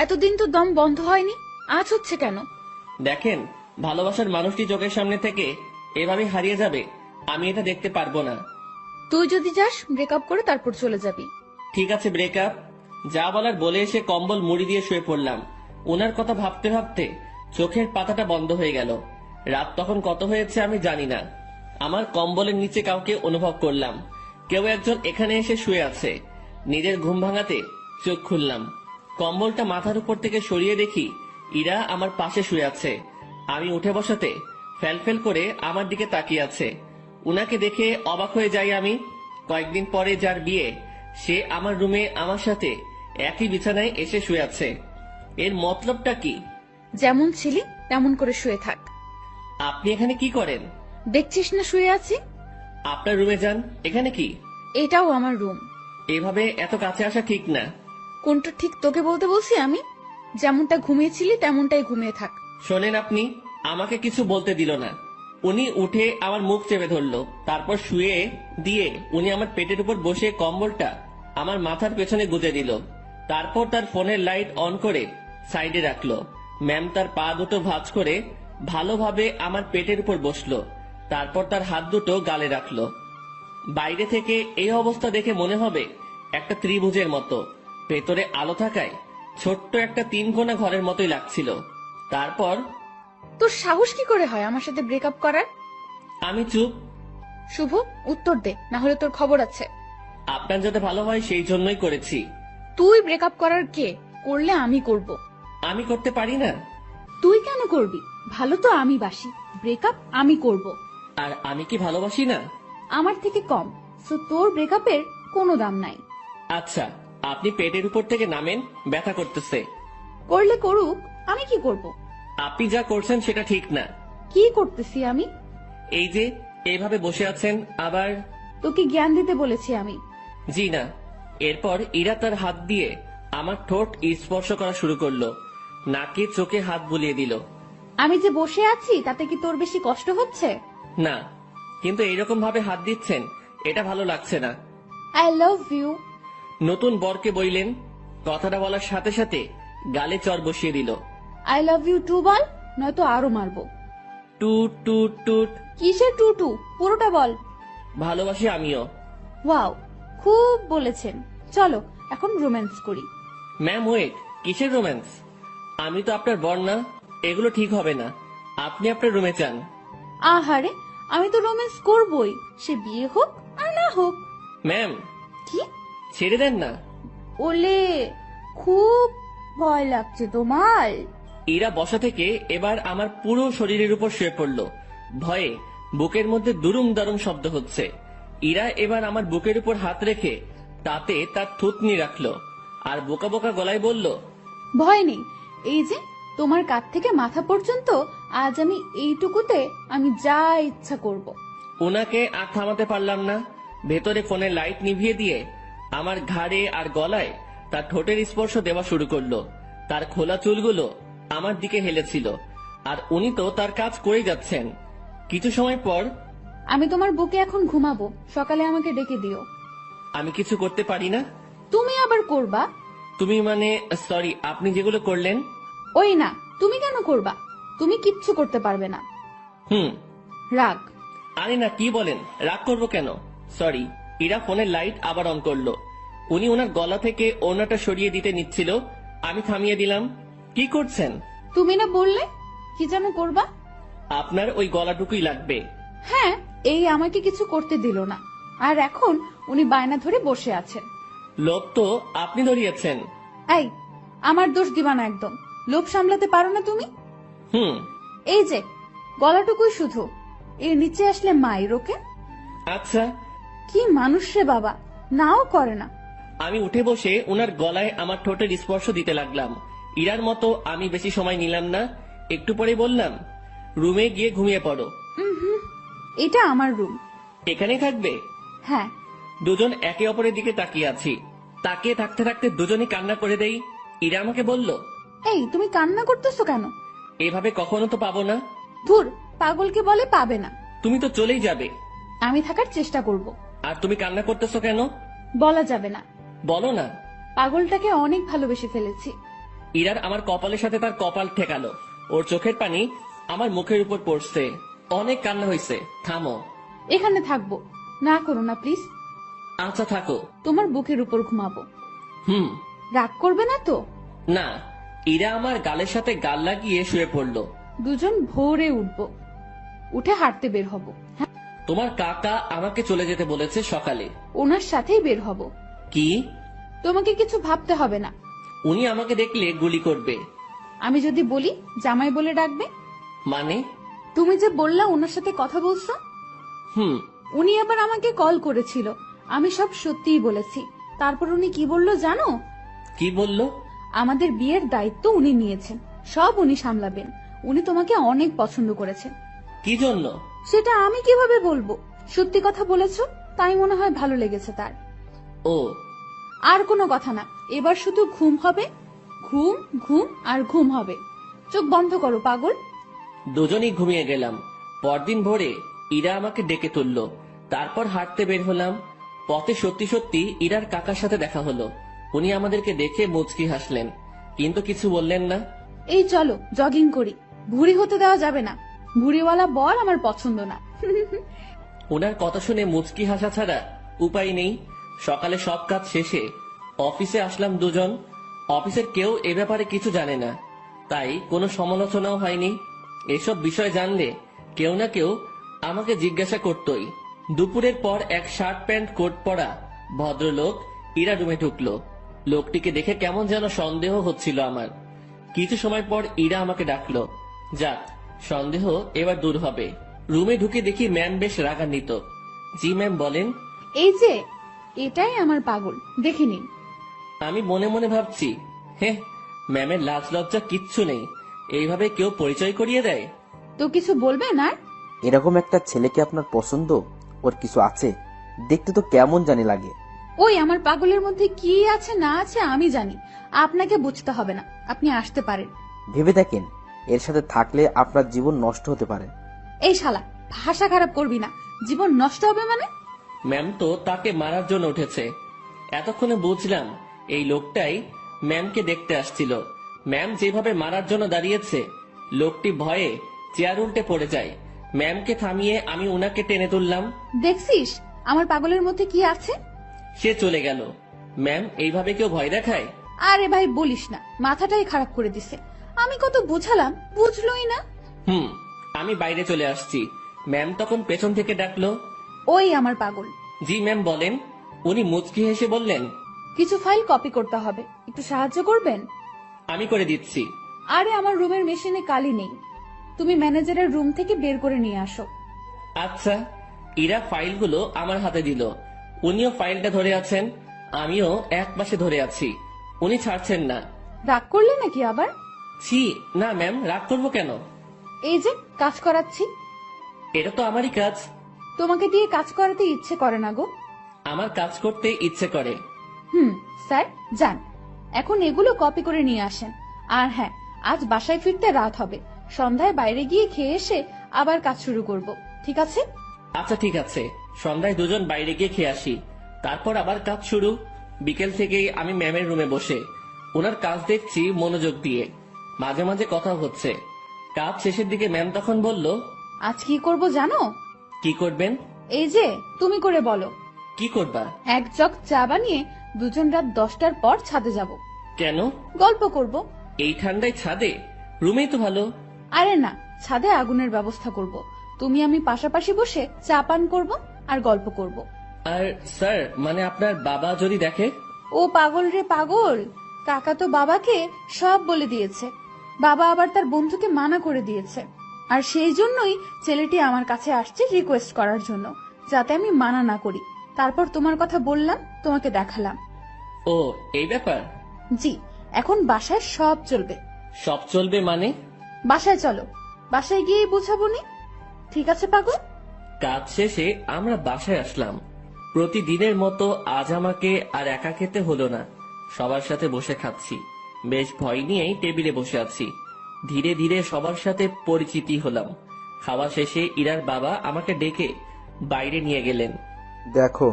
এতদিন তো দম বন্ধ হয়নি, আজ হচ্ছে কেন? দেখেন, ভালোবাসার মানুষটি চোখের সামনে থেকে এভাবে হারিয়ে যাবে, আমি এটা দেখতে পারবো না। তুই যদি যাস ব্রেকআপ করে তারপর চলে যাবি। ঠিক আছে, ব্রেকআপ। যা বলার বলে এসে কম্বল মুড়ি দিয়ে শুয়ে পড়লাম। ওনার কথা ভাবতে ভাবতে চোখের পাতাটা বন্ধ হয়ে গেল। রাত তখন কত হয়েছে আমি জানি না। আমার কম্বলের নিচে কাউকে অনুভব করলাম, কেউ একজন এখানে এসে শুয়ে আছে। নিজের ঘুম ভাঙাতে চোখ খুললাম, কম্বলটা মাথার উপর থেকে সরিয়ে দেখি ইরা আমার পাশে শুয়ে আছে। আমি উঠে বসাতে ফেল করে আমার দিকে তাকিয়ে আছে। উনাকে দেখে অবাক হয়ে যাই আমি। কয়েকদিন পরে যার বিয়ে, সে আমার রুমে আমার সাথে একই বিছানায় এসে শুয়ে আছে। এর মতলবটা কি? যেমন ছিলি তেমন করে শুয়ে থাক। আপনি এখানে কি করেন? দেখছিস না শুয়ে আছি? আপনার রুমে যান। এখানে কি? এটাও আমার রুম। এভাবে এত কাছে আসা ঠিক না। কোনটা ঠিক তোকে বলতে বলছি আমি? যেমনটা ঘুমিয়েছিলি তেমনটাই ঘুমিয়ে থাক। শোনেন, আপনি আমাকে কিছু বলতে দিল না। উনি উঠে আমার মুখ চেপে ধরলো, তারপর শুয়ে দিয়ে উনি আমার পেটের উপর বসে কম্বলটা আমার মাথার পেছনে গুজে দিল। তারপর তার ফোনের লাইট অন করে সাইডে রাখলো। ম্যাম তার পা দুটো ভাঁজ করে ভালোভাবে আমার পেটের উপর বসলো, তারপর তার হাত দুটো গালে রাখলো। বাইরে থেকে এই অবস্থা দেখে মনে হবে একটা ত্রিভুজের মতো, ভেতরে আলো থাকায় ছোট্ট একটা 3 কোণা ঘরের মতোই লাগছিল। তারপর তোর সাহস কি করে হয় আমার সাথে ব্রেকআপ করার? আমি চুপ। শুভ, উত্তর দে, না হলে তোর খবর আছে। আপনার যাতে ভালো হয় সেই জন্যই করেছি। তুই ব্রেকআপ করার কে? করলে আমি করব। আমি করতে পারি না। তুই কেন করবি? ভালো তো আমি বাসি, ব্রেকআপ আমি করব। আর আমি কি ভালোবাসি না? আমার থেকে কম, সো তোর ব্রেকআপের কোনো দাম নাই। আচ্ছা, আপনি পেটের উপর থেকে নামেন, ব্যথা করতেছে। করলে করুক, আমি কি করব? আপনি যা করছেন সেটা ঠিক না। কি করতেছি আমি? এই যে এইভাবে বসে আছেন, আবার তোকে জ্ঞান দিতে বলেছি আমি। জি না। এরপর ইরা তার হাত দিয়ে আমার ঠোঁট স্পর্শ করা শুরু করলো, নাকে চোখে হাত বুলিয়ে দিল। আমি যে বসে আছি তাতে কি তোর বেশি কষ্ট হচ্ছে? না, কিন্তু এইরকম ভাবে হাত দিচ্ছেন এটা ভালো লাগছে না। I love you. নতুন বরকে বইলেন, কথাটা বলার সাথে সাথে গালে চর বসিয়ে দিল। আই লাভ ইউ টু বল, নয়তো আরো মারবো। টুট টুট টুট। কিসের টু টু? পুরোটা বল। ভালোবাসি আমিও। ওয়াও, খুব বলেছেন। চলো এখন রোম্যান্স করি। ম্যাম ওয়েট, কিসের রোম্যান্স? আমি তো আপনার বর না, এগুলো ঠিক হবে না। আপনি আপনার রুমে যান। আহারে, আমি তো রোম্যান্স করবই, সে বিয়ে হোক আর না হোক। ম্যাম কি? ছেড়ে দেন না। ওলে, খুব ভয় লাগছে তোমার? ইরা বসা থেকে এবার আমার পুরো শরীরের উপর শুয়ে পড়লো। ভয়ে বুকের মধ্যে দুরুম দারুম শব্দ হচ্ছে। ইরা এবার আমার বুকের উপর হাত রেখে তাতে তার থুতনি রাখলো আর বোকা বোকা গলায় বলল, ভয় নেই, এই যে তোমার কাঁধ থেকে মাথা পর্যন্ত আজ আমি এইটুকুতে আমি যা ইচ্ছা করব। ওনাকে আর থামাতে পারলাম না। ভেতরে ফোনের লাইট নিভিয়ে দিয়ে আমার ঘাড়ে আর গলায় তার ঠোঁটের স্পর্শ দেওয়া শুরু করলো। তার খোলা চুলগুলো আমার দিকে হেলেছিল, আর উনি তো তার কাজ করে যাচ্ছেন। কিছু সময় পর, আমি তোমার বুকে এখন ঘুমাবো, সকালে আমাকে ডেকে দিও। আমি কিছু করতে পারি না। তুমি আবার করবা? তুমি মানে, সরি, আপনি যেগুলো করলেন। ওই না, তুমি কেন করবা? তুমি কিচ্ছু করতে পারবে না। হুম। রাগ। আরে না, কি বলেন, রাগ করবো কেন? সরি। ইরা ফোনের লাইট আবার অন করলো। উনি ওনার গলা থেকে ওড়নাটা সরিয়ে দিতে নিচ্ছিল, আমি থামিয়ে দিলাম। কি করছেন? তুমি না বললে কি যেন করবা? আপনার ওই গলাটুকুই লাগবে। হ্যাঁ, এই আমাকে কিছু করতে দিল না, আর এখন উনি বায়না ধরে বসে আছেন। লোভ তো আপনি ধরিয়েছেন। এই, আমার দোষ দিবা না একদম। লোভ সামলাতে পারো না তুমি? হুম। এই যে গলাটুকুই শুধু, এর নিচে আসলে মায়ের ওকে। আচ্ছা। কি মানুষ রে বাবা, নাও করে না। আমি উঠে বসে ওনার গলায় আমার ঠোঁটের স্পর্শ দিতে লাগলাম। ইরার মতো আমি বেশি সময় নিলাম না। একটু পরে বললাম, রুমে গিয়ে ঘুমিয়ে পড়ো। এটা আমার রুম। এখানেই থাকবে? হ্যাঁ। দুজন একে অপরের দিকে তাকিয়ে আছি। তাকিয়ে থাকতে থাকতে দুজনই কান্না করে দেই। ইরা আমাকে বলল, এই তুমি কান্না করতেছো কেন? এভাবে কখনো তো পাবো না। ধুর, পাগলকে বলে পাবে না। তুমি তো চলেই যাবে। আমি থাকার চেষ্টা করব। আর তুমি কান্না করতেছো কেন? বলা যাবে না। বলো না। পাগলটাকে অনেক ভালোবেসে ফেলেছি। ইরার আমার কপালের সাথে তার কপাল ঠেকালো। ওর চোখের পানি আমার মুখের উপর পড়ছে। অনেক কান্না হয়েছে, থামো। এখানে থাকবো, না করো না প্লিজ। আচ্ছা থাকো। তোমার বুকের উপর ঘুমাবো। হুম। রাগ করবে না তো? না। ইরা আমার গালের সাথে গাল লাগিয়ে শুয়ে পড়লো। দুজন ভোরে উঠবো, উঠে হাঁটতে বের হব। তোমার কাকা আমাকে চলে যেতে বলেছে সকালে। ওনার সাথেই বের হব। কি? তোমাকে কিছু ভাবতে হবে না। উনি আমাকে দেখলে গুলি করবে। আমি যদি বলি জামাই বলে ডাকবে। মানে? তুমি যে বললা ওনার সাথে কথা বলছো, হুম। উনি আবার আমাকে কল করেছিল। আমি সব সত্যিই বলেছি। তারপর উনি কি বললো জানো? কি বললো? আমাদের বিয়ের দায়িত্ব উনি নিয়েছেন, সব উনি সামলাবেন। উনি তোমাকে অনেক পছন্দ করেছেন। কি জন্য? সেটা আমি কিভাবে বলবো? সত্যি কথা বলেছো, তাই মনে হয় ভালো লেগেছে তার। ও, আর কোনো কথা না, এবার শুধু ঘুম হবে, ঘুম ঘুম আর ঘুম হবে। চোখ বন্ধ করো পাগল। দুজনেই ঘুমিয়ে গেলাম। পরদিন ভোরে ইরা আমাকে ডেকে তুললো। তারপর হাঁটতে বের হলাম। পথে সত্যি সত্যি ইরার কাকার সাথে দেখা হলো। উনি আমাদেরকে দেখে মুচকি হাসলেন, কিন্তু কিছু বললেন না। এই চলো জগিং করি, ভুঁড়ি হতে দেওয়া যাবে না। ভুঁড়িওয়ালা বর আমার পছন্দ না। ওনার কথা শুনে মুচকি হাসা ছাড়া উপায় নেই। সকালে সব কাজ শেষে অফিসে আসলাম দুজন। অফিসের কেউ এ ব্যাপারে কিছু জানে না, তাই কোনো সমালোচনাও হয়নি। এসব বিষয় জানলে কেউ না কেউ আমাকে জিজ্ঞাসা করতই। দুপুরের পর এক শার্ট প্যান্ট কোট পরা ভদ্রলোক ইরা রুমে ঢুকলো। লোকটিকে দেখে কেমন যেন সন্দেহ হচ্ছিল আমার। কিছু সময় পর ইরা আমাকে ডাকলো। যাক, সন্দেহ এবার দূর হবে। রুমে ঢুকে দেখি ম্যাম বেশ রাগান্বিত। জি ম্যাম, বলেন। এই যে, এটাই আমার পাগল, দেখে নিন। আমি মনে মনে ভাবছি, হ্যাঁ, ম্যামের লাজ লজ্জা কিচ্ছু নেই, এইভাবে কেউ পরিচয় করিয়ে দেয়? তো কিছু বলবেন আর? এরকম একটা ছেলেকে আপনার পছন্দ? ওর কিছু আছে, দেখতে তো কেমন জানি লাগে। ওই আমার পাগলের মধ্যে কি আছে না আছে আমি জানি, আপনাকে বুঝতে হবে না। আপনি আসতে পারেন। ভেবে দেখেন, এর সাথে থাকলে আপনার জীবন নষ্ট হতে পারে। এই শালা, ভাষা খারাপ করবি না। জীবন নষ্ট হবে মানে? ম্যাম তো তাকে মারার জন্য উঠেছে। এতক্ষণে বুঝলাম এই লোকটাই ম্যামকে দেখতে আসছিল। ম্যাম যেভাবে মারার জন্য দাঁড়িয়েছে, লোকটি ভয়ে চেয়ার উল্টে পড়ে যায়। ম্যামকে থামিয়ে আমি উনাকে টেনে তুললাম। দেখছিস আমার পাগলের মধ্যে কি আছে? সে চলে গেল। ম্যাম, এইভাবে কেউ ভয় দেখায়? আরে ভাই বলিস না, মাথাটাই খারাপ করে দিছে। আমি কত বুঝালাম, বুঝলোই না। আমি বাইরে চলে আসছি। ম্যাম তখন পেছন থেকে ডাকলো। ওই আমার পাগল। জি ম্যাম, বলেন। উনি মুচকি হেসে বললেন, কিছু ফাইল কপি করতে হবে, একটু সাহায্য করবেন? আমি করে দিচ্ছি। আরে আমার রুমের মেশিনে কালি নেই, তুমি ম্যানেজারের রুম থেকে বের করে নিয়ে আসো। আচ্ছা। ইরা ফাইলগুলো আমার হাতে দিল। উনিও ফাইলটা ধরে আছেন, আমিও এক পাশে ধরে আছি। উনি ছাড়ছেন না। রাগ করলে নাকি আবার? ছি, না ম্যাম, রাগ করবো কেন? এই যে কাজ করাচ্ছি। এটা তো আমারই কাজ। তোমাকে দিয়ে কাজ করাতে ইচ্ছে করে না গো। আমার কাজ করতে ইচ্ছে করে। স্যার যান, এখন এগুলো কপি করে নিয়ে আসেন। আর হ্যাঁ, আজ বাসায় ফিরতে রাত হবে, সন্ধ্যায় বাইরে গিয়ে খেয়ে এসে আবার কাজ শুরু করব, ঠিক আছে? আচ্ছা ঠিক আছে, সন্ধ্যায় দুজন বাইরে গিয়ে খেয়ে আসি, তারপর আবার কাজ শুরু। বিকেল থেকেই আমি ম্যামের রুমে বসে ওনার কাজ দেখছি মনোযোগ দিয়ে। মাঝে মাঝে কথা হচ্ছে। কাজ শেষের দিকে ম্যাম তখন বলল, আজ কি করব জানো? কি করবেন? এই যে তুমি করে বলো। কি করবা? এক জগ চা বানিয়ে দুজন রাত 10টার পর ছাদে যাব। কেন? গল্প করব। এই ঠান্ডায় ছাদে? রুমেই তো ভালো। আরে না, ছাদে আগুনের ব্যবস্থা করব। তুমি আমি পাশাপাশি বসে চা পান করব আর গল্প করব। আর স্যার, মানে আপনার বাবা যদি দেখে? ও পাগল রে পাগল, কাকা তো বাবাকে সব বলে দিয়েছে। বাবা আবার তার বন্ধুকে মানা করে দিয়েছে। আর সেই জন্যই ছেলেটি আমার কাছে আসছে রিকোয়েস্ট করার জন্য, যাতে আমি মানা না করি। তারপর তোমার কথা বললাম, তোমাকে দেখালাম। ও, এই ব্যাপার? জি, এখন বাসায় সব চলবে। সব চলবে মানে? বাসায় চলো, বাসায় গিয়েই বুঝাবো নি। ঠিক আছে পাগল? কাজ শেষে আমরা বাসায় আসলাম। প্রতিদিনের মতো আজ আমাকে আর একা খেতে হলো না, সবার সাথে বসে খাচ্ছি। বেশ ভয় নিয়েই টেবিলে বসে আছি। ধীরে ধীরে সবার সাথে পরিচিতি হলাম। খাওয়া শেষে ইরার বাবা আমাকে ডেকে বাইরে নিয়ে গেলেন। দেখো,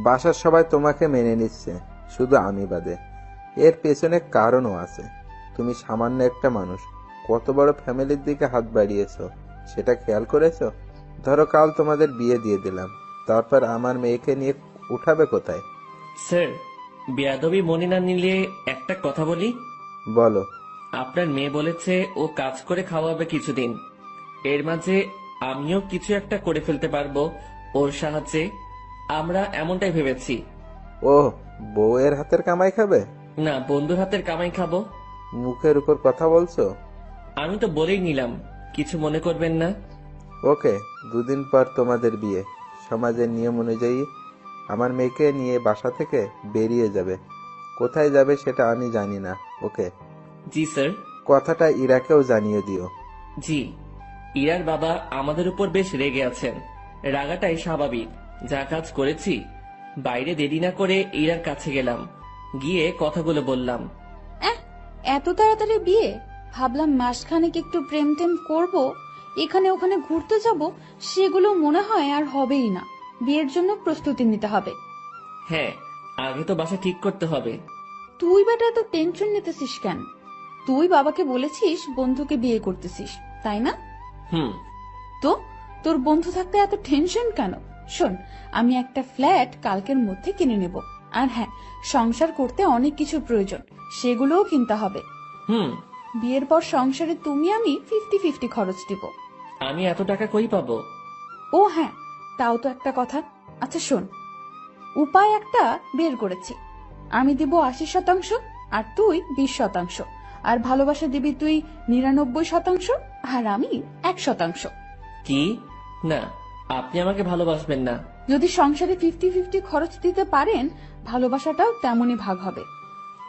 বাসার সবাই তোমাকে মেনে নিচ্ছে, শুধু আমি বাদে। এর পেছনে কারণও আছে। তুমি সামান্য একটা মানুষ, কত বড় ফ্যামিলির দিকে হাত বাড়িয়েছো, সেটা খেয়াল করেছো? ধরো কাল তোমাদের বিয়ে দিয়ে দিলাম, তারপর আমার মেয়েকে নিয়ে উঠাবে কোথায়? স্যার, বেয়াদবি মনে না নিলে একটা কথা বলি। বলো। আপনার মেয়ে বলেছে ও কাজ করে খাওয়াবে কিছুদিন। এর মাঝে আমিও কিছু একটা করে ফেলতে পারবো ওর সাহায্যে। আমরা এমনটাই ভেবেছি। ও, বউয়ের হাতের কামাই খাবে? না, বন্ধুর হাতের কামাই খাবো। মুখের উপর কথা বলছো। আমি তো বলেই নিলাম, কিছু মনে করবেন না। ওকে, 2 দিন পর তোমাদের বিয়ে। সমাজের নিয়ম অনুযায়ী আমার মেয়েকে নিয়ে বাসা থেকে বেরিয়ে যাবে। কোথায় যাবে সেটা আমি জানি না। ওকে? জি স্যার। কথাটা ইরাকেও জানিয়ে দিও। জি। ইরার বাবা আমাদের উপর বেশ রেগে আছেন। রাগাটাই স্বাভাবিক। যা কাজ করেছি, বাইরে দেরি না করে ইরার কাছে গেলাম, গিয়ে কথাগুলো বললাম। এত তাড়াতাড়ি বিয়ে? ভাবলাম মাসখানেক একটু প্রেম টেম করবো, এখানে ওখানে ঘুরতে যাব, সেগুলো মনে হয় আর হবেই না। বিয়ের জন্য প্রস্তুতি নিতে হবে। হ্যাঁ, আগে তো বাসা ঠিক করতে হবে। তুই বেটা এত টেনশন নিতেছিস কেন? তুই বাবাকে বলেছিস বন্ধুকে বিয়ে করতেছিস, তাই না? হুম। তো তোর বন্ধু থাকতে এত টেনশন কেন? শোন, আমি একটা ফ্ল্যাট কালকের মধ্যে কিনে নেব। আর হ্যাঁ, সংসার করতে অনেক কিছুর প্রয়োজন, সেগুলোও কিনতে হবে। হুম। বিয়ের পর সংসারে তুমি আমি 50-50 খরচ দিব। আমি এত টাকা কই পাবো? ও হ্যাঁ, তাও তো একটা কথা। আচ্ছা শোন, উপায় একটা বের করেছি। আমি দিব 80%, আর তুই 20%, আর ভালোবাসা দিবি তুই 99%, আর আমি 1%। কি? না, আপনি আমাকে ভালোবাসবেন না। যদি সংসারে 50-50 খরচ দিতে পারেন, ভালোবাসাটাও তেমনই ভাগ হবে।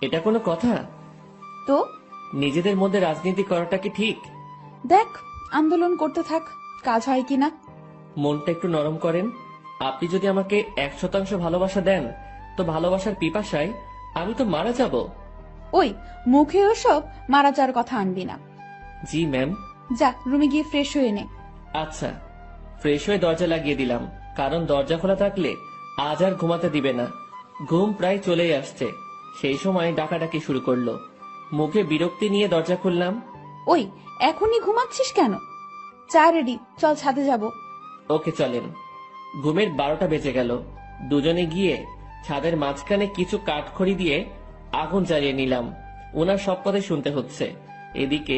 এটা কোনো কথা? তো নিজেদের মধ্যে রাজনীতি করাটা কি ঠিক? দেখ, আন্দোলন করতে থাক, কাজ হয় কিনা। মনটা একটু নরম করেন। আপনি যদি আমাকে 100% ভালোবাসা দেন, তো ভালোবাসার পিপাসায় আমি তো মারা যাব। ওই মুখে ওসব মারা যাওয়ার কথা আনবি না। জি ম্যাম। যা রুমে গিয়ে ফ্রেশ হয়ে নে। আচ্ছা। ফ্রেশ হয়ে দরজা লাগিয়ে দিলাম, কারণ দরজা খোলা থাকলে আজ আর ঘুমাতে দিবে না। ঘুম প্রায় চলেই আসছে, সেই সময় ডাকাডাকি শুরু করলো। মুখে বিরক্তি নিয়ে দরজা খুললাম। ওই এখনই ঘুমাচ্ছিস কেন? চা রেডি, চল ছাদে যাব। ওকে চলেন। ঘুমের 12টা বেজে গেল। দুজনে গিয়ে ছাদের মাঝখানে কিছু কাঠখড়ি দিয়ে আগুন জ্বালিয়ে নিলাম। ওনার সব কথা শুনতে হচ্ছে। এদিকে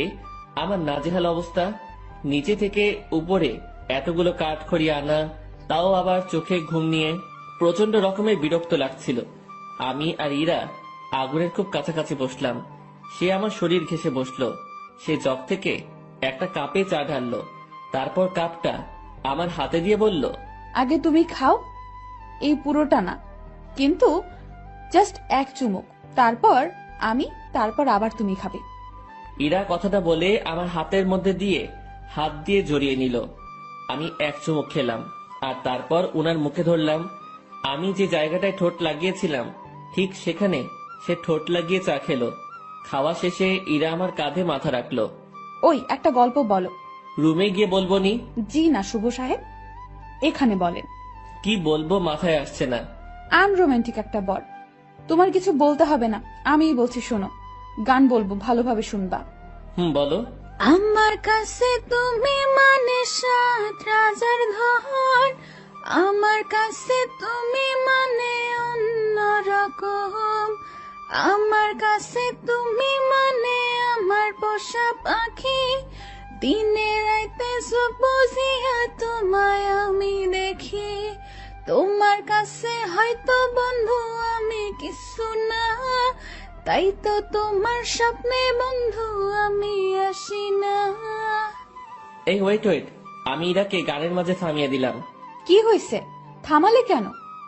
আমার নাজেহাল অবস্থা। নিচে থেকে উপরে এতগুলো কাঠখড়ি আনা, তাও আবার চোখে ঘুম নিয়ে প্রচন্ড রকমের বিরক্ত লাগছিল। আমি আর ইরা আগুনের খুব কাছাকাছি বসলাম। সে আমার শরীর ঘেঁষে বসলো। সে জগ থেকে একটা কাপে চা ঢাললো, তারপর কাপটা আমার হাতে দিয়ে বলল, আগে তুমি খাও, এই পুরোটা না, কিন্তু জাস্ট এক চুমুক, তারপর আমি, তারপর আবার তুমি খাবে। ইরা কথাটা বলে আমার হাতের মধ্যে দিয়ে হাত দিয়ে জড়িয়ে নিল। আমি এক চুমুক খেলাম, আর তারপর উনার মুখে ধরলাম। আমি যে জায়গাটায় ঠোঁট লাগিয়েছিলাম, ঠিক সেখানে সে ঠোঁট লাগিয়ে চা খেলো। খাওয়া শেষে ইরা আমার কাঁধে মাথা রাখলো। ওই একটা গল্প বলো। রুমে গিয়ে বলবো নি? জি না শুভ সাহেব, এখানে বলেন। কি বলবো মাথায় আসছে না। আনরোম্যান্টিক একটা বর। তোমার কিছু বলতে হবে না, আমিই বলছি শোনো। গান বলবো, ভালোভাবে শুনবা। বলো। আমার কাছে তুমি মানে 7 রাজার ধন, আমার কাছে তুমি মানে অন্যরকম, আমার কাছে তুমি মানে আমার পোষা পাখি, দিনে রাইতে সব বুঝিয়া তোমায় আমি দেখি। তোমার কাছে হয়তো বন্ধু আমি কিছু না, তাই তো তোমার স্বপ্নে বন্ধু আমি আসি না। এই ওয়েট ওয়েট, আমি ইরাকে গানের মাঝে থামিয়ে দিলাম। কি হয়েছে, থামালে কেন?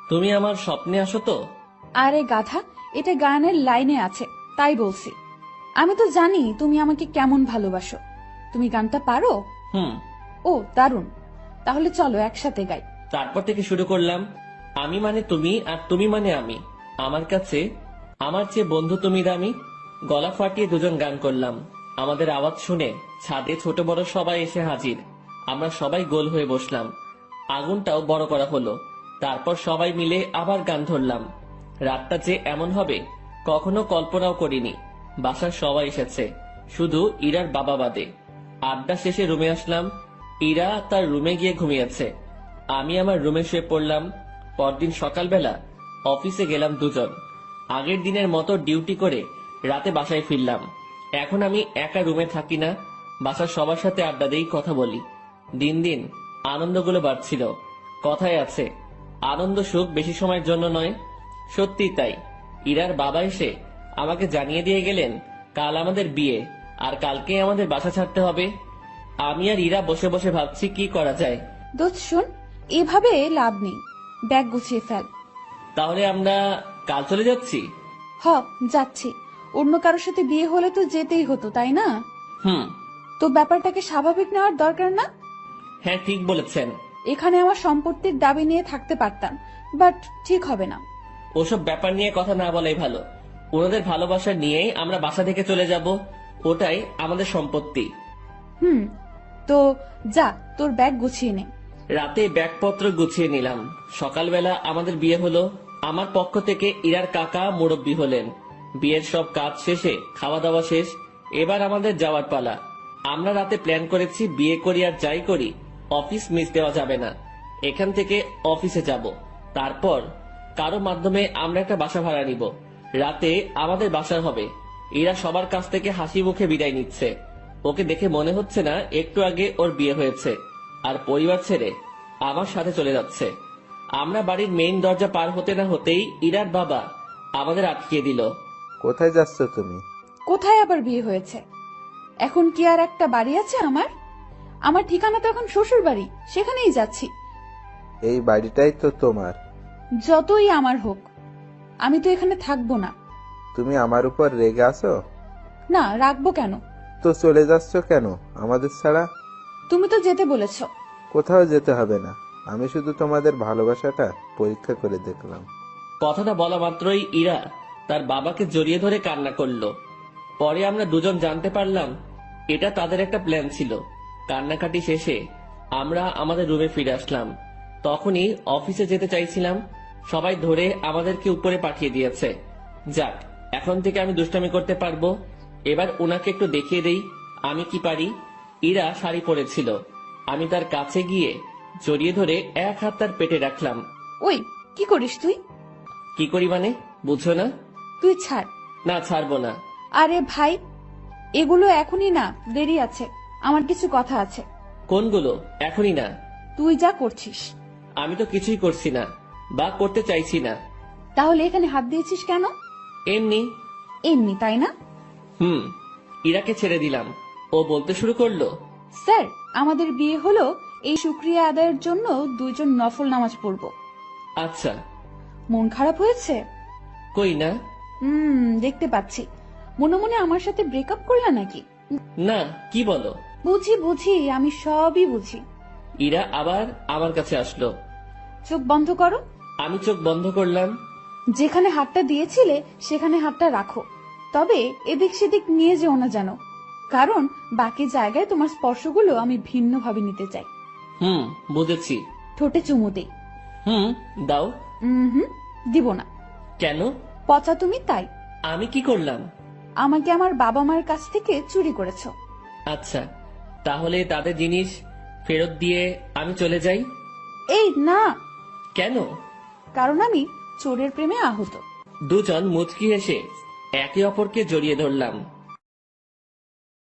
তুমি আমার স্বপ্নে আসো তো? আরে গাধা, এটা গানের লাইনে আছে, তাই বলছি। আমি তো জানি তুমি আমাকে কেমন ভালোবাসো। তুমি গানটা পারো? ও দারুণ, তাহলে চলো একসাথে গাই। তারপর থেকে শুরু করলাম। আমি মানে তুমি, আর তুমি মানে আমি। আমার কাছে আমার চেয়ে বন্ধু তুমি দামি। গলা ফাটিয়ে দুজন গান করলাম। আমাদের আওয়াজ শুনে ছাদে ছোট বড় সবাই এসে হাজির। আমরা সবাই গোল হয়ে বসলাম। আগুনটাও বড় করা হলো। তারপর সবাই মিলে আবার গান ধরলাম। রাতটা যে এমন হবে কখনো কল্পনাও করিনি। বাসার সবাই এসেছে, শুধু ইরার বাবা বাদে। আড্ডা শেষে রুমে আসলাম। ইরা তার রুমে গিয়ে ঘুমিয়েছে, আমি আমার রুমে শুয়ে পড়লাম। পরদিন সকালবেলা অফিসে গেলাম দুজন। আগের দিনের মতো ডিউটি করে রাতে বাসায় ফিরলাম। এখন আমি একা রুমে থাকি না, বাসার সবার সাথে আড্ডা দেই, কথা বলি। দিন দিন আনন্দগুলো বাড়ছিল। কথায় আছে, আনন্দ সুখ বেশি সময়ের জন্য নয়। সত্যি তাই। ইরার বাবা এসে আমাকে জানিয়ে দিয়ে গেলেন কাল আমাদের বিয়ে, আর কালকে আমাদের বাসা ছাড়তে হবে। আমি আর ইরা বসে বসে ভাবছি কি করা যায়। দোস্ত শোন, এভাবে লাভ নেই, ব্যাগ গুছিয়ে ফেল। তাহলে আমরা কাল চলে যাচ্ছি? হ, যাচ্ছি। অন্য কারোর সাথে বিয়ে হলে তো যেতেই হতো, তাই না? হুম। তো ব্যাপারটাকে স্বাভাবিক নেওয়ার দরকার না? হ্যাঁ, ঠিক বলেছেন। এখানে আমার সম্পত্তির দাবি নিয়ে থাকতে পারতাম, বাট ঠিক হবে না। ওসব ব্যাপার নিয়ে কথা না বলাই ভালো। ওনাদের ভালোবাসা নিয়েই আমরা বাসা থেকে চলে যাব, ওটাই আমাদের সম্পত্তি। হুম, তো যা, তোর ব্যাগ গুছিয়ে নে। রাতে ব্যাগপত্র গুছিয়ে নিলাম। সকালবেলা আমাদের বিয়ে হলো। আমার পক্ষ থেকে ইরার কাকা মুরব্বি হলেন। বিয়ের সব কাজ শেষে খাওয়া দাওয়া শেষ, এবার আমাদের যাওয়ার পালা। আমরা রাতে প্ল্যান করেছি বিয়ে করি আর যাই করি অফিস মিস দেওয়া যাবে না। এখান থেকে অফিসে যাব, তারপর কারো মাধ্যমে আমরা একটা বাসা ভাড়া নিব। রাতে আমাদের বাসা হবে। ইরা সবার কাছ থেকে হাসি মুখে বিদায় নিচ্ছে। ওকে দেখে মনে হচ্ছে না একটু আগে ওর বিয়ে হয়েছে, আর পরিবার ছেড়ে আমার সাথে চলে যাচ্ছে। আমরা বাড়ির মেইন দরজা পার হতে না হতেই ইরার বাবা আমাদের আটকিয়ে দিল। কোথায় যাচ্ছ তুমি? কোথায় আবার বিয়ে হয়েছে? এখন কি আর একটা বাড়ি আছে আমার? আমার ঠিকানা তো এখন শ্বশুর বাড়ি, সেখানেই যাচ্ছি। এই বাড়িটাই তো তোমার। যতই আমার হোক, আমি তো এখানে থাকবো না। তুমি আমার উপর রেগে আছো? না, রাখবো কেন? তো চলে যাচ্ছ কেন আমাদের ছাড়া? তুমি তো যেতে বলেছো। কোথাও যেতে হবে না, আমি শুধু তোমাদের ভালোবাসাটা পরীক্ষা করে দেখলাম। কথাটা বলা মাত্রই ইরা তার বাবাকে জড়িয়ে ধরে কান্না করলো। পরে আমরা দুজন জানতে পারলাম এটা তাদের একটা প্ল্যান ছিল। কান্নাকাটি শেষে আমরা আমাদের রুমে ফিরে আসলাম। তখনই অফিসে যেতে চাইছিলাম, সবাই ধরে আমাদেরকে উপরে পাঠিয়ে দিয়েছে। যাক, এখন থেকে আমি দুষ্টামি করতে পারবো। এবার ওনাকে একটু দেখিয়ে দেই আমি কি পারি। ইরা শাড়ি পরেছিল, আমি তার কাছে গিয়ে জড়িয়ে ধরে এক হাত তার পেটে রাখলাম। ওই, কি করিস তুই? কি করি মানে, বুঝছো না? তুই ছাড়। না, ছাড়বো না। আরে ভাই, এগুলো এখনই না, দেরি আছে। আমার কিছু কথা আছে। কোনগুলো? এখনই না। তুই যা করছিস। আমি তো কিছুই করছি না, বা করতে চাইছি না। তাহলে এখানে হাত দিয়েছিস কেন? এমনি। এমনি, তাই না? হুম। ইরাকে ছেড়ে দিলাম। ও বলতে শুরু করলো, স্যার, আমাদের বিয়ে হলো, এই শুকরিয়া আদায়ের জন্য দুইজন নফল নামাজ পড়ব। আচ্ছা। মন খারাপ হয়েছে? কই না। দেখতে পাচ্ছি। মনে মনে আমার সাথে ব্রেকআপ করলা নাকি? না, কি বলো? বুঝি বুঝি, আমি সবই বুঝি। ইরা আবার আমার কাছে আসলো। চোখ বন্ধ করো। আমি চোখ বন্ধ করলাম। যেখানে হাতটা দিয়েছিলে সেখানে হাতটা রাখো, তবে এদিক সেদিক নিয়ে যেও না যেন, কারণ বাকি জায়গায় তোমার স্পর্শগুলো আমি ভিন্নভাবে নিতে চাই। হুম, বুঝেছি। ঠোঁটে চুমু দেই। হুম, দাও। হুম, দিব না। কেন? পচা তুমি, তাই। আমি কি করলাম? আমাকে আমার বাবা মার কাছ থেকে চুরি করেছো। আচ্ছা, তাহলে তাদের জিনিস ফেরত দিয়ে আমি চলে যাই? এই না। কেন? কারণ আমি চোরের প্রেমে আহত। দুজন মুচকি হেসে একে অপরকে জড়িয়ে ধরলাম।